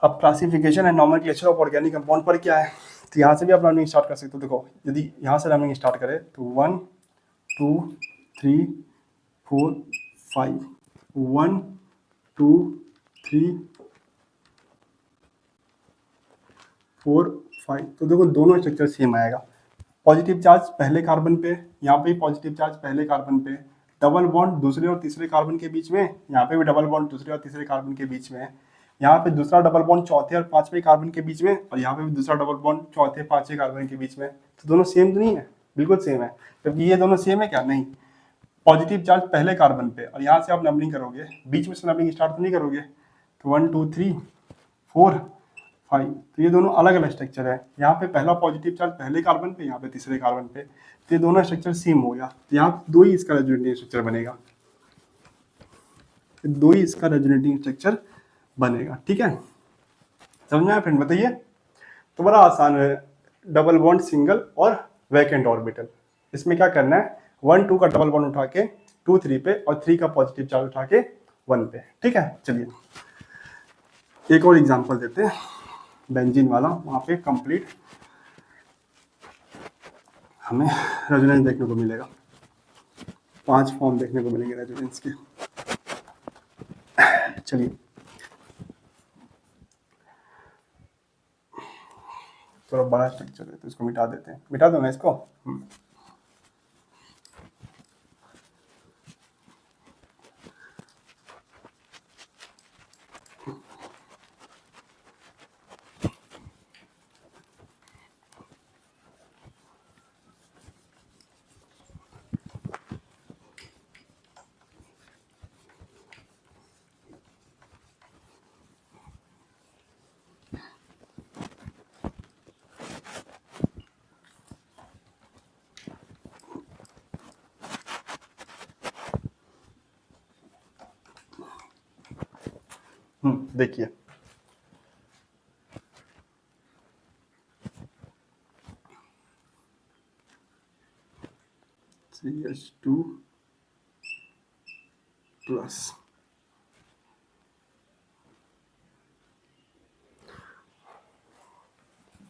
अब classification and nomenclature of organic compound पर क्या है, तो यहाँ से भी आप लर्निंग स्टार्ट कर सकते हो। देखो यदि यहाँ से लर्निंग स्टार्ट करें तो 1 2 3 4 5, 1 2 3 4 5, तो देखो दोनों स्ट्रक्चर सेम आएगा। पॉजिटिव चार्ज पहले कार्बन पे, यहाँ पे पॉजिटिव चार्ज पहले कार्बन पे, डबल बॉन्ड दूसरे और तीसरे कार्बन के बीच में, यहाँ पे भी डबल बॉन्ड दूसरे और तीसरे कार्बन के बीच में है। यहाँ पे दूसरा डबल बॉन्ड चौथे और 5वें कार्बन के बीच में, और यहाँ पे भी दूसरा डबल बॉन्ड चौथे 5वें कार्बन के बीच में। तो दोनों सेम तो नहीं है, बिल्कुल सेम है। जबकि ये दोनों सेम है क्या? नहीं। पॉजिटिव चार्ज पहले कार्बन पे, और यहाँ से आप नंबरिंग करोगे, बीच में से नंबरिंग स्टार्ट तो नहीं करोगे। तो 1 2 3 4 5, तो ये दोनों अलग अलग स्ट्रक्चर है। यहाँ पे पहला पॉजिटिव चार्ज पहले कार्बन पे, यहाँ पे तीसरे कार्बन पे, तो ये दोनों स्ट्रक्चर सेम हो गया। तो यहाँ दो ही इसका रेजोनेटिंग स्ट्रक्चर बनेगा, दो ही इसका रेजोनेटिंग स्ट्रक्चर बनेगा। ठीक है, समझ में आया फ्रेंड? बताइए। तो बड़ा आसान है, डबल बॉन्ड, सिंगल और वैकेंट ऑर्बिटल। इसमें क्या करना है, 1 2 का डबल बॉन्ड उठा के 2 3 पे, और 3 का पॉजिटिव चार्ज उठा के 1 पे। ठीक है, चलिए एक और एग्जांपल देते हैं, बेंजीन वाला। वहां पे कंप्लीट हमें रेजोनेंस देखने को मिलेगा, 5 फॉर्म देखने को मिलेंगे रेजोनेंस के। चलिए थोड़ा बड़ा स्ट्रक्चर है तो इसको मिटा देते हैं, मिटा दो ना इसको। देखिए CH2 प्लस,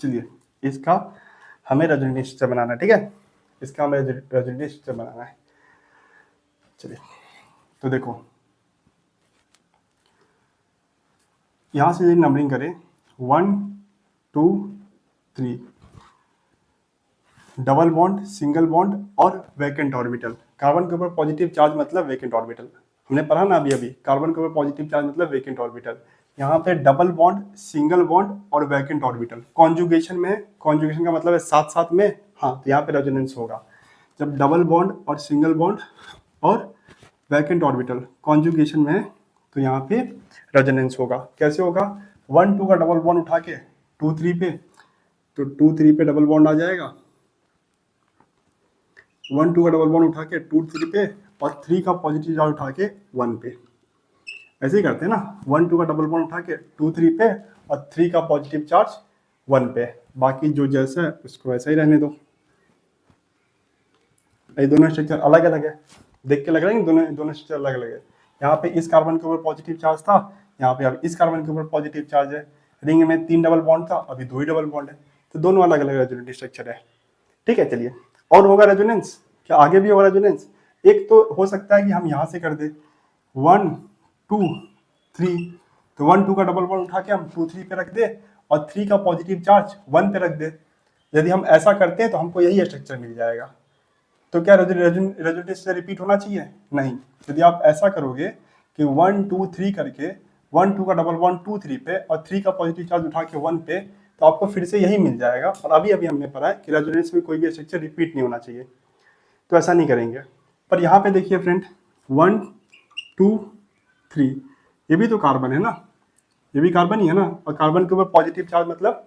चलिए इसका हमें रेजोनेटिंग स्ट्रक्चर बनाना है। ठीक है, इसका हमें रेजोनेटिंग स्ट्रक्चर बनाना है। चलिए तो देखो, यहां से नंबरिंग करें 1 2 3, डबल बॉन्ड, सिंगल बॉन्ड और वैकेंट ऑर्बिटल। कार्बन के ऊपर पॉजिटिव चार्ज मतलब वैकेंट ऑर्बिटल, हमने पढ़ा ना अभी अभी। कार्बन के ऊपर पॉजिटिव चार्ज मतलब वैकेंट ऑर्बिटल। यहाँ पे डबल बॉन्ड, सिंगल बॉन्ड और वैकेंट ऑर्बिटल कॉन्जुगेशन में है। कॉन्जुगेशन का मतलब है साथ साथ में। हाँ, तो यहाँ पे रेजोनेंस होगा जब डबल बॉन्ड और सिंगल बॉन्ड और वैकेंट ऑर्बिटल कॉन्जुगेशन में है, तो यहाँ पे रेजोनेंस होगा। कैसे होगा? 1 2 का डबल बॉन्ड उठा के 2 3 पे, तो 2 3 पे डबल बॉन्ड आ जाएगा। 1 2 का डबल बॉन्ड उठा के 2 3 पे, और 3 का पॉजिटिव चार्ज उठा के 1 पे। ऐसे ही करते हैं ना, 1 2 का डबल बॉन्ड उठा के 2 3 पे, और 3 का पॉजिटिव चार्ज 1 पे। बाकी जो जैसा है उसको वैसा ही रहने दो। ये दोनों स्ट्रक्चर अलग अलग है, देख के लग रहा है दोनों दोनों स्ट्रक्चर अलग अलग है। यहाँ पे इस कार्बन के ऊपर पॉजिटिव चार्ज था, यहाँ पे अब इस कार्बन के ऊपर पॉजिटिव चार्ज है। रिंग में 3 डबल बॉन्ड था, अभी 2 ही डबल बॉन्ड है, तो दोनों अलग अलग रेजोनेटिंग स्ट्रक्चर है। ठीक है, चलिए और होगा रेजोनेंस, क्या आगे भी होगा रेजोनेंस? एक तो हो सकता है कि हम यहाँ से कर दे 1 2 3, तो 1 2 का डबल बॉन्ड उठा के हम 2 3 पे रख दे, और 3 का पॉजिटिव चार्ज 1 पे रख दे। यदि हम ऐसा करते हैं तो हमको यही स्ट्रक्चर मिल जाएगा। तो क्या रेजोनेंस से रिपीट होना चाहिए? नहीं। यदि आप ऐसा करोगे कि 1 2 3 करके 1 2 का डबल बॉन्ड 2 3 पे, और 3 का पॉजिटिव चार्ज उठा के 1 पे, तो आपको फिर से यही मिल जाएगा। और अभी अभी हमने पढ़ा है कि रेजोनेंस में कोई भी स्ट्रक्चर रिपीट नहीं होना चाहिए, तो ऐसा नहीं करेंगे। पर यहाँ पे देखिए फ्रेंड, 1 2 3, ये भी तो कार्बन है ना, ये भी कार्बन ही है ना। और कार्बन के ऊपर पॉजिटिव चार्ज मतलब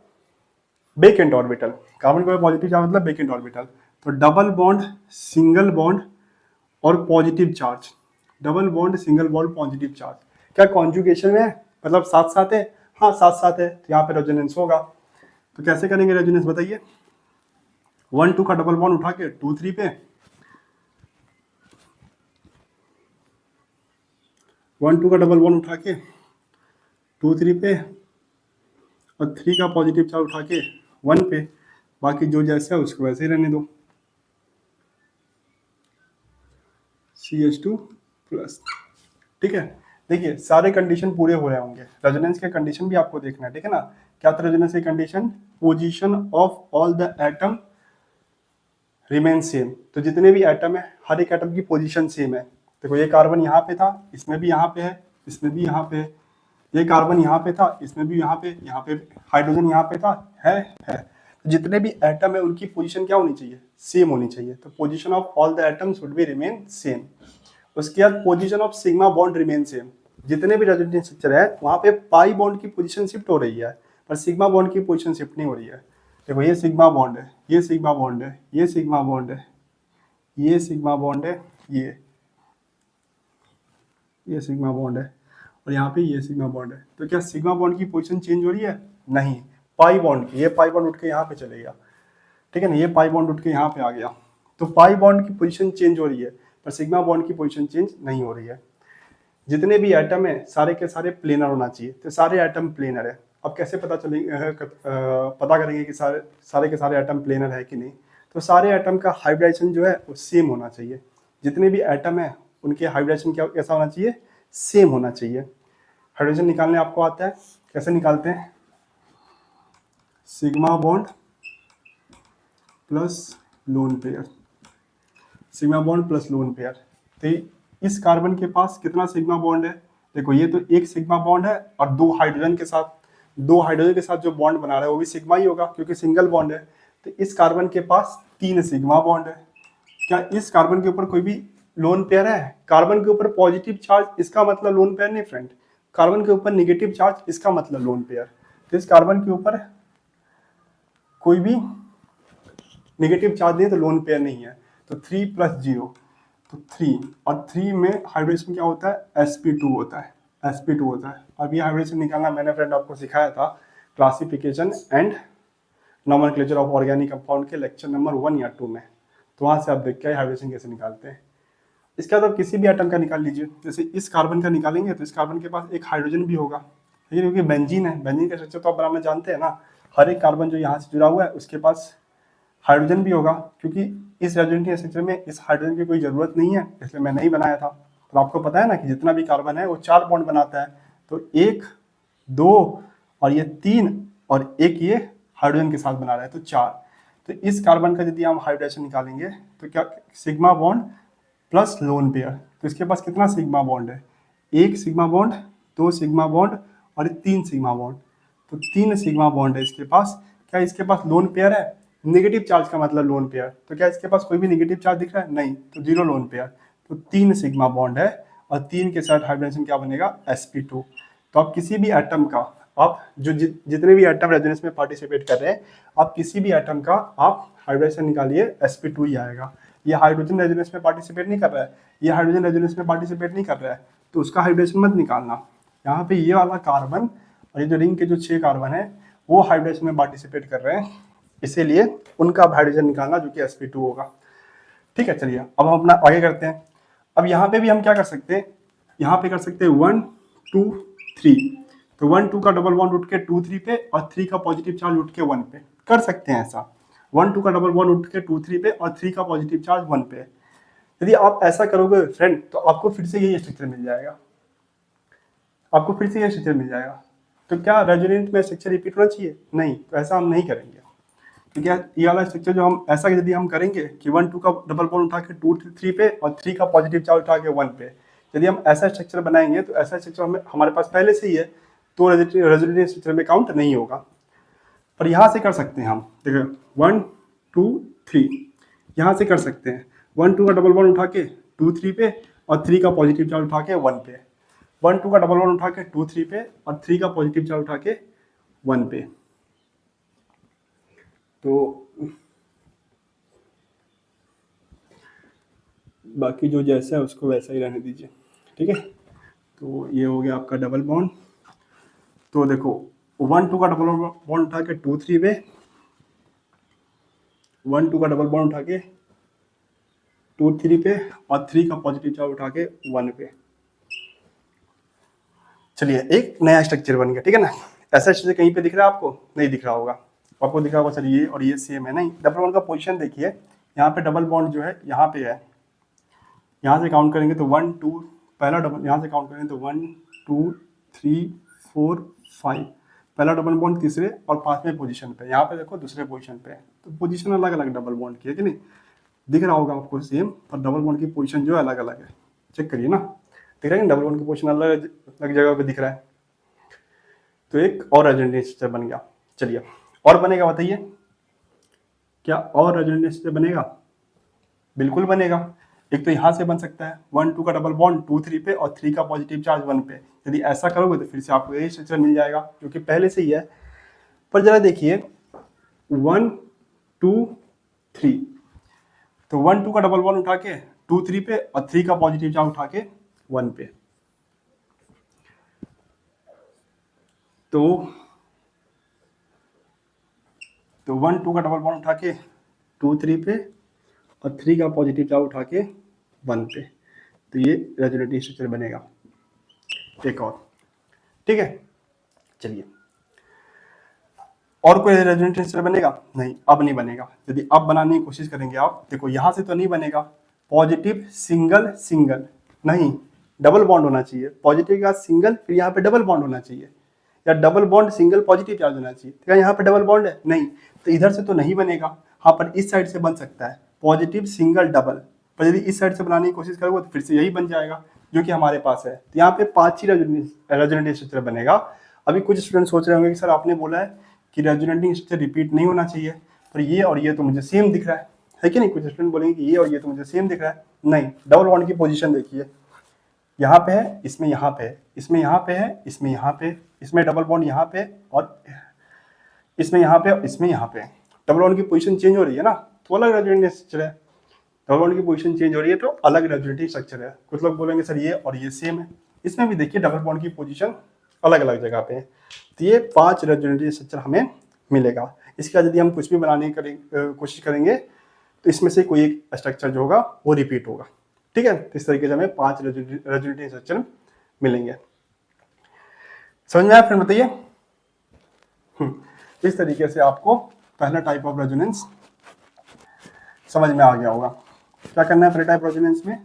वैकेंट ऑर्बिटल, कार्बन के ऊपर पॉजिटिव चार्ज मतलब वैकेंट ऑर्बिटल। तो डबल बॉन्ड, सिंगल बॉन्ड और positive charge, double bond, single bond, positive charge, क्या कॉन्जुगेशन में है? मतलब साथ साथ है। हाँ, साथ साथ है, तो यहाँ पे रेजोनेंस होगा। तो कैसे करेंगे रेजोनेंस बताइए? 1 2 का डबल बॉन्ड उठा के 2 3 पे, 1 2 का डबल बॉन्ड उठा के 2 3 पे, और 3 का पॉजिटिव चार्ज उठा के 1 पे। बाकी जो जैसा है उसको वैसे ही रहने दो, CH2 प्लस। ठीक है, देखिए सारे कंडीशन पूरे हो रहे होंगे। रेजोनेंस के कंडीशन भी आपको देखना है, ठीक है ना। क्या था रेजोनेंस की condition? Position of all the atom remain same. तो जितने भी एटम है, हर एक एटम की पोजीशन सेम है। देखो ये कार्बन यहाँ पे था, इसमें भी यहाँ पे है, इसमें भी यहाँ पे है। ये कार्बन यहाँ पे था, इसमें भी यहाँ पे हाइड्रोजन यहाँ पे था, है। जितने भी एटम है उनकी पोजीशन क्या होनी चाहिए, सेम होनी चाहिए। तो position of all the atoms would be remain same. उसके बाद position of sigma bond remain same. जितने भी रेजोनेंस स्ट्रक्चर है वहाँ पे पाई बॉन्ड की पोजीशन शिफ्ट हो रही है, पर सिग्मा बॉन्ड की पोजीशन शिफ्ट नहीं हो रही है। देखो ये सिग्मा बॉन्ड है, ये सिग्मा बॉन्ड है, ये सिग्मा बॉन्ड है, ये सिग्मा बॉन्ड है, ये सिग्मा बॉन्ड है, और यहाँ पे ये सिग्मा बॉन्ड है। तो क्या सिग्मा बॉन्ड की पोजीशन चेंज हो रही है? नहीं। पाई बॉन्ड की, ये पाई बॉन्ड उठ के यहाँ पे चले गया, ठीक है ना, ये पाई बॉन्ड उठ के यहाँ पे आ गया। तो पाई बॉन्ड की पोजीशन चेंज हो रही है, पर सिग्मा बॉन्ड की पोजीशन चेंज नहीं हो रही है। जितने भी एटम है सारे के सारे प्लेनर होना चाहिए, तो सारे एटम प्लेनर है। अब कैसे पता चलेंगे, पता करेंगे कि सारे के सारे एटम प्लेनर है कि नहीं? तो सारे एटम का हाइब्रिडाइजेशन जो है वो सेम होना चाहिए। जितने भी एटम है उनके हाइब्रिडाइजेशन क्या कैसा होना चाहिए? सेम होना चाहिए। हाइड्रोजन निकालने आपको आता है, कैसे निकालते हैं? Sigma bond plus lone pair, sigma bond plus lone pair. तो इस कार्बन के पास कितना सिग्मा बॉन्ड है? देखो ये तो एक सिग्मा बॉन्ड है, और दो हाइड्रोजन के साथ जो बॉन्ड बना रहा है वो भी सिग्मा ही होगा क्योंकि सिंगल बॉन्ड है। तो इस कार्बन के पास 3 सिग्मा बॉन्ड है। क्या इस कार्बन के ऊपर कोई भी लोन पेयर है? कार्बन के ऊपर पॉजिटिव चार्ज, इसका मतलब लोन पेयर नहीं फ्रेंड। कार्बन के ऊपर नेगेटिव चार्ज, इसका मतलब लोन पेयर। तो इस कार्बन के ऊपर कोई भी नेगेटिव चार्ज नहीं है तो लोन पेयर नहीं है। तो 3 + 0 तो 3, और 3 में हाइड्रोजन क्या होता है? sp2 होता है, sp2 होता है। अब ये हाइड्रोजन निकालना मैंने फ्रेंड आपको सिखाया था classification and nomenclature of organic compound के लेक्चर नंबर 1 या 2 में। तो वहाँ से आप देख के हाइड्रोजन कैसे निकालते हैं। इसके बाद आप किसी भी एटम का निकाल लीजिए, जैसे इस कार्बन का निकालेंगे तो इस कार्बन के पास एक हाइड्रोजन भी होगा, ठीक है, क्योंकि बेंजीन है। बेंजीन का स्ट्रक्चर तो आप बनाना जानते हैं ना, हर एक कार्बन जो यहाँ से जुड़ा हुआ है उसके पास हाइड्रोजन भी होगा, क्योंकि इस रेजोनेंस स्ट्रक्चर में इस हाइड्रोजन की कोई ज़रूरत नहीं है, इसलिए मैंने ही बनाया था। तो आपको पता है ना कि जितना भी कार्बन है वो 4 बॉन्ड बनाता है, तो 1, 2 और ये 3 और एक ये हाइड्रोजन के साथ बना रहा है, तो 4। तो इस कार्बन का यदि हम हाइब्रिडाइजेशन निकालेंगे तो क्या sigma bond plus lone pair, तो इसके पास कितना सिग्मा बॉन्ड है? 1 सिग्मा बॉन्ड, 2 सिग्मा बॉन्ड और 3 सिग्मा बॉन्ड। तो 3 सिग्मा बॉन्ड है इसके पास। क्या इसके पास लोन पेयर है? नेगेटिव चार्ज का मतलब लोन पेयर। तो क्या इसके पास कोई भी नेगेटिव चार्ज दिख रहा है? नहीं, तो 0 लोन पेयर। तो 3 सिग्मा बॉन्ड है, और 3 के साथ हाइब्रिडेशन क्या बनेगा? sp2। तो आप किसी भी एटम का, आप जो जितने भी एटम रेजोनेंस में पार्टिसिपेट कर रहे हैं, आप किसी भी एटम का आप हाइब्रिडेशन निकालिए, sp2 ही आएगा। ये हाइड्रोजन रेजोनेंस में पार्टिसिपेट नहीं कर रहा है, ये हाइड्रोजन रेजोनेंस में पार्टिसिपेट नहीं कर रहा है, तो उसका हाइब्रिडेशन मत निकालना। यहाँ पे ये वाला कार्बन और ये जो रिंग के जो 6 कार्बन है वो हाइब्रिडेशन में पार्टिसिपेट कर रहे हैं, इसीलिए उनका हाइड्रोजन निकालना जो कि sp2 होगा। ठीक है, चलिए अब हम अपना आगे करते हैं। अब यहाँ पे भी हम क्या कर सकते हैं? यहाँ पे कर सकते हैं 1 2 3। तो 1 2 का डबल बॉन्ड उठ के 2 3 पे, और 3 का पॉजिटिव चार्ज उठ के 1 पे। कर सकते हैं ऐसा, 1 2 का डबल बॉन्ड उठ के 2 3 पे और 3 का पॉजिटिव चार्ज 1 पे। यदि आप ऐसा करोगे फ्रेंड तो आपको फिर से यही स्ट्रक्चर मिल जाएगा, आपको फिर से यही स्ट्रक्चर मिल जाएगा। तो क्या रेजोनेंस में स्ट्रक्चर रिपीट होना चाहिए? नहीं, तो ऐसा हम नहीं करेंगे। तो क्या ये वाला स्ट्रक्चर जो हम ऐसा यदि हम करेंगे कि 1 2 का डबल बॉन्ड उठा के 2 3 पे और 3 का पॉजिटिव चार्ज उठा के 1 पे, यदि हम ऐसा स्ट्रक्चर बनाएंगे तो ऐसा स्ट्रक्चर हमारे पास पहले से ही है, तो रेजोनेंस स्ट्रक्चर में काउंट नहीं होगा। पर यहाँ से कर सकते हैं हम, देखो 1 2 3 यहाँ से कर सकते हैं। 1 2 का डबल बॉन्ड उठा के 2 3 पे और 3 का पॉजिटिव चार्ज उठा के 1 पे, 1 2 का डबल बॉन्ड उठा के 2 3 पे और 3 का पॉजिटिव चार्ज उठा के 1 पे। तो बाकी जो जैसा है उसको वैसा ही रहने दीजिए, ठीक है। तो ये हो गया आपका डबल बॉन्ड। तो देखो 1 2 का डबल बॉन्ड उठा के 2 3 पे, 1 2 का डबल बॉन्ड उठा के 2 3 पे और 3 का पॉजिटिव चार्ज उठा के 1 पे। चलिए एक नया स्ट्रक्चर बन गया, ठीक है ना। ऐसा स्ट्रक्चर कहीं पे दिख रहा है आपको? नहीं दिख रहा होगा, आपको दिख रहा होगा सर ये और ये सेम है। नहीं, डबल बॉन्ड का पोजीशन देखिए, यहाँ पे डबल बॉन्ड जो है यहाँ पे है, यहाँ से काउंट करेंगे तो 1 2, पहला डबल यहाँ से काउंट करेंगे तो 1 2 3 4 5, पहला डबल बॉन्ड तीसरे और 5वें पोजीशन पे, यहाँ पे देखो दूसरे पोजीशन पे। तो पोजीशन अलग अलग डबल बॉन्ड की है कि नहीं? दिख रहा होगा आपको सेम, पर डबल बॉन्ड की पोजीशन जो है अलग अलग है। चेक करिए ना, दिख रहा है डबल बॉन्ड की पोजीशन अलग अलग जगह पे दिख रहा है। तो एक और रेजोनेंस स्ट्रक्चर बन गया। चलिए और बनेगा बताइए। क्या और रेजोनेंट स्ट्रक्चर बनेगा? बिल्कुल बनेगा। एक तो यहाँ से बन सकता है 1 2 का डबल बॉन्ड 2 3 पे और 3 का पॉजिटिव चार्ज 1 पे। यदि ऐसा करोगे तो फिर से आपको यही स्ट्रक्चर मिल जाएगा जो कि पहले से ही है। पर जरा देखिए 1 2 3, तो 1 2 का डबल बॉन्ड उठा के 2 3 पे और 3 का पॉजिटिव चार्ज उठा के 1 पे। तो 1 2 का डबल बॉन्ड उठा के 2 3 पे और 3 का पॉजिटिव चार्ज उठा के 1 पे, तो ये रेजोनेटिव स्ट्रक्चर बनेगा। एक और, ठीक है। चलिए, और कोई रेजोनेटिव स्ट्रक्चर बनेगा? नहीं, अब नहीं बनेगा। यदि अब बनाने की कोशिश करेंगे आप, देखो यहां से तो नहीं बनेगा। पॉजिटिव सिंगल सिंगल नहीं, डबल बॉन्ड होना चाहिए। पॉजिटिव के साथ सिंगल, फिर यहाँ पे डबल बॉन्ड होना चाहिए, या double bond single positive charge होना चाहिए। क्या यहाँ पे डबल बॉन्ड है? नहीं, तो इधर से तो नहीं बनेगा। हाँ, पर इस साइड से बन सकता है, पॉजिटिव सिंगल डबल। पर यदि इस साइड से बनाने की कोशिश करोगे तो फिर से यही बन जाएगा जो कि हमारे पास है। तो यहाँ पे 5 ही रेजोनेटिव स्ट्रक्चर बनेगा। अभी कुछ स्टूडेंट सोच रहे होंगे कि सर आपने बोला है कि रेजोनेटिंग स्ट्रक्चर रिपीट नहीं होना चाहिए, पर ये और ये तो मुझे सेम दिख रहा है कि नहीं? कुछ स्टूडेंट बोलेंगे कि ये और ये तो मुझे सेम दिख रहा है। नहीं, डबल बॉन्ड की पोजीशन देखिए, यहाँ पे है, इसमें यहाँ पे है, इसमें यहाँ पे है, इसमें यहाँ पे, इसमें डबल बॉन्ड यहाँ पे और इसमें यहाँ पे और इसमें यहाँ पे। डबल बॉन्ड की पोजीशन चेंज हो रही है ना, तो अलग रेजोनेटिव स्ट्रक्चर है। डबल बॉन्ड की पोजीशन चेंज हो रही है तो अलग रेजोनेटिव स्ट्रक्चर है। कुछ लोग बोलेंगे सर ये और ये सेम है। इसमें भी देखिए डबल बॉन्ड की पोजीशन अलग अलग जगह पे है। तो ये 5 रेजोनेटिव स्ट्रक्चर हमें मिलेगा। इसके बाद यदि हम कुछ भी बनाने की कोशिश करेंगे तो इसमें से कोई एक स्ट्रक्चर जो होगा वो रिपीट होगा, ठीक है। तो इस तरीके से हमें 5 रेजोनेटिव स्ट्रक्चर मिलेंगे। समझ में आया? फिर बताइए। इस तरीके से आपको पहला टाइप ऑफ रेजोनेंस समझ में आ गया होगा। क्या करना है पहले टाइप रेजोनेंस में?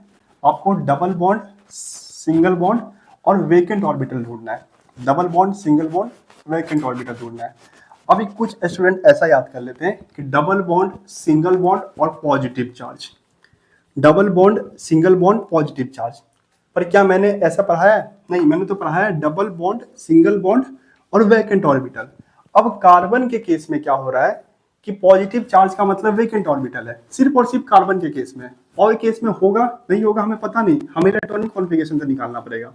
आपको डबल बॉन्ड, सिंगल बॉन्ड और वेकेंट ऑर्बिटल ढूंढना है। Double bond, single bond, vacant orbital ढूंढना है। अभी कुछ स्टूडेंट ऐसा याद कर लेते हैं कि डबल बॉन्ड, सिंगल बॉन्ड और positive charge, double bond, single bond, positive charge. पर क्या मैंने ऐसा पढ़ाया है? नहीं, मैंने तो पढ़ाया है डबल बॉन्ड, सिंगल बॉन्ड और वेकेंट ऑर्बिटल। अब कार्बन के केस में क्या हो रहा है कि पॉजिटिव चार्ज का मतलब वेकेंट ऑर्बिटल है, सिर्फ और सिर्फ कार्बन के केस में। और केस में होगा नहीं होगा हमें पता नहीं, हमें इलेक्ट्रॉनिक कॉन्फ़िगरेशन से निकालना पड़ेगा।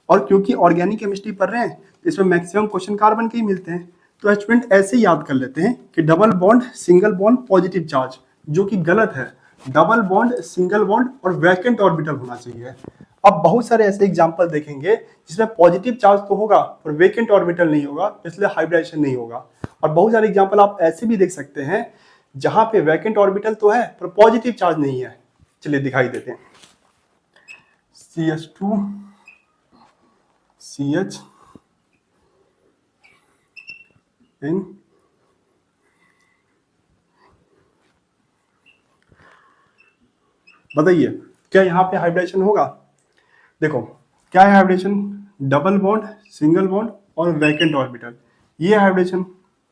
और क्योंकि ऑर्गेनिक केमिस्ट्री पढ़ रहे हैं इसमें मैक्सिमम क्वेश्चन कार्बन के ही मिलते हैं, तो स्टूडेंट ऐसे याद कर लेते हैं कि double bond, single bond, positive charge, जो कि गलत है। डबल बॉन्ड, सिंगल बॉन्ड और वैकेंट ऑर्बिटल होना चाहिए। अब बहुत सारे ऐसे एग्जांपल देखेंगे जिसमें पॉजिटिव चार्ज तो होगा पर वैकेंट ऑर्बिटल नहीं होगा, इसलिए हाइब्रिडाइजेशन नहीं होगा। और बहुत सारे एग्जांपल आप ऐसे भी देख सकते हैं जहां पे वैकेंट ऑर्बिटल तो है पर पॉजिटिव चार्ज नहीं है। चलिए दिखाई देते हैं। CH2 CH N बताइए क्या यहाँ पे हाइब्रिडेशन होगा? देखो क्या है hybridisation? Double bond, single bond और वैकेंट ऑर्बिटल, ये हाइब्रिडेशन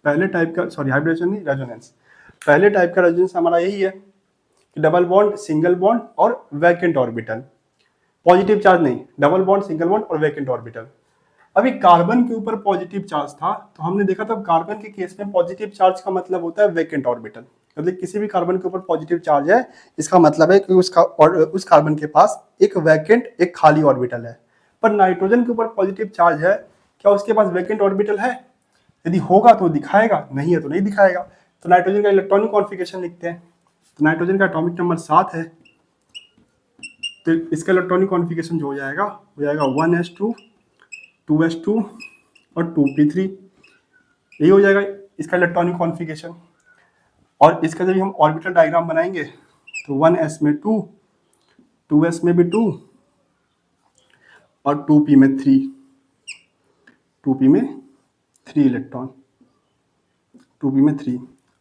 पहले टाइप का, सॉरी हाइब्रिडेशन नहीं, रेजोनेंस। पहले टाइप का रेजोनेंस हमारा यही है कि डबल बॉन्ड, सिंगल बॉन्ड और वैकेंट ऑर्बिटल, पॉजिटिव चार्ज नहीं, डबल बॉन्ड, सिंगल बॉन्ड और वैकेंट ऑर्बिटल। अभी कार्बन के ऊपर पॉजिटिव चार्ज था तो हमने देखा था कार्बन के केस में पॉजिटिव चार्ज का मतलब होता है वैकेंट ऑर्बिटल। मतलब किसी भी कार्बन के ऊपर पॉजिटिव चार्ज है इसका मतलब है कि उस कार्बन के पास एक वैकेंट, एक खाली ऑर्बिटल है। पर नाइट्रोजन के ऊपर पॉजिटिव चार्ज है, क्या उसके पास वैकेंट ऑर्बिटल है? यदि होगा तो दिखाएगा, नहीं है तो नहीं दिखाएगा। तो नाइट्रोजन का इलेक्ट्रॉनिक कॉन्फ़िगरेशन लिखते हैं। तो नाइट्रोजन का एटॉमिक नंबर 7 है, तो इसका इलेक्ट्रॉनिक कॉन्फ़िगरेशन जो हो जाएगा 1s2 2s2 और 2p3, यही हो जाएगा इसका इलेक्ट्रॉनिक कॉन्फ़िगरेशन। और इसका जब हम ऑर्बिटल डायग्राम बनाएंगे तो 1s में 2, 2s में भी 2 और 2p में 3, 2p में 3 इलेक्ट्रॉन, 2p में 3।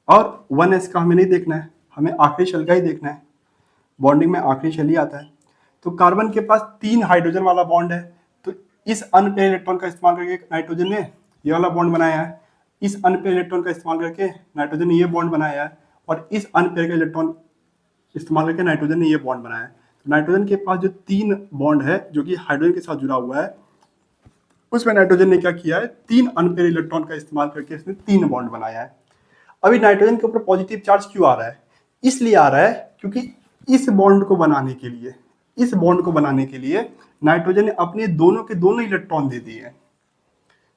और 1s का हमें नहीं देखना है, हमें आखिरी शेल का ही देखना है। बॉन्डिंग में आखिरी शेल ही आता है। तो कार्बन के पास 3 हाइड्रोजन वाला बॉन्ड है, तो इस अनपेयर इलेक्ट्रॉन का इस्तेमाल करके नाइट्रोजन ने ये वाला बॉन्ड बनाया है, इस अनपेयर इलेक्ट्रॉन का इस्तेमाल करके नाइट्रोजन ने ये बॉन्ड बनाया है, और इस अनपेयर का इलेक्ट्रॉन इस्तेमाल करके नाइट्रोजन ने ये बॉन्ड बनाया है। तो नाइट्रोजन के पास जो 3 बॉन्ड है जो कि हाइड्रोजन के साथ जुड़ा हुआ है, उसमें नाइट्रोजन ने क्या किया है, 3 अनपेयर इलेक्ट्रॉन का इस्तेमाल करके इसने 3 बॉन्ड बनाया है। अभी नाइट्रोजन के ऊपर पॉजिटिव चार्ज क्यों आ रहा है? इसलिए आ रहा है क्योंकि इस बॉन्ड को बनाने के लिए नाइट्रोजन ने अपने दोनों के दोनों इलेक्ट्रॉन दे दिए हैं,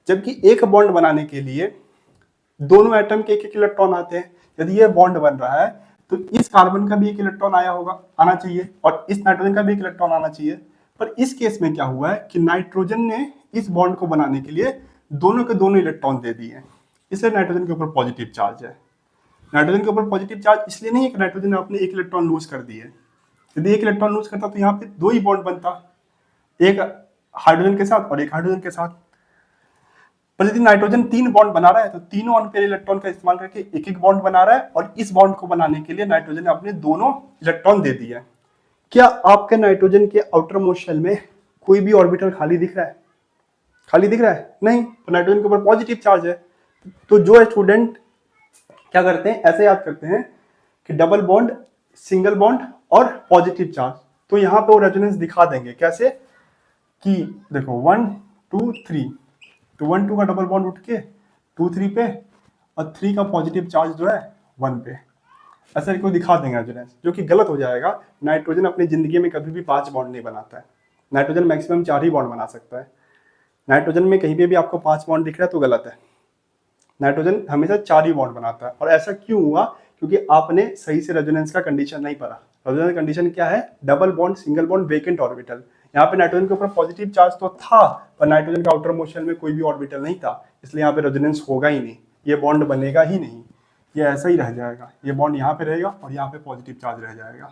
जबकि एक बॉन्ड बनाने के लिए दोनों एटम के एक एक इलेक्ट्रॉन आते हैं। यदि ये बॉन्ड बन रहा है तो इस कार्बन का भी एक इलेक्ट्रॉन आना चाहिए और इस नाइट्रोजन का भी एक इलेक्ट्रॉन आना चाहिए। पर इस केस में क्या हुआ है कि नाइट्रोजन ने इस बॉन्ड को बनाने के लिए दोनों के दोनों इलेक्ट्रॉन दे दिए, इसलिए नाइट्रोजन के ऊपर पॉजिटिव चार्ज है। नाइट्रोजन के ऊपर पॉजिटिव चार्ज इसलिए नहीं है कि नाइट्रोजन ने अपने एक इलेक्ट्रॉन लूज कर दिए। यदि एक इलेक्ट्रॉन लूज करता तो यहाँ पे दो ही बॉन्ड बनता, एक हाइड्रोजन के साथ और एक हाइड्रोजन के साथ। पर यदि नाइट्रोजन 3 बॉन्ड बना रहा है तो तीनों अनपेयर इलेक्ट्रॉन का इस्तेमाल करके एक एक बॉन्ड बना रहा है और इस बॉन्ड को बनाने के लिए नाइट्रोजन ने अपने दोनों इलेक्ट्रॉन दे दिए। क्या आपके नाइट्रोजन के आउटर मोस्ट शेल में कोई भी ऑर्बिटल खाली दिख रहा है? नहीं, तो नाइट्रोजन के ऊपर पॉजिटिव चार्ज है। तो जो स्टूडेंट क्या करते हैं, ऐसे याद करते हैं कि डबल बॉन्ड, सिंगल बॉन्ड और पॉजिटिव चार्ज, तो यहाँ पे वो रेजोनेंस दिखा देंगे। कैसे कि देखो 1 2 3, तो 1 2 का डबल बॉन्ड उठ के 2 3 पे और 3 का पॉजिटिव चार्ज जो है 1 पे, ऐसा को दिखा देंगे रेजोनेंस, जो कि गलत हो जाएगा। नाइट्रोजन अपनी जिंदगी में कभी भी 5 बॉन्ड नहीं बनाता है। नाइट्रोजन मैक्सिमम 4 ही बॉन्ड बना सकता है। नाइट्रोजन में कहीं पे भी आपको 5 बॉन्ड दिख रहा है तो गलत है। नाइट्रोजन हमेशा 4 ही बॉन्ड बनाता है। और ऐसा क्यों हुआ? क्योंकि आपने सही से रेजोनेंस का कंडीशन नहीं पढ़ा। रेजोनेंस कंडीशन क्या है? Double bond, single bond, vacant orbital. यहाँ पे नाइट्रोजन के ऊपर पॉजिटिव चार्ज तो था, पर नाइट्रोजन के आउटर मोस्ट शेल में कोई भी ऑर्बिटल नहीं था, इसलिए यहाँ पे रेजोनेंस होगा ही नहीं, ये बॉन्ड बनेगा ही नहीं, ये ऐसा ही रह जाएगा। ये बॉन्ड यहाँ पे रहेगा और यहाँ पे पॉजिटिव चार्ज रह जाएगा।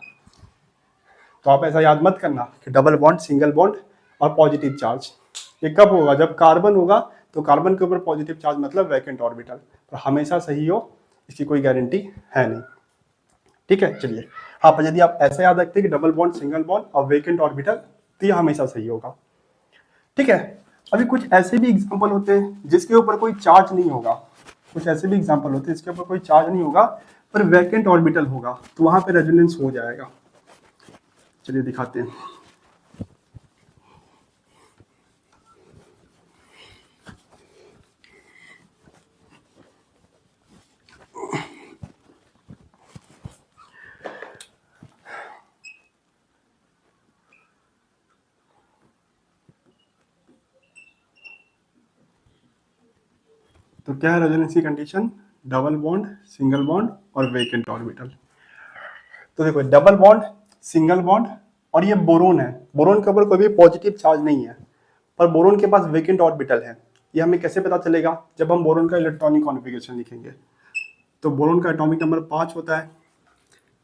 तो आप ऐसा याद मत करना कि डबल बॉन्ड, सिंगल बॉन्ड और पॉजिटिव चार्ज। ये कब होगा? जब कार्बन होगा, तो कार्बन के ऊपर पॉजिटिव चार्ज मतलब वैकेंट ऑर्बिटल। तो हमेशा सही हो, इसकी कोई गारंटी है नहीं। ठीक है, चलिए। हाँ, पर यदि आप ऐसे याद रखते हैं कि डबल बॉन्ड, सिंगल बॉन्ड और वैकेंट ऑर्बिटल, तो ये हमेशा सही होगा। ठीक है। अभी कुछ ऐसे भी एग्जाम्पल होते हैं जिसके ऊपर कोई चार्ज नहीं होगा, जिसके ऊपर कोई चार्ज नहीं होगा पर वैकेंट ऑर्बिटल होगा, तो वहां पे रेजोनेंस हो जाएगा। चलिए दिखाते हैं। तो क्या है रेजोनेंस की condition? Double bond, single bond और वेकेंट ऑर्बिटल। तो देखो, डबल बॉन्ड, सिंगल बॉन्ड और ये बोरोन है। बोरोन के ऊपर कोई भी पॉजिटिव चार्ज नहीं है, पर बोरोन के पास वेकेंट ऑर्बिटल है। ये हमें कैसे पता चलेगा? जब हम बोरोन का इलेक्ट्रॉनिक कॉन्फ़िगरेशन लिखेंगे। तो बोरोन का एटॉमिक नंबर 5 होता है,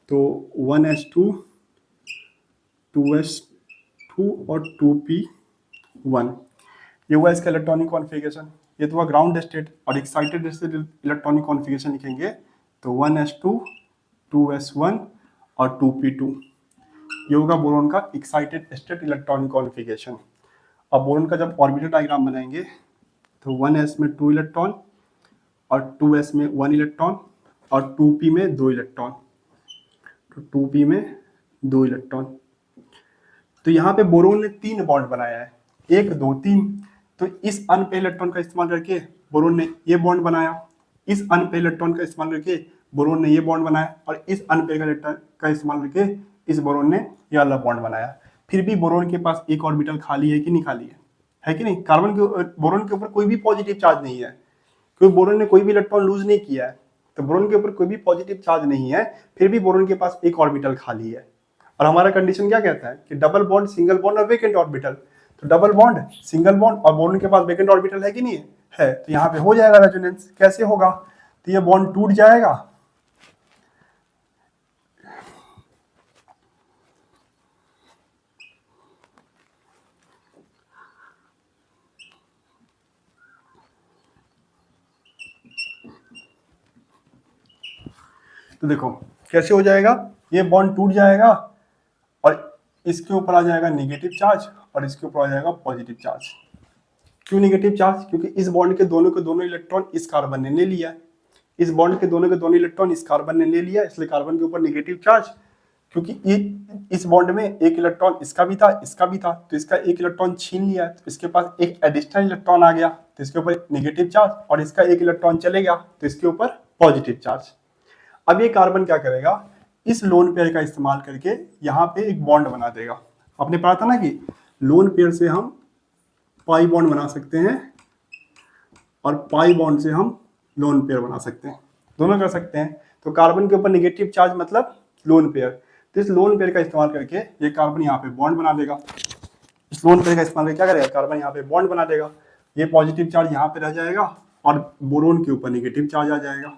तो 1s2, 2s2 और 2p1, ये हुआ इसका इलेक्ट्रॉनिक कॉन्फ़िगरेशन। ये तो हुआ ग्राउंड स्टेट। और एक्साइटेड स्टेट इलेक्ट्रॉनिक कॉन्फ़िगरेशन लिखेंगे तो 1s2, 2s1 और 2p2, ये होगा बोरोन का एक्साइटेड स्टेट इलेक्ट्रॉनिक कॉन्फ़िगरेशन। अब बोरोन का जब ऑर्बिटल डायग्राम बनाएंगे तो 1s में 2 इलेक्ट्रॉन और 2s में 1 इलेक्ट्रॉन और 2p में 2 इलेक्ट्रॉन, तो 2p में 2 इलेक्ट्रॉन। तो यहाँ पे बोरोन ने 3 बॉन्ड बनाया है, 1 2 3। तो इस अनपेयर इलेक्ट्रॉन का इस्तेमाल करके बोरोन ने ये बॉन्ड बनाया, इस अनपेयर इलेक्ट्रॉन का इस्तेमाल करके बोरोन ने ये बॉन्ड बनाया और इस अनपेयर इलेक्ट्रॉन का इस्तेमाल करके इस बोरोन ने ये वाला बॉन्ड बनाया। फिर भी बोरोन के पास एक ऑर्बिटल खाली है कि नहीं खाली है कि नहीं? बोरोन के ऊपर कोई भी पॉजिटिव चार्ज नहीं है, क्योंकि बोरोन ने कोई भी इलेक्ट्रॉन लूज नहीं किया है। तो बोरोन के ऊपर कोई भी पॉजिटिव चार्ज नहीं है, फिर भी बोरोन के पास एक ऑर्बिटल खाली है। और हमारा कंडीशन क्या कहता है कि डबल बॉन्ड, सिंगल बॉन्ड और वेकेंट ऑर्बिटल। तो डबल बॉन्ड, सिंगल बॉन्ड और बोरोन के पास वेकेंट ऑर्बिटल है कि नहीं है? तो यहाँ पे हो जाएगा रेजोनेंस। कैसे होगा? तो ये बॉन्ड टूट जाएगा, तो देखो कैसे हो जाएगा, ये बॉन्ड टूट जाएगा और इसके ऊपर आ जाएगा नेगेटिव चार्ज और इसके ऊपर आ जाएगा पॉजिटिव चार्ज। क्यों नेगेटिव चार्ज? क्योंकि इस बॉन्ड के दोनों इलेक्ट्रॉन इस कार्बन ने ले लिया, इस बॉन्ड के दोनों इलेक्ट्रॉन इस कार्बन ने ले लिया, इसलिए कार्बन के ऊपर नेगेटिव चार्ज। क्योंकि इस बॉन्ड में एक इलेक्ट्रॉन इसका भी था, इसका भी था, तो इसका एक इलेक्ट्रॉन छीन लिया, तो इसके पास एक एडिशनल इलेक्ट्रॉन आ गया, तो इसके ऊपर नेगेटिव चार्ज, और इसका एक इलेक्ट्रॉन चले गया तो इसके ऊपर पॉजिटिव चार्ज। अब ये कार्बन क्या करेगा, इस लोन पेयर का इस्तेमाल करके यहाँ पे एक बॉन्ड बना देगा। आपने पढ़ा था ना कि लोन पेयर से हम पाई बॉन्ड बना सकते हैं और पाई बॉन्ड से हम लोन पेयर बना सकते हैं, दोनों कर सकते हैं। तो कार्बन के ऊपर नेगेटिव चार्ज मतलब लोन पेयर, तो इस लोन पेयर का इस्तेमाल करके ये कार्बन यहाँ पे बॉन्ड बना देगा। इस लोन पेयर का इस्तेमाल करके क्या करेगा, कार्बन यहाँ पे बॉन्ड बना देगा। ये पॉजिटिव चार्ज यहाँ पे रह जाएगा और बोरोन के ऊपर नेगेटिव चार्ज आ जाएगा।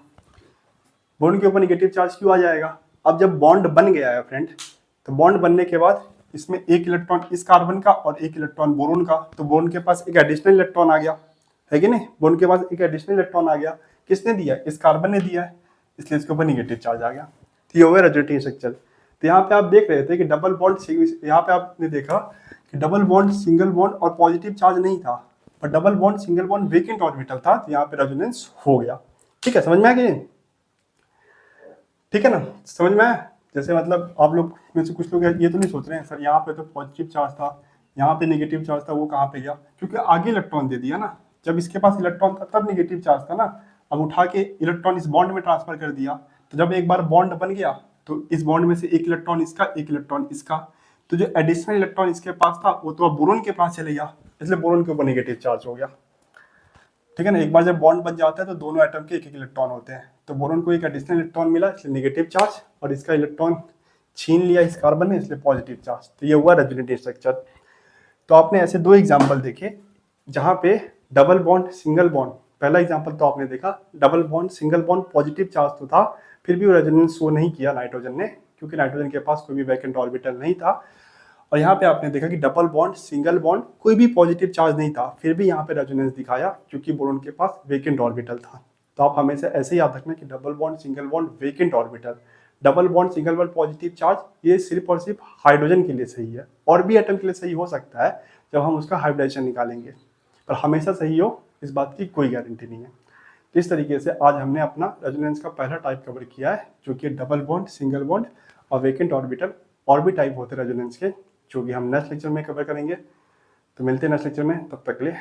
बोरोन के ऊपर नेगेटिव चार्ज क्यों आ जाएगा, अब जब बॉन्ड बन गया है फ्रेंड, तो बॉन्ड बनने के बाद इसमें एक इलेक्ट्रॉन इस कार्बन का और एक इलेक्ट्रॉन बोरोन का, तो बोरोन के पास एक एडिशनल इलेक्ट्रॉन आ गया है कि नहीं, बोरोन के पास एक एडिशनल इलेक्ट्रॉन आ गया। किसने दिया, इस कार्बन ने दिया है, इसलिए इसके ऊपर नेगेटिव चार्ज आ गया। तो ये हो गया रेजोनेटिंग स्ट्रक्चर। तो यहाँ पे आप देख रहे थे कि डबल बॉन्ड, यहाँ पे आपने देखा कि डबल बॉन्ड, सिंगल बॉन्ड और पॉजिटिव चार्ज नहीं था, पर double bond, single bond, vacant orbital था, तो यहाँ पे रेजोनेंस हो गया। ठीक है, समझ में आ गया, ठीक है ना, समझ में आया। जैसे मतलब आप लोग में से कुछ लोग ये तो नहीं सोच रहे हैं सर यहाँ पे तो पॉजिटिव चार्ज था, यहाँ पे नेगेटिव चार्ज था, वो कहाँ पे गया, क्योंकि आगे इलेक्ट्रॉन दे दिया ना। जब इसके पास इलेक्ट्रॉन था तब नेगेटिव चार्ज था ना, अब उठा के इलेक्ट्रॉन इस बॉन्ड में ट्रांसफर कर दिया। तो जब एक बार बॉन्ड बन गया तो इस बॉन्ड में से एक इलेक्ट्रॉन इसका, एक इलेक्ट्रॉन इसका, तो जो एडिशनल इलेक्ट्रॉन इसके पास था वो तो अब बोरोन के पास चले गया, इसलिए बोरोन के ऊपर नेगेटिव चार्ज हो गया। ठीक है ना, एक बार जब बॉन्ड बन जाता है तो दोनों एटम के एक एक इलेक्ट्रॉन होते हैं, तो बोरोन को एक एडिशनल इलेक्ट्रॉन मिला इसलिए नेगेटिव चार्ज, और इसका इलेक्ट्रॉन छीन लिया इस कार्बन ने इसलिए पॉजिटिव चार्ज। तो ये हुआ रेजोनेटिव स्ट्रक्चर। तो आपने ऐसे दो एग्जाम्पल देखे जहाँ पे डबल बॉन्ड, सिंगल बॉन्ड, पहला एग्जाम्पल तो आपने देखा double bond, single bond, positive charge तो था, फिर भी वो रेजोनेंस शो नहीं किया नाइट्रोजन ने, क्योंकि नाइट्रोजन के पास कोई भी वैकेंट ऑर्बिटल नहीं था। और यहाँ पे आपने देखा कि डबल बॉन्ड, सिंगल बॉन्ड, कोई भी पॉजिटिव चार्ज नहीं था, फिर भी यहाँ पे रेजोनेंस दिखाया क्योंकि बोरोन के पास वेकेंट ऑर्बिटल था। तो आप हमेशा ऐसे याद रखना कि double bond, single bond, vacant orbital, double bond, single bond, positive charge, ये सिर्फ और सिर्फ हाइड्रोजन के लिए सही है, और भी एटम के लिए सही हो सकता है जब हम उसका हाइब्रिडाइजेशन निकालेंगे, पर हमेशा सही हो इस बात की कोई गारंटी नहीं है। तो इस तरीके से आज हमने अपना रेजोनेंस का पहला टाइप कवर किया है, जो कि डबल बॉन्ड, सिंगल बॉन्ड और वेकेंट ऑर्बिटल। और भी टाइप होते हैं रेजोनेंस के, जो कि हम नेक्स्ट लेक्चर में कवर करेंगे। तो मिलते हैं नेक्स्ट लेक्चर में, तब तक के लिए